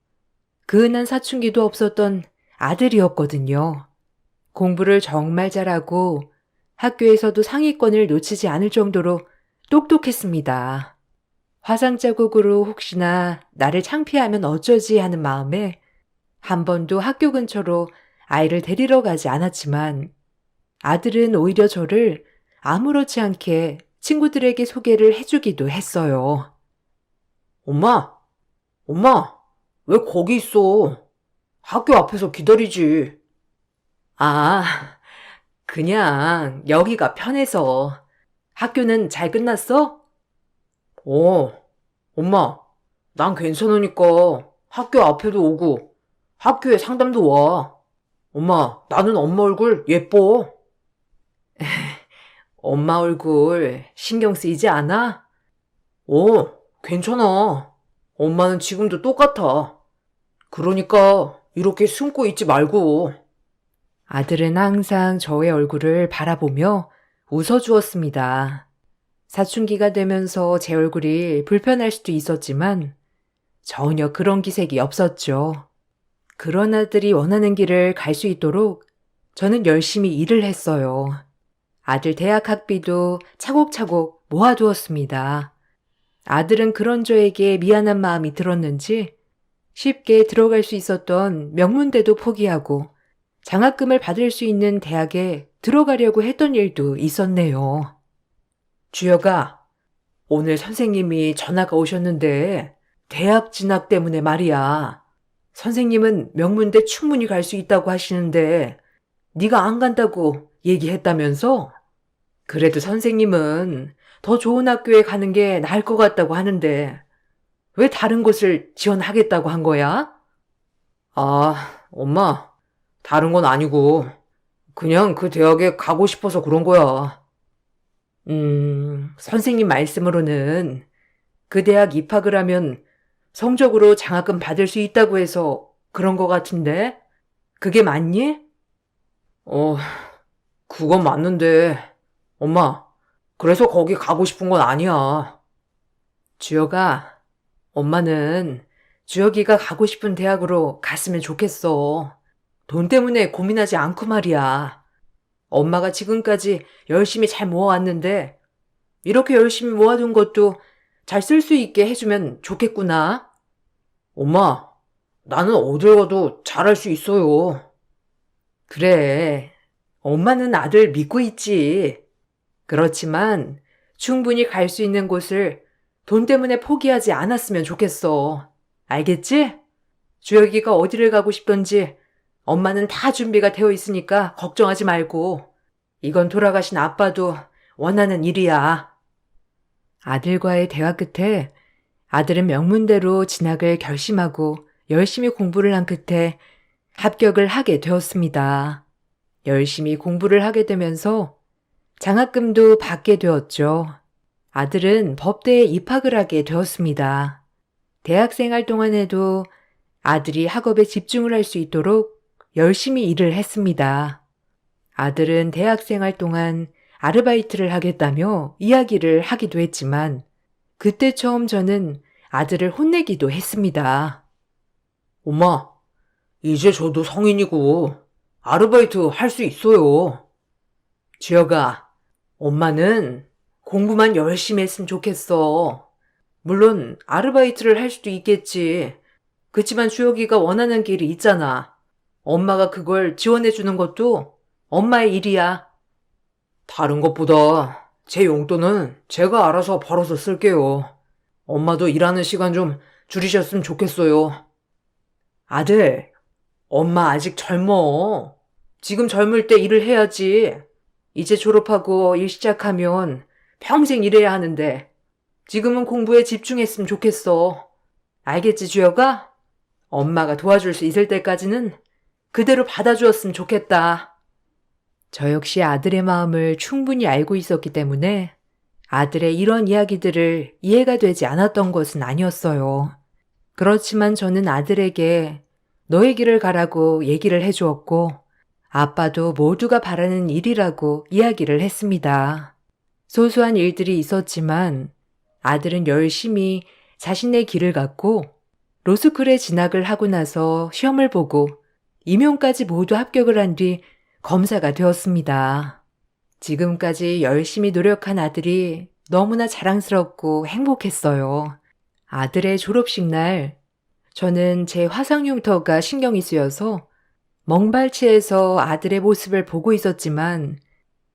그은한 사춘기도 없었던 아들이었거든요. 공부를 정말 잘하고 학교에서도 상위권을 놓치지 않을 정도로 똑똑했습니다. 화상 자국으로 혹시나 나를 창피하면 어쩌지 하는 마음에 한 번도 학교 근처로 아이를 데리러 가지 않았지만 아들은 오히려 저를 아무렇지 않게 친구들에게 소개를 해주기도 했어요. 엄마, 엄마, 왜 거기 있어? 학교 앞에서 기다리지. 아, 그냥 여기가 편해서. 학교는 잘 끝났어? 엄마, 난 괜찮으니까 학교 앞에도 오고 학교에 상담도 와. 엄마, 나는 엄마 얼굴 예뻐. 엄마 얼굴 신경 쓰이지 않아? 괜찮아. 엄마는 지금도 똑같아. 그러니까 이렇게 숨고 있지 말고. 아들은 항상 저의 얼굴을 바라보며 웃어주었습니다. 사춘기가 되면서 제 얼굴이 불편할 수도 있었지만 전혀 그런 기색이 없었죠. 그런 아들이 원하는 길을 갈 수 있도록 저는 열심히 일을 했어요. 아들 대학 학비도 차곡차곡 모아두었습니다. 아들은 그런 저에게 미안한 마음이 들었는지 쉽게 들어갈 수 있었던 명문대도 포기하고 장학금을 받을 수 있는 대학에 들어가려고 했던 일도 있었네요. 주혁아, 오늘 선생님이 전화가 오셨는데 대학 진학 때문에 말이야. 선생님은 명문대 충분히 갈 수 있다고 하시는데 네가 안 간다고 얘기했다면서? 그래도 선생님은 더 좋은 학교에 가는 게 나을 것 같다고 하는데 왜 다른 곳을 지원하겠다고 한 거야? 엄마, 다른 건 아니고 그냥 그 대학에 가고 싶어서 그런 거야. 선생님 말씀으로는 그 대학 입학을 하면 성적으로 장학금 받을 수 있다고 해서 그런 거 같은데 그게 맞니? 어, 그건 맞는데 엄마, 그래서 거기 가고 싶은 건 아니야. 주혁아, 엄마는 주혁이가 가고 싶은 대학으로 갔으면 좋겠어. 돈 때문에 고민하지 않고 말이야. 엄마가 지금까지 열심히 잘 모아왔는데 이렇게 열심히 모아둔 것도 잘 쓸 수 있게 해주면 좋겠구나. 엄마, 나는 어딜 가도 잘할 수 있어요. 그래, 엄마는 아들 믿고 있지. 그렇지만 충분히 갈 수 있는 곳을 돈 때문에 포기하지 않았으면 좋겠어. 알겠지? 주혁이가 어디를 가고 싶던지 엄마는 다 준비가 되어 있으니까 걱정하지 말고. 이건 돌아가신 아빠도 원하는 일이야. 아들과의 대화 끝에 아들은 명문대로 진학을 결심하고 열심히 공부를 한 끝에 합격을 하게 되었습니다. 열심히 공부를 하게 되면서 장학금도 받게 되었죠. 아들은 법대에 입학을 하게 되었습니다. 대학생활 동안에도 아들이 학업에 집중을 할 수 있도록 열심히 일을 했습니다. 아들은 대학생활 동안 아르바이트를 하겠다며 이야기를 하기도 했지만 그때 처음 저는 아들을 혼내기도 했습니다. 엄마, 이제 저도 성인이고 아르바이트 할 수 있어요. 주혁아, 엄마는 공부만 열심히 했으면 좋겠어. 물론 아르바이트를 할 수도 있겠지. 그치만 주혁이가 원하는 길이 있잖아. 엄마가 그걸 지원해주는 것도 엄마의 일이야. 다른 것보다 제 용돈은 제가 알아서 벌어서 쓸게요. 엄마도 일하는 시간 좀 줄이셨으면 좋겠어요. 아들, 엄마 아직 젊어. 지금 젊을 때 일을 해야지. 이제 졸업하고 일 시작하면 평생 일해야 하는데 지금은 공부에 집중했으면 좋겠어. 알겠지, 주혁아? 엄마가 도와줄 수 있을 때까지는 그대로 받아주었으면 좋겠다. 저 역시 아들의 마음을 충분히 알고 있었기 때문에 아들의 이런 이야기들을 이해가 되지 않았던 것은 아니었어요. 그렇지만 저는 아들에게 너의 길을 가라고 얘기를 해주었고 아빠도 모두가 바라는 일이라고 이야기를 했습니다. 소소한 일들이 있었지만 아들은 열심히 자신의 길을 갔고 로스쿨에 진학을 하고 나서 시험을 보고 임용까지 모두 합격을 한 뒤 검사가 되었습니다. 지금까지 열심히 노력한 아들이 너무나 자랑스럽고 행복했어요. 아들의 졸업식 날 저는 제 화상 흉터가 신경이 쓰여서 멍발치에서 아들의 모습을 보고 있었지만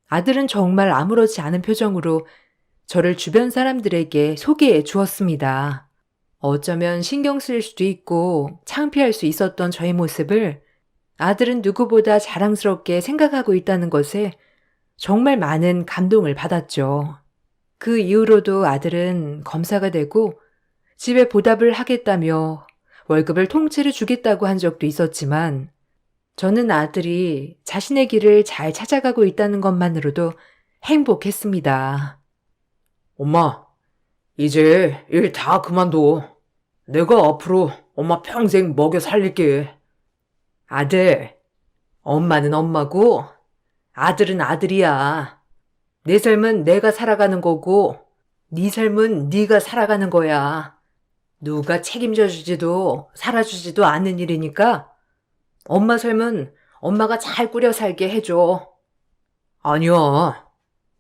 아들은 정말 아무렇지 않은 표정으로 저를 주변 사람들에게 소개해 주었습니다. 어쩌면 신경 쓰일 수도 있고 창피할 수 있었던 저의 모습을 아들은 누구보다 자랑스럽게 생각하고 있다는 것에 정말 많은 감동을 받았죠. 그 이후로도 아들은 검사가 되고 집에 보답을 하겠다며 월급을 통째로 주겠다고 한 적도 있었지만 저는 아들이 자신의 길을 잘 찾아가고 있다는 것만으로도 행복했습니다. 엄마, 이제 일 다 그만둬. 내가 앞으로 엄마 평생 먹여 살릴게. 아들, 엄마는 엄마고 아들은 아들이야. 내 삶은 내가 살아가는 거고 네 삶은 네가 살아가는 거야. 누가 책임져 주지도 살아주지도 않는 일이니까 엄마 삶은 엄마가 잘 꾸려 살게 해줘. 아니야.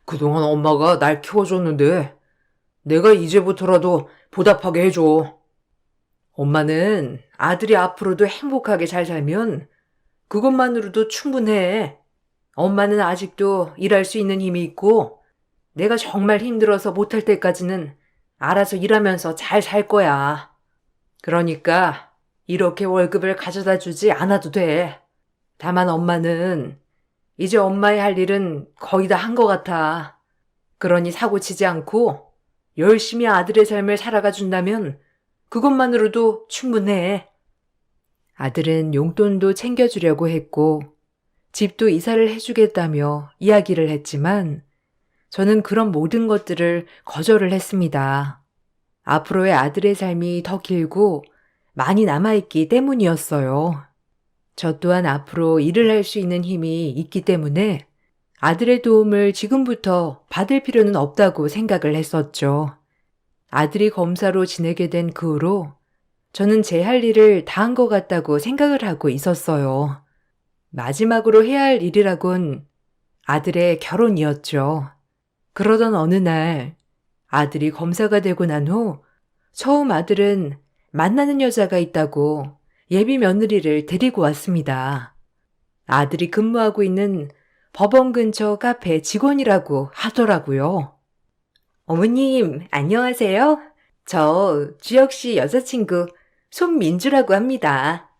그동안 엄마가 날 키워줬는데 내가 이제부터라도 보답하게 해줘. 엄마는 아들이 앞으로도 행복하게 잘 살면 그것만으로도 충분해. 엄마는 아직도 일할 수 있는 힘이 있고 내가 정말 힘들어서 못할 때까지는 알아서 일하면서 잘 살 거야. 그러니까 이렇게 월급을 가져다 주지 않아도 돼. 다만 엄마는 이제 엄마의 할 일은 거의 다 한 것 같아. 그러니 사고치지 않고 열심히 아들의 삶을 살아가 준다면 그것만으로도 충분해. 아들은 용돈도 챙겨주려고 했고 집도 이사를 해주겠다며 이야기를 했지만 저는 그런 모든 것들을 거절을 했습니다. 앞으로의 아들의 삶이 더 길고 많이 남아있기 때문이었어요. 저 또한 앞으로 일을 할 수 있는 힘이 있기 때문에 아들의 도움을 지금부터 받을 필요는 없다고 생각을 했었죠. 아들이 검사로 지내게 된 그 후로 저는 제 할 일을 다 한 것 같다고 생각을 하고 있었어요. 마지막으로 해야 할 일이라곤 아들의 결혼이었죠. 그러던 어느 날 아들이 검사가 되고 난 후 처음 아들은 만나는 여자가 있다고 예비 며느리를 데리고 왔습니다. 아들이 근무하고 있는 법원 근처 카페 직원이라고 하더라고요. 어머님, 안녕하세요. 저 주혁 씨 여자친구 손민주라고 합니다.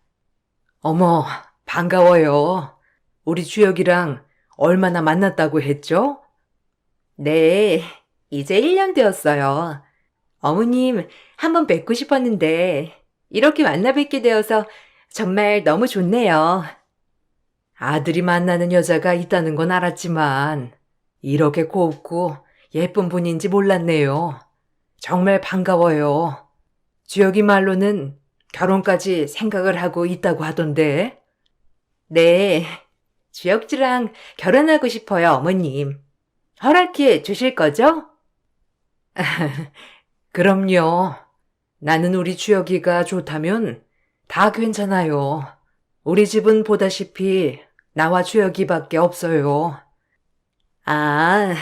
어머, 반가워요. 우리 주혁이랑 얼마나 만났다고 했죠? 네, 이제 1년 되었어요. 어머님, 한번 뵙고 싶었는데 이렇게 만나 뵙게 되어서 정말 너무 좋네요. 아들이 만나는 여자가 있다는 건 알았지만 이렇게 곱고 예쁜 분인지 몰랐네요. 정말 반가워요. 주혁이 말로는 결혼까지 생각을 하고 있다고 하던데. 네, 주혁씨랑 결혼하고 싶어요, 어머님. 허락해 주실 거죠? 그럼요. 나는 우리 주혁이가 좋다면 다 괜찮아요. 우리 집은 보다시피 나와 주혁이밖에 없어요. 아,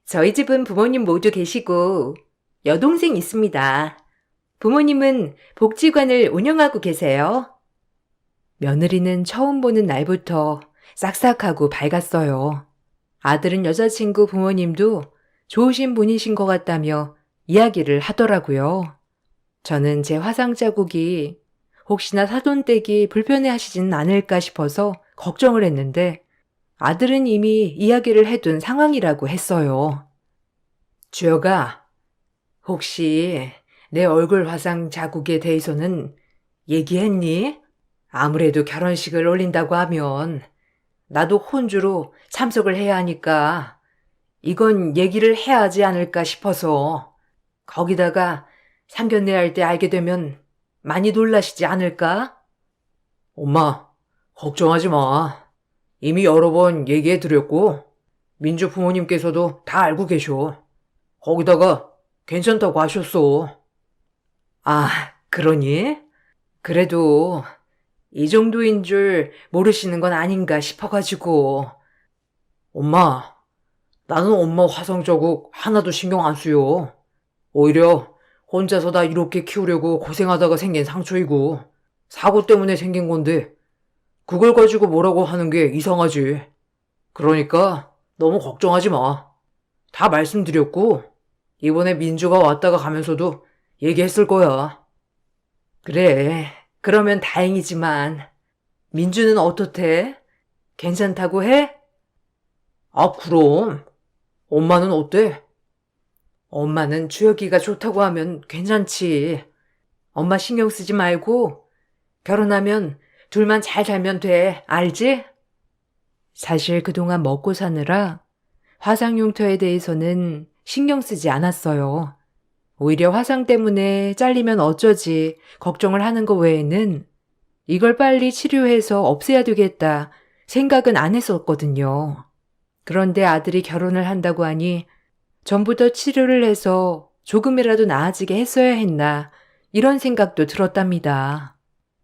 저희 집은 부모님 모두 계시고 여동생 있습니다. 부모님은 복지관을 운영하고 계세요. 며느리는 처음 보는 날부터 싹싹하고 밝았어요. 아들은 여자친구 부모님도 좋으신 분이신 것 같다며 이야기를 하더라고요. 저는 제 화상 자국이 혹시나 사돈댁이 불편해하시진 않을까 싶어서 걱정을 했는데 아들은 이미 이야기를 해둔 상황이라고 했어요. 주혁아, 혹시 내 얼굴 화상 자국에 대해서는 얘기했니? 아무래도 결혼식을 올린다고 하면 나도 혼주로 참석을 해야 하니까 이건 얘기를 해야 하지 않을까 싶어서 거기다가 상견례 할 때 알게 되면 많이 놀라시지 않을까? 엄마, 걱정하지 마. 이미 여러 번 얘기해 드렸고 민주 부모님께서도 다 알고 계셔. 거기다가 괜찮다고 하셨어. 아, 그러니? 그래도 이 정도인 줄 모르시는 건 아닌가 싶어가지고. 엄마, 나는 엄마 화상 자국 하나도 신경 안 쓰요. 오히려 혼자서 다 이렇게 키우려고 고생하다가 생긴 상처이고 사고 때문에 생긴 건데 그걸 가지고 뭐라고 하는 게 이상하지. 그러니까 너무 걱정하지 마. 다 말씀드렸고 이번에 민주가 왔다가 가면서도 얘기했을 거야. 그래, 그러면 다행이지만 민주는 어떻대? 괜찮다고 해? 아, 그럼. 엄마는 어때? 엄마는 주혁이가 좋다고 하면 괜찮지. 엄마 신경 쓰지 말고 결혼하면 둘만 잘 살면 돼. 알지? 사실 그동안 먹고 사느라 화상 흉터에 대해서는 신경 쓰지 않았어요. 오히려 화상 때문에 잘리면 어쩌지 걱정을 하는 것 외에는 이걸 빨리 치료해서 없애야 되겠다 생각은 안 했었거든요. 그런데 아들이 결혼을 한다고 하니 전부터 치료를 해서 조금이라도 나아지게 했어야 했나 이런 생각도 들었답니다.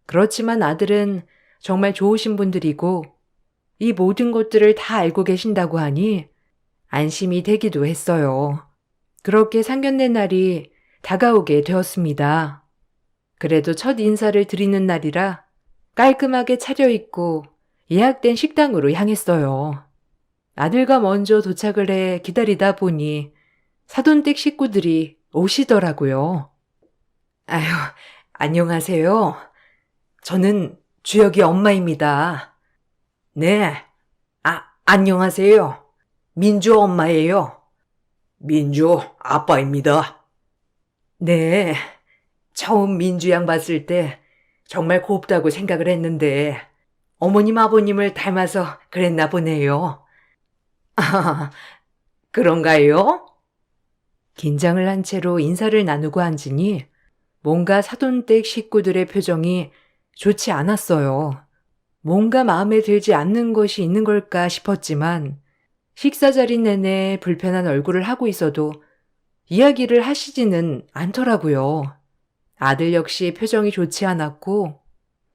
그렇지만 아들은 정말 좋으신 분들이고 이 모든 것들을 다 알고 계신다고 하니 안심이 되기도 했어요. 그렇게 상견례 날이 다가오게 되었습니다. 그래도 첫 인사를 드리는 날이라 깔끔하게 차려입고 예약된 식당으로 향했어요. 아들과 먼저 도착을 해 기다리다 보니 사돈댁 식구들이 오시더라고요. 아유, 안녕하세요. 저는 주혁이 엄마입니다. 네, 안녕하세요. 민주 엄마예요. 민주 아빠입니다. 네, 처음 민주 양 봤을 때 정말 곱다고 생각을 했는데 어머님 아버님을 닮아서 그랬나 보네요. 아, 그런가요? 긴장을 한 채로 인사를 나누고 앉으니 뭔가 사돈댁 식구들의 표정이 좋지 않았어요. 뭔가 마음에 들지 않는 것이 있는 걸까 싶었지만 식사 자리 내내 불편한 얼굴을 하고 있어도 이야기를 하시지는 않더라고요. 아들 역시 표정이 좋지 않았고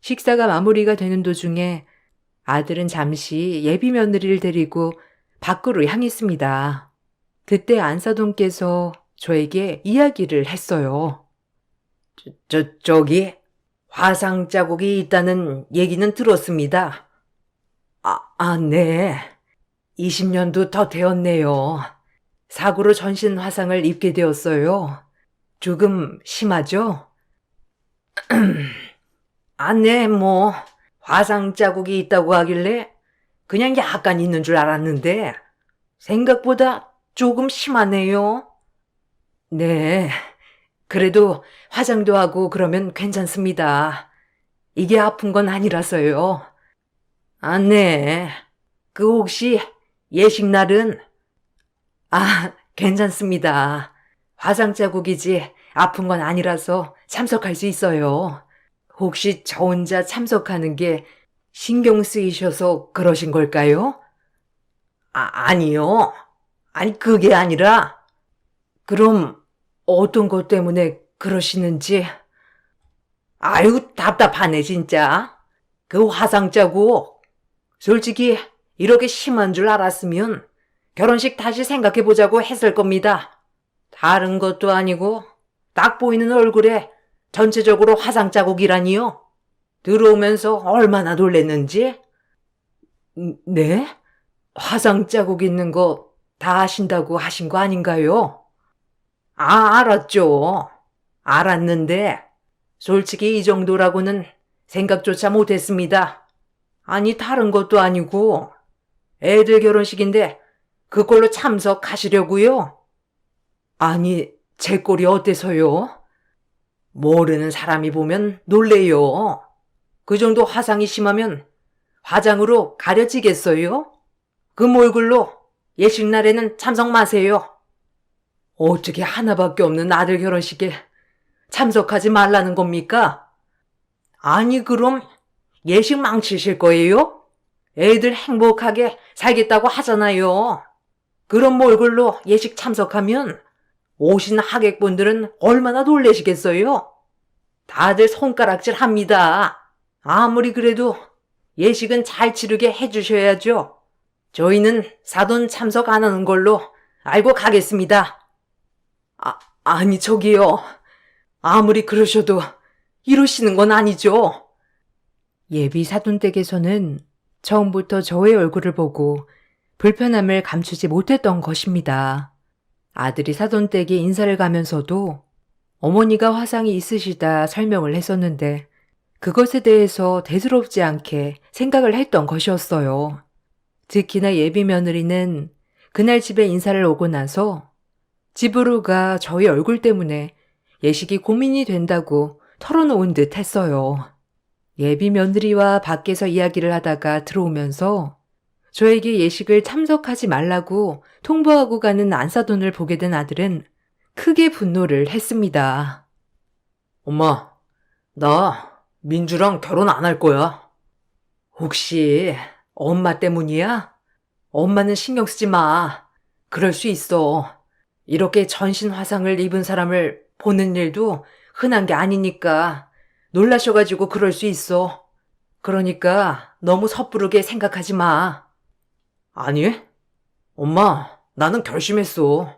식사가 마무리가 되는 도중에 아들은 잠시 예비 며느리를 데리고 밖으로 향했습니다. 그때 안사돈께서 저에게 이야기를 했어요. 저기 화상 자국이 있다는 얘기는 들었습니다. 네. 20년도 더 되었네요. 사고로 전신 화상을 입게 되었어요. 조금 심하죠? 네, 화상 자국이 있다고 하길래 그냥 약간 있는 줄 알았는데 생각보다 조금 심하네요. 네, 그래도 화장도 하고 그러면 괜찮습니다. 이게 아픈 건 아니라서요. 네. 그 혹시 예식날은? 괜찮습니다. 화상 자국이지 아픈 건 아니라서 참석할 수 있어요. 혹시 저 혼자 참석하는 게 신경 쓰이셔서 그러신 걸까요? 아니요. 아니, 그게 아니라, 그럼 어떤 것 때문에 그러시는지. 아유, 답답하네, 진짜. 그 화상 자국. 솔직히 이렇게 심한 줄 알았으면 결혼식 다시 생각해보자고 했을 겁니다. 다른 것도 아니고 딱 보이는 얼굴에 전체적으로 화상 자국이라니요? 들어오면서 얼마나 놀랬는지? 네? 화상 자국 있는 거 다 아신다고 하신 거 아닌가요? 알았죠. 알았는데, 솔직히 이 정도라고는 생각조차 못했습니다. 아니, 다른 것도 아니고, 애들 결혼식인데, 그걸로 참석하시려고요? 아니, 제 꼴이 어때서요? 모르는 사람이 보면 놀래요. 그 정도 화상이 심하면 화장으로 가려지겠어요? 그 얼굴로 예식날에는 참석 마세요. 어떻게 하나밖에 없는 아들 결혼식에 참석하지 말라는 겁니까? 아니, 그럼 예식 망치실 거예요? 애들 행복하게 살겠다고 하잖아요. 그런 얼굴로 예식 참석하면 오신 하객분들은 얼마나 놀라시겠어요? 다들 손가락질 합니다. 아무리 그래도 예식은 잘 치르게 해주셔야죠. 저희는 사돈 참석 안 하는 걸로 알고 가겠습니다. 아니 저기요. 아무리 그러셔도 이러시는 건 아니죠. 예비 사돈댁에서는 처음부터 저의 얼굴을 보고 불편함을 감추지 못했던 것입니다. 아들이 사돈댁에 인사를 가면서도 어머니가 화상이 있으시다 설명을 했었는데 그것에 대해서 대수롭지 않게 생각을 했던 것이었어요. 특히나 예비 며느리는 그날 집에 인사를 오고 나서 집으로 가 저희 얼굴 때문에 예식이 고민이 된다고 털어놓은 듯 했어요. 예비 며느리와 밖에서 이야기를 하다가 들어오면서 저에게 예식을 참석하지 말라고 통보하고 가는 안사돈을 보게 된 아들은 크게 분노를 했습니다. 엄마, 나 민주랑 결혼 안 할 거야. 혹시 엄마 때문이야? 엄마는 신경 쓰지 마. 그럴 수 있어. 이렇게 전신 화상을 입은 사람을 보는 일도 흔한 게 아니니까 놀라셔가지고 그럴 수 있어. 그러니까 너무 섣부르게 생각하지 마. 아니, 엄마, 나는 결심했어.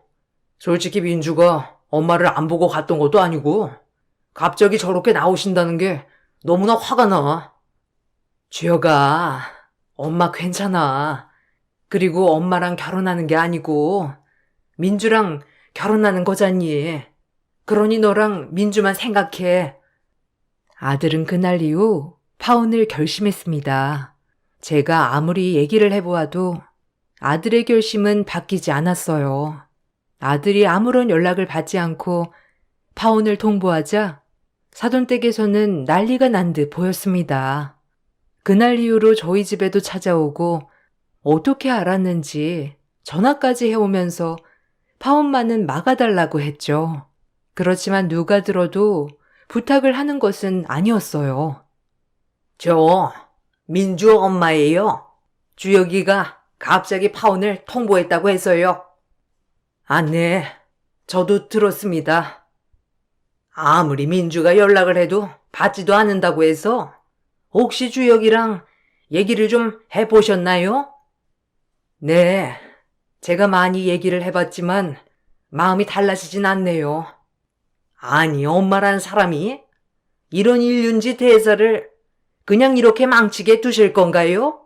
솔직히 민주가 엄마를 안 보고 갔던 것도 아니고 갑자기 저렇게 나오신다는 게 너무나 화가 나. 주혁아, 엄마 괜찮아. 그리고 엄마랑 결혼하는 게 아니고 민주랑 결혼하는 거잖니. 그러니 너랑 민주만 생각해. 아들은 그날 이후 파혼을 결심했습니다. 제가 아무리 얘기를 해보아도 아들의 결심은 바뀌지 않았어요. 아들이 아무런 연락을 받지 않고 파혼을 통보하자 사돈댁에서는 난리가 난 듯 보였습니다. 그날 이후로 저희 집에도 찾아오고 어떻게 알았는지 전화까지 해오면서 파혼만은 막아달라고 했죠. 그렇지만 누가 들어도 부탁을 하는 것은 아니었어요. 저 민주 엄마예요. 주혁이가 갑자기 파혼을 통보했다고 해서요. 네. 저도 들었습니다. 아무리 민주가 연락을 해도 받지도 않는다고 해서 혹시 주혁이랑 얘기를 좀 해보셨나요? 네. 제가 많이 얘기를 해봤지만 마음이 달라지진 않네요. 아니, 엄마란 사람이 이런 일륜지 대사를 그냥 이렇게 망치게 두실 건가요?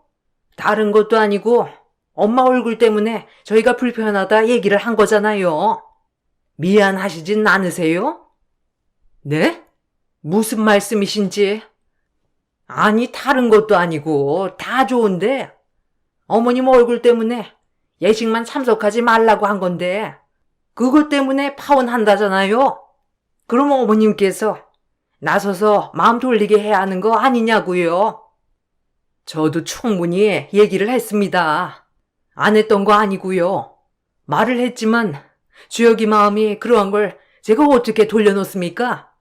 다른 것도 아니고 엄마 얼굴 때문에 저희가 불편하다 얘기를 한 거잖아요. 미안하시진 않으세요? 네? 무슨 말씀이신지? 아니, 다른 것도 아니고 다 좋은데 어머님 얼굴 때문에 예식만 참석하지 말라고 한 건데 그것 때문에 파혼한다잖아요. 그럼 어머님께서 나서서 마음 돌리게 해야 하는 거 아니냐고요. 저도 충분히 얘기를 했습니다. 안 했던 거 아니고요. 말을 했지만 주혁이 마음이 그러한 걸 제가 어떻게 돌려놓습니까?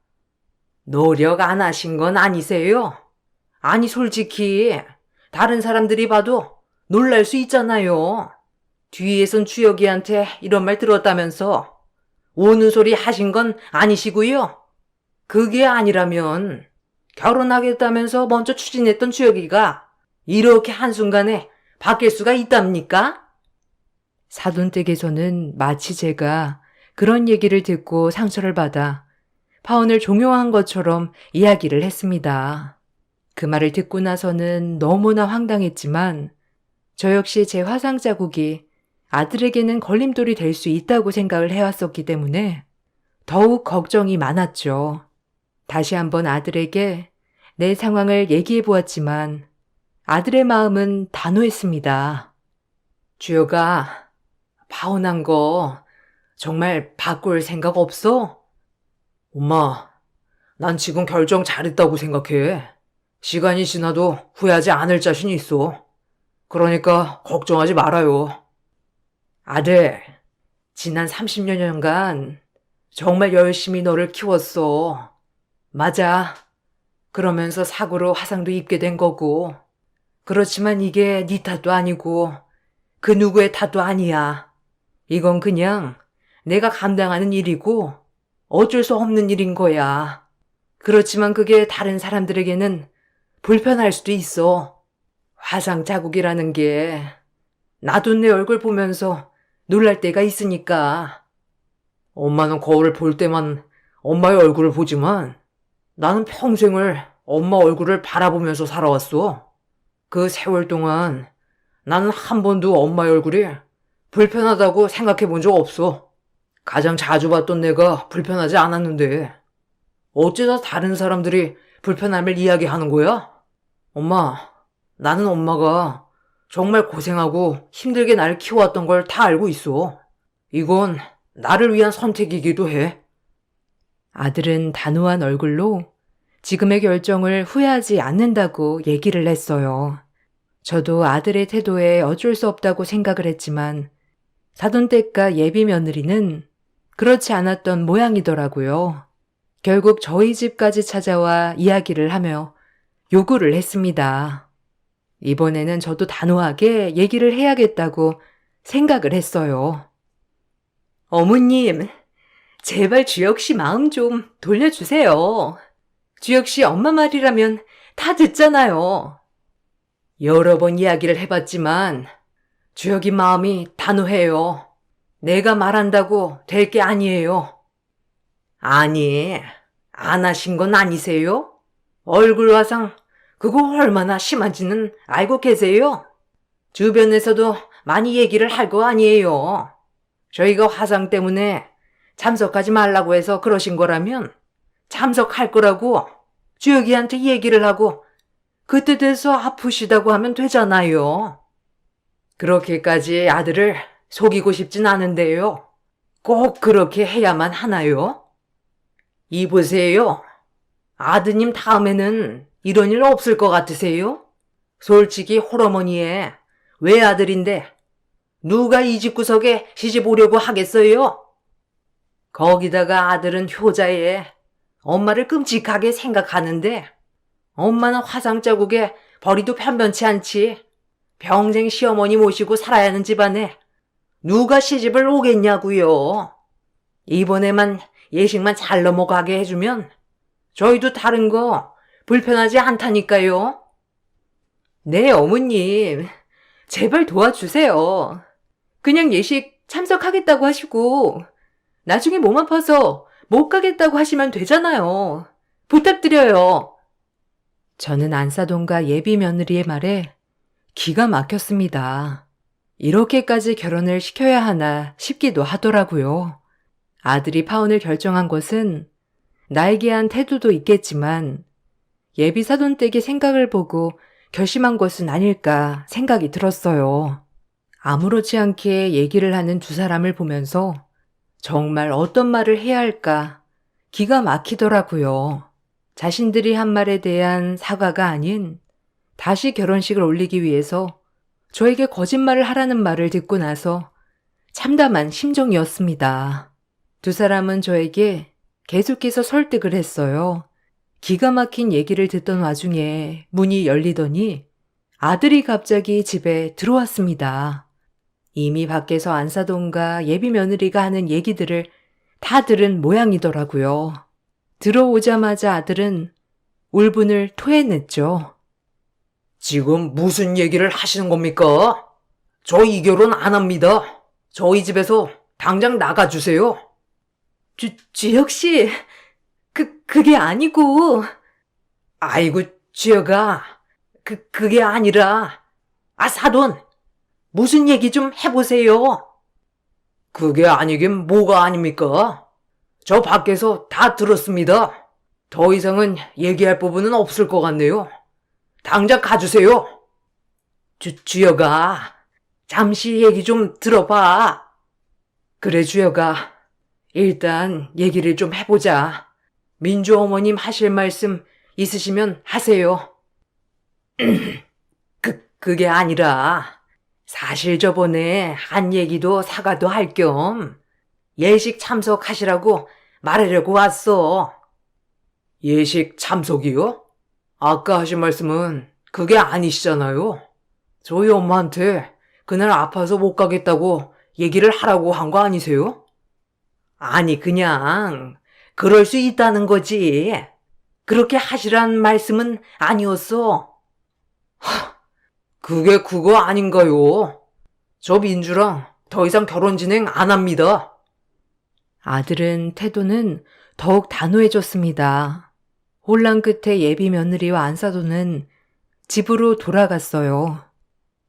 노력 안 하신 건 아니세요? 아니 솔직히 다른 사람들이 봐도 놀랄 수 있잖아요. 뒤에선 주혁이한테 이런 말 들었다면서 우는 소리 하신 건 아니시고요. 그게 아니라면 결혼하겠다면서 먼저 추진했던 주혁이가 이렇게 한순간에 바뀔 수가 있답니까? 사돈댁에서는 마치 제가 그런 얘기를 듣고 상처를 받아 파혼을 종용한 것처럼 이야기를 했습니다. 그 말을 듣고 나서는 너무나 황당했지만 저 역시 제 화상 자국이 아들에게는 걸림돌이 될 수 있다고 생각을 해왔었기 때문에 더욱 걱정이 많았죠. 다시 한번 아들에게 내 상황을 얘기해 보았지만 아들의 마음은 단호했습니다. 주여가, 파혼한 거 정말 바꿀 생각 없어? 엄마, 난 지금 결정 잘했다고 생각해. 시간이 지나도 후회하지 않을 자신이 있어. 그러니까 걱정하지 말아요. 아들, 지난 30여 년간 정말 열심히 너를 키웠어. 맞아. 그러면서 사고로 화상도 입게 된 거고. 그렇지만 이게 네 탓도 아니고 그 누구의 탓도 아니야. 이건 그냥 내가 감당하는 일이고 어쩔 수 없는 일인 거야. 그렇지만 그게 다른 사람들에게는 불편할 수도 있어. 화상 자국이라는 게 나도 내 얼굴 보면서 놀랄 때가 있으니까. 엄마는 거울을 볼 때만 엄마의 얼굴을 보지만 나는 평생을 엄마 얼굴을 바라보면서 살아왔어. 그 세월 동안 나는 한 번도 엄마의 얼굴이 불편하다고 생각해 본 적 없어. 가장 자주 봤던 내가 불편하지 않았는데 어째서 다른 사람들이 불편함을 이야기하는 거야? 엄마, 나는 엄마가 정말 고생하고 힘들게 나를 키워왔던 걸 다 알고 있어. 이건 나를 위한 선택이기도 해. 아들은 단호한 얼굴로 지금의 결정을 후회하지 않는다고 얘기를 했어요. 저도 아들의 태도에 어쩔 수 없다고 생각을 했지만 사돈댁과 예비 며느리는 그렇지 않았던 모양이더라고요. 결국 저희 집까지 찾아와 이야기를 하며 요구를 했습니다. 이번에는 저도 단호하게 얘기를 해야겠다고 생각을 했어요. 어머님, 제발 주혁 씨 마음 좀 돌려주세요. 주혁 씨 엄마 말이라면 다 듣잖아요. 여러 번 이야기를 해봤지만 주혁이 마음이 단호해요. 내가 말한다고 될 게 아니에요. 아니, 안 하신 건 아니세요? 얼굴 화상 그거 얼마나 심한지는 알고 계세요? 주변에서도 많이 얘기를 할 거 아니에요. 저희가 화상 때문에 참석하지 말라고 해서 그러신 거라면 참석할 거라고 주혁이한테 얘기를 하고 그때 돼서 아프시다고 하면 되잖아요. 그렇게까지 아들을 속이고 싶진 않은데요. 꼭 그렇게 해야만 하나요? 이보세요. 아드님 다음에는 이런 일 없을 것 같으세요? 솔직히 홀어머니의 외아들인데 누가 이 집구석에 시집 오려고 하겠어요? 거기다가 아들은 효자에 엄마를 끔찍하게 생각하는데 엄마는 화상 자국에 벌이도 편변치 않지. 평생 시어머니 모시고 살아야 하는 집안에 누가 시집을 오겠냐고요. 이번에만 예식만 잘 넘어가게 해주면 저희도 다른 거 불편하지 않다니까요. 네, 어머님. 제발 도와주세요. 그냥 예식 참석하겠다고 하시고 나중에 몸 아파서 못 가겠다고 하시면 되잖아요. 부탁드려요. 저는 안사돈과 예비 며느리의 말에 기가 막혔습니다. 이렇게까지 결혼을 시켜야 하나 싶기도 하더라고요. 아들이 파혼을 결정한 것은 나에게 한 태도도 있겠지만 예비 사돈댁의 생각을 보고 결심한 것은 아닐까 생각이 들었어요. 아무렇지 않게 얘기를 하는 두 사람을 보면서 정말 어떤 말을 해야 할까 기가 막히더라고요. 자신들이 한 말에 대한 사과가 아닌 다시 결혼식을 올리기 위해서 저에게 거짓말을 하라는 말을 듣고 나서 참담한 심정이었습니다. 두 사람은 저에게 계속해서 설득을 했어요. 기가 막힌 얘기를 듣던 와중에 문이 열리더니 아들이 갑자기 집에 들어왔습니다. 이미 밖에서 안사돈과 예비 며느리가 하는 얘기들을 다 들은 모양이더라고요. 들어오자마자 아들은 울분을 토해냈죠. 지금 무슨 얘기를 하시는 겁니까? 저 이 결혼 안 합니다. 저희 집에서 당장 나가주세요. 주혁 씨, 그게 아니고, 아이고, 주여가. 그게 아니라. 사돈. 무슨 얘기 좀 해보세요. 그게 아니긴 뭐가 아닙니까? 저 밖에서 다 들었습니다. 더 이상은 얘기할 부분은 없을 것 같네요. 당장 가주세요. 주여가, 잠시 얘기 좀 들어봐. 그래, 주여가. 일단 얘기를 좀 해보자. 민주 어머님 하실 말씀 있으시면 하세요. 그게 아니라, 사실 저번에 한 얘기도 사과도 할 겸 예식 참석하시라고 말하려고 왔어. 예식 참석이요? 아까 하신 말씀은 그게 아니시잖아요. 저희 엄마한테 그날 아파서 못 가겠다고 얘기를 하라고 한 거 아니세요? 아니, 그냥 그럴 수 있다는 거지. 그렇게 하시란 말씀은 아니었어. 그게 그거 아닌가요? 저 민주랑 더 이상 결혼 진행 안 합니다. 아들은 태도는 더욱 단호해졌습니다. 혼란 끝에 예비 며느리와 안사돈은 집으로 돌아갔어요.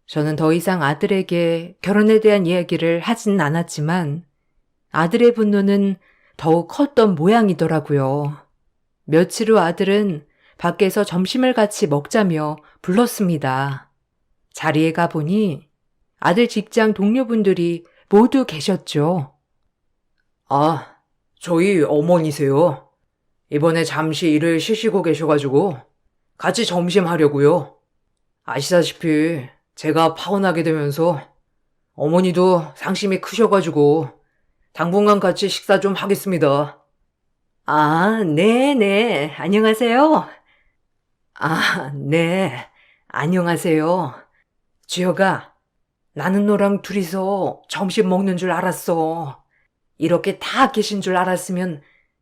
저는 더 이상 아들에게 결혼에 대한 이야기를 하진 않았지만 아들의 분노는 더욱 컸던 모양이더라고요. 며칠 후 아들은 밖에서 점심을 같이 먹자며 불렀습니다. 자리에 가보니 아들 직장 동료분들이 모두 계셨죠. 저희 어머니세요. 이번에 잠시 일을 쉬시고 계셔가지고 같이 점심 하려고요. 아시다시피 제가 파혼하게 되면서 어머니도 상심이 크셔가지고 당분간 같이 식사 좀 하겠습니다. 네네. 안녕하세요. 네. 안녕하세요. 주여가, 나는 너랑 둘이서 점심 먹는 줄 알았어. 이렇게 다 계신 줄 알았으면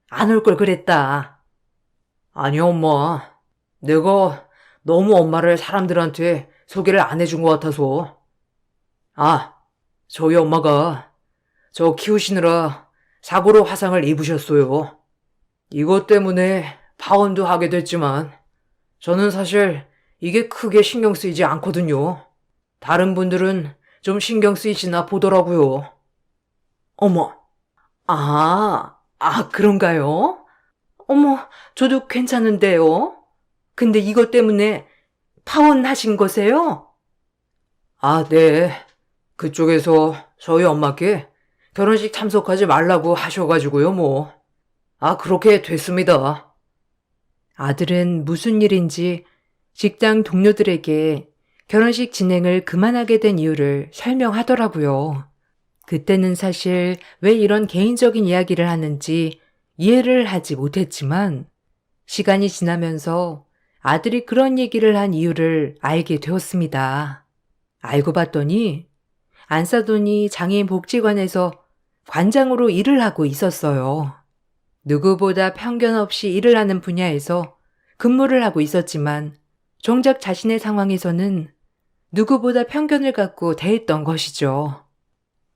안 올 걸 그랬다. 아니, 엄마. 내가 너무 엄마를 사람들한테 소개를 안 해준 것 같아서. 저희 엄마가 저 키우시느라 사고로 화상을 입으셨어요. 이것 때문에 파혼도 하게 됐지만 저는 사실 이게 크게 신경 쓰이지 않거든요. 다른 분들은 좀 신경 쓰이시나 보더라고요. 어머, 그런가요? 어머, 저도 괜찮은데요. 근데 이것 때문에 파혼하신 거세요? 네. 그쪽에서 저희 엄마께 결혼식 참석하지 말라고 하셔가지고요, 뭐. 그렇게 됐습니다. 아들은 무슨 일인지 직장 동료들에게 결혼식 진행을 그만하게 된 이유를 설명하더라고요. 그때는 사실 왜 이런 개인적인 이야기를 하는지 이해를 하지 못했지만 시간이 지나면서 아들이 그런 얘기를 한 이유를 알게 되었습니다. 알고 봤더니 안사돈이 장애인 복지관에서 관장으로 일을 하고 있었어요. 누구보다 편견 없이 일을 하는 분야에서 근무를 하고 있었지만 정작 자신의 상황에서는 누구보다 편견을 갖고 대했던 것이죠.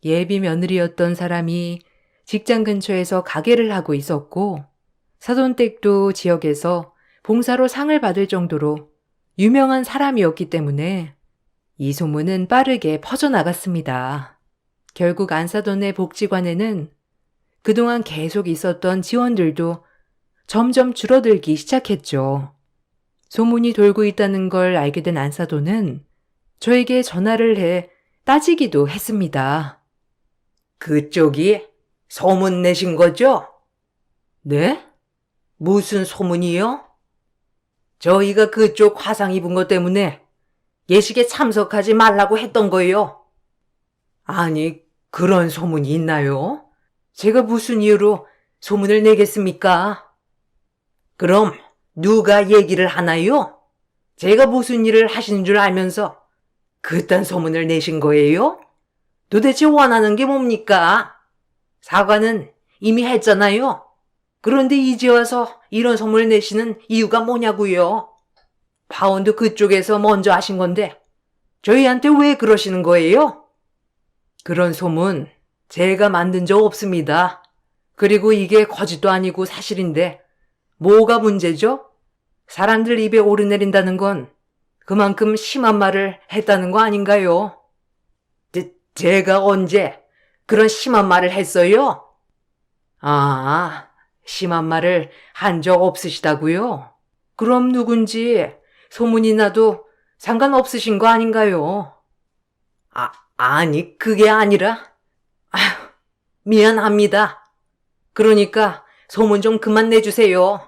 예비 며느리였던 사람이 직장 근처에서 가게를 하고 있었고 사돈댁도 지역에서 봉사로 상을 받을 정도로 유명한 사람이었기 때문에 이 소문은 빠르게 퍼져나갔습니다. 결국 안사돈의 복지관에는 그동안 계속 있었던 지원들도 점점 줄어들기 시작했죠. 소문이 돌고 있다는 걸 알게 된 안사돈은 저에게 전화를 해 따지기도 했습니다. 그쪽이 소문 내신 거죠? 네? 무슨 소문이요? 저희가 그쪽 화상 입은 것 때문에 예식에 참석하지 말라고 했던 거예요. 아니, 그런 소문이 있나요? 제가 무슨 이유로 소문을 내겠습니까? 그럼 누가 얘기를 하나요? 제가 무슨 일을 하시는 줄 알면서 그딴 소문을 내신 거예요? 도대체 원하는 게 뭡니까? 사과는 이미 했잖아요. 그런데 이제 와서 이런 소문을 내시는 이유가 뭐냐고요? 파혼도 그쪽에서 먼저 하신 건데 저희한테 왜 그러시는 거예요? 그런 소문 제가 만든 적 없습니다. 그리고 이게 거짓도 아니고 사실인데 뭐가 문제죠? 사람들 입에 오르내린다는 건 그만큼 심한 말을 했다는 거 아닌가요? 제가 언제 그런 심한 말을 했어요? 아, 심한 말을 한 적 없으시다고요? 그럼 누군지 소문이 나도 상관없으신 거 아닌가요? 아니, 그게 아니라, 아휴, 미안합니다. 그러니까 소문 좀 그만 내주세요.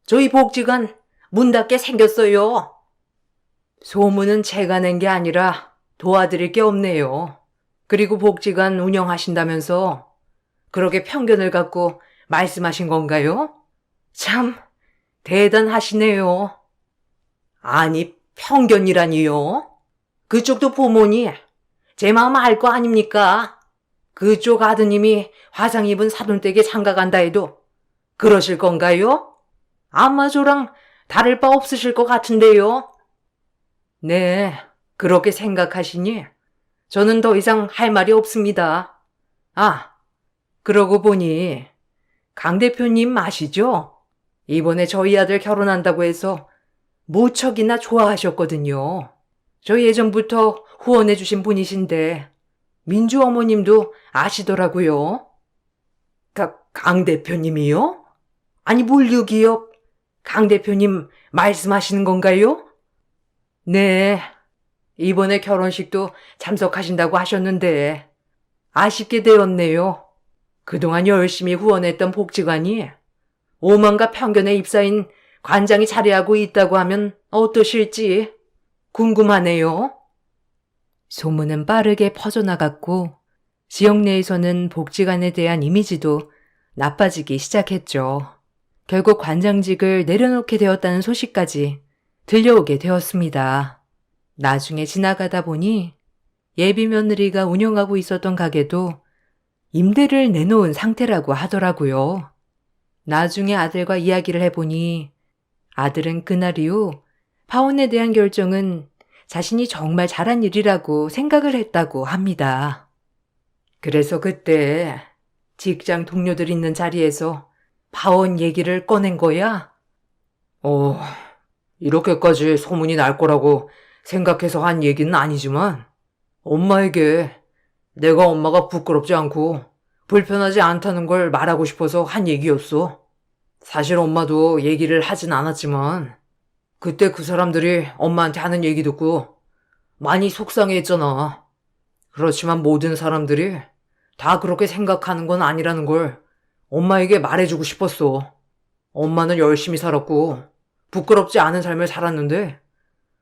저희 복지관 문 닫게 생겼어요. 소문은 제가 낸 게 아니라 도와드릴 게 없네요. 그리고 복지관 운영하신다면서 그렇게 편견을 갖고 말씀하신 건가요? 참 대단하시네요. 아니, 편견이라니요? 그쪽도 부모니 제 마음 알 거 아닙니까? 그쪽 아드님이 화상 입은 사돈댁에 장가간다 해도 그러실 건가요? 아마 저랑 다를 바 없으실 것 같은데요. 네, 그렇게 생각하시니 저는 더 이상 할 말이 없습니다. 아, 그러고 보니 강 대표님 아시죠? 이번에 저희 아들 결혼한다고 해서 무척이나 좋아하셨거든요. 저 예전부터 후원해 주신 분이신데 민주 어머님도 아시더라고요. 강 대표님이요? 아니 물류기업 강 대표님 말씀하시는 건가요? 네, 이번에 결혼식도 참석하신다고 하셨는데 아쉽게 되었네요. 그동안 열심히 후원했던 복지관이 오만과 편견에 휩싸인 관장이 자리하고 있다고 하면 어떠실지 궁금하네요. 소문은 빠르게 퍼져나갔고 지역 내에서는 복지관에 대한 이미지도 나빠지기 시작했죠. 결국 관장직을 내려놓게 되었다는 소식까지 들려오게 되었습니다. 나중에 지나가다 보니 예비 며느리가 운영하고 있었던 가게도 임대를 내놓은 상태라고 하더라고요. 나중에 아들과 이야기를 해보니 아들은 그날 이후 파혼에 대한 결정은 자신이 정말 잘한 일이라고 생각을 했다고 합니다. 그래서 그때 직장 동료들 있는 자리에서 파혼 얘기를 꺼낸 거야? 이렇게까지 소문이 날 거라고 생각해서 한 얘기는 아니지만 엄마에게 내가 엄마가 부끄럽지 않고 불편하지 않다는 걸 말하고 싶어서 한 얘기였어. 사실 엄마도 얘기를 하진 않았지만 그때 그 사람들이 엄마한테 하는 얘기 듣고 많이 속상해했잖아. 그렇지만 모든 사람들이 다 그렇게 생각하는 건 아니라는 걸 엄마에게 말해주고 싶었어. 엄마는 열심히 살았고 부끄럽지 않은 삶을 살았는데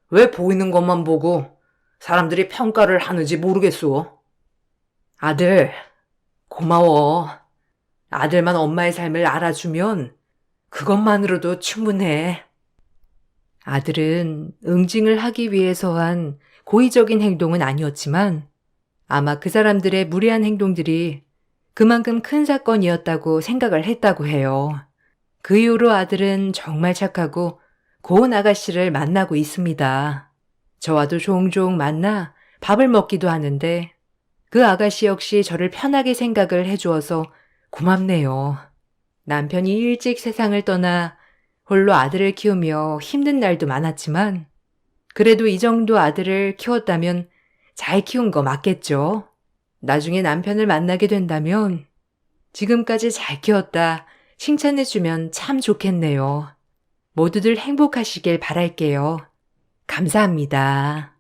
왜 보이는 것만 보고 사람들이 평가를 하는지 모르겠어. 아들, 고마워. 아들만 엄마의 삶을 알아주면 그것만으로도 충분해. 아들은 응징을 하기 위해서 한 고의적인 행동은 아니었지만 아마 그 사람들의 무례한 행동들이 그만큼 큰 사건이었다고 생각을 했다고 해요. 그 이후로 아들은 정말 착하고 고운 아가씨를 만나고 있습니다. 저와도 종종 만나 밥을 먹기도 하는데 그 아가씨 역시 저를 편하게 생각을 해주어서 고맙네요. 남편이 일찍 세상을 떠나 홀로 아들을 키우며 힘든 날도 많았지만 그래도 이 정도 아들을 키웠다면 잘 키운 거 맞겠죠. 나중에 남편을 만나게 된다면 지금까지 잘 키웠다 칭찬해주면 참 좋겠네요. 모두들 행복하시길 바랄게요. 감사합니다.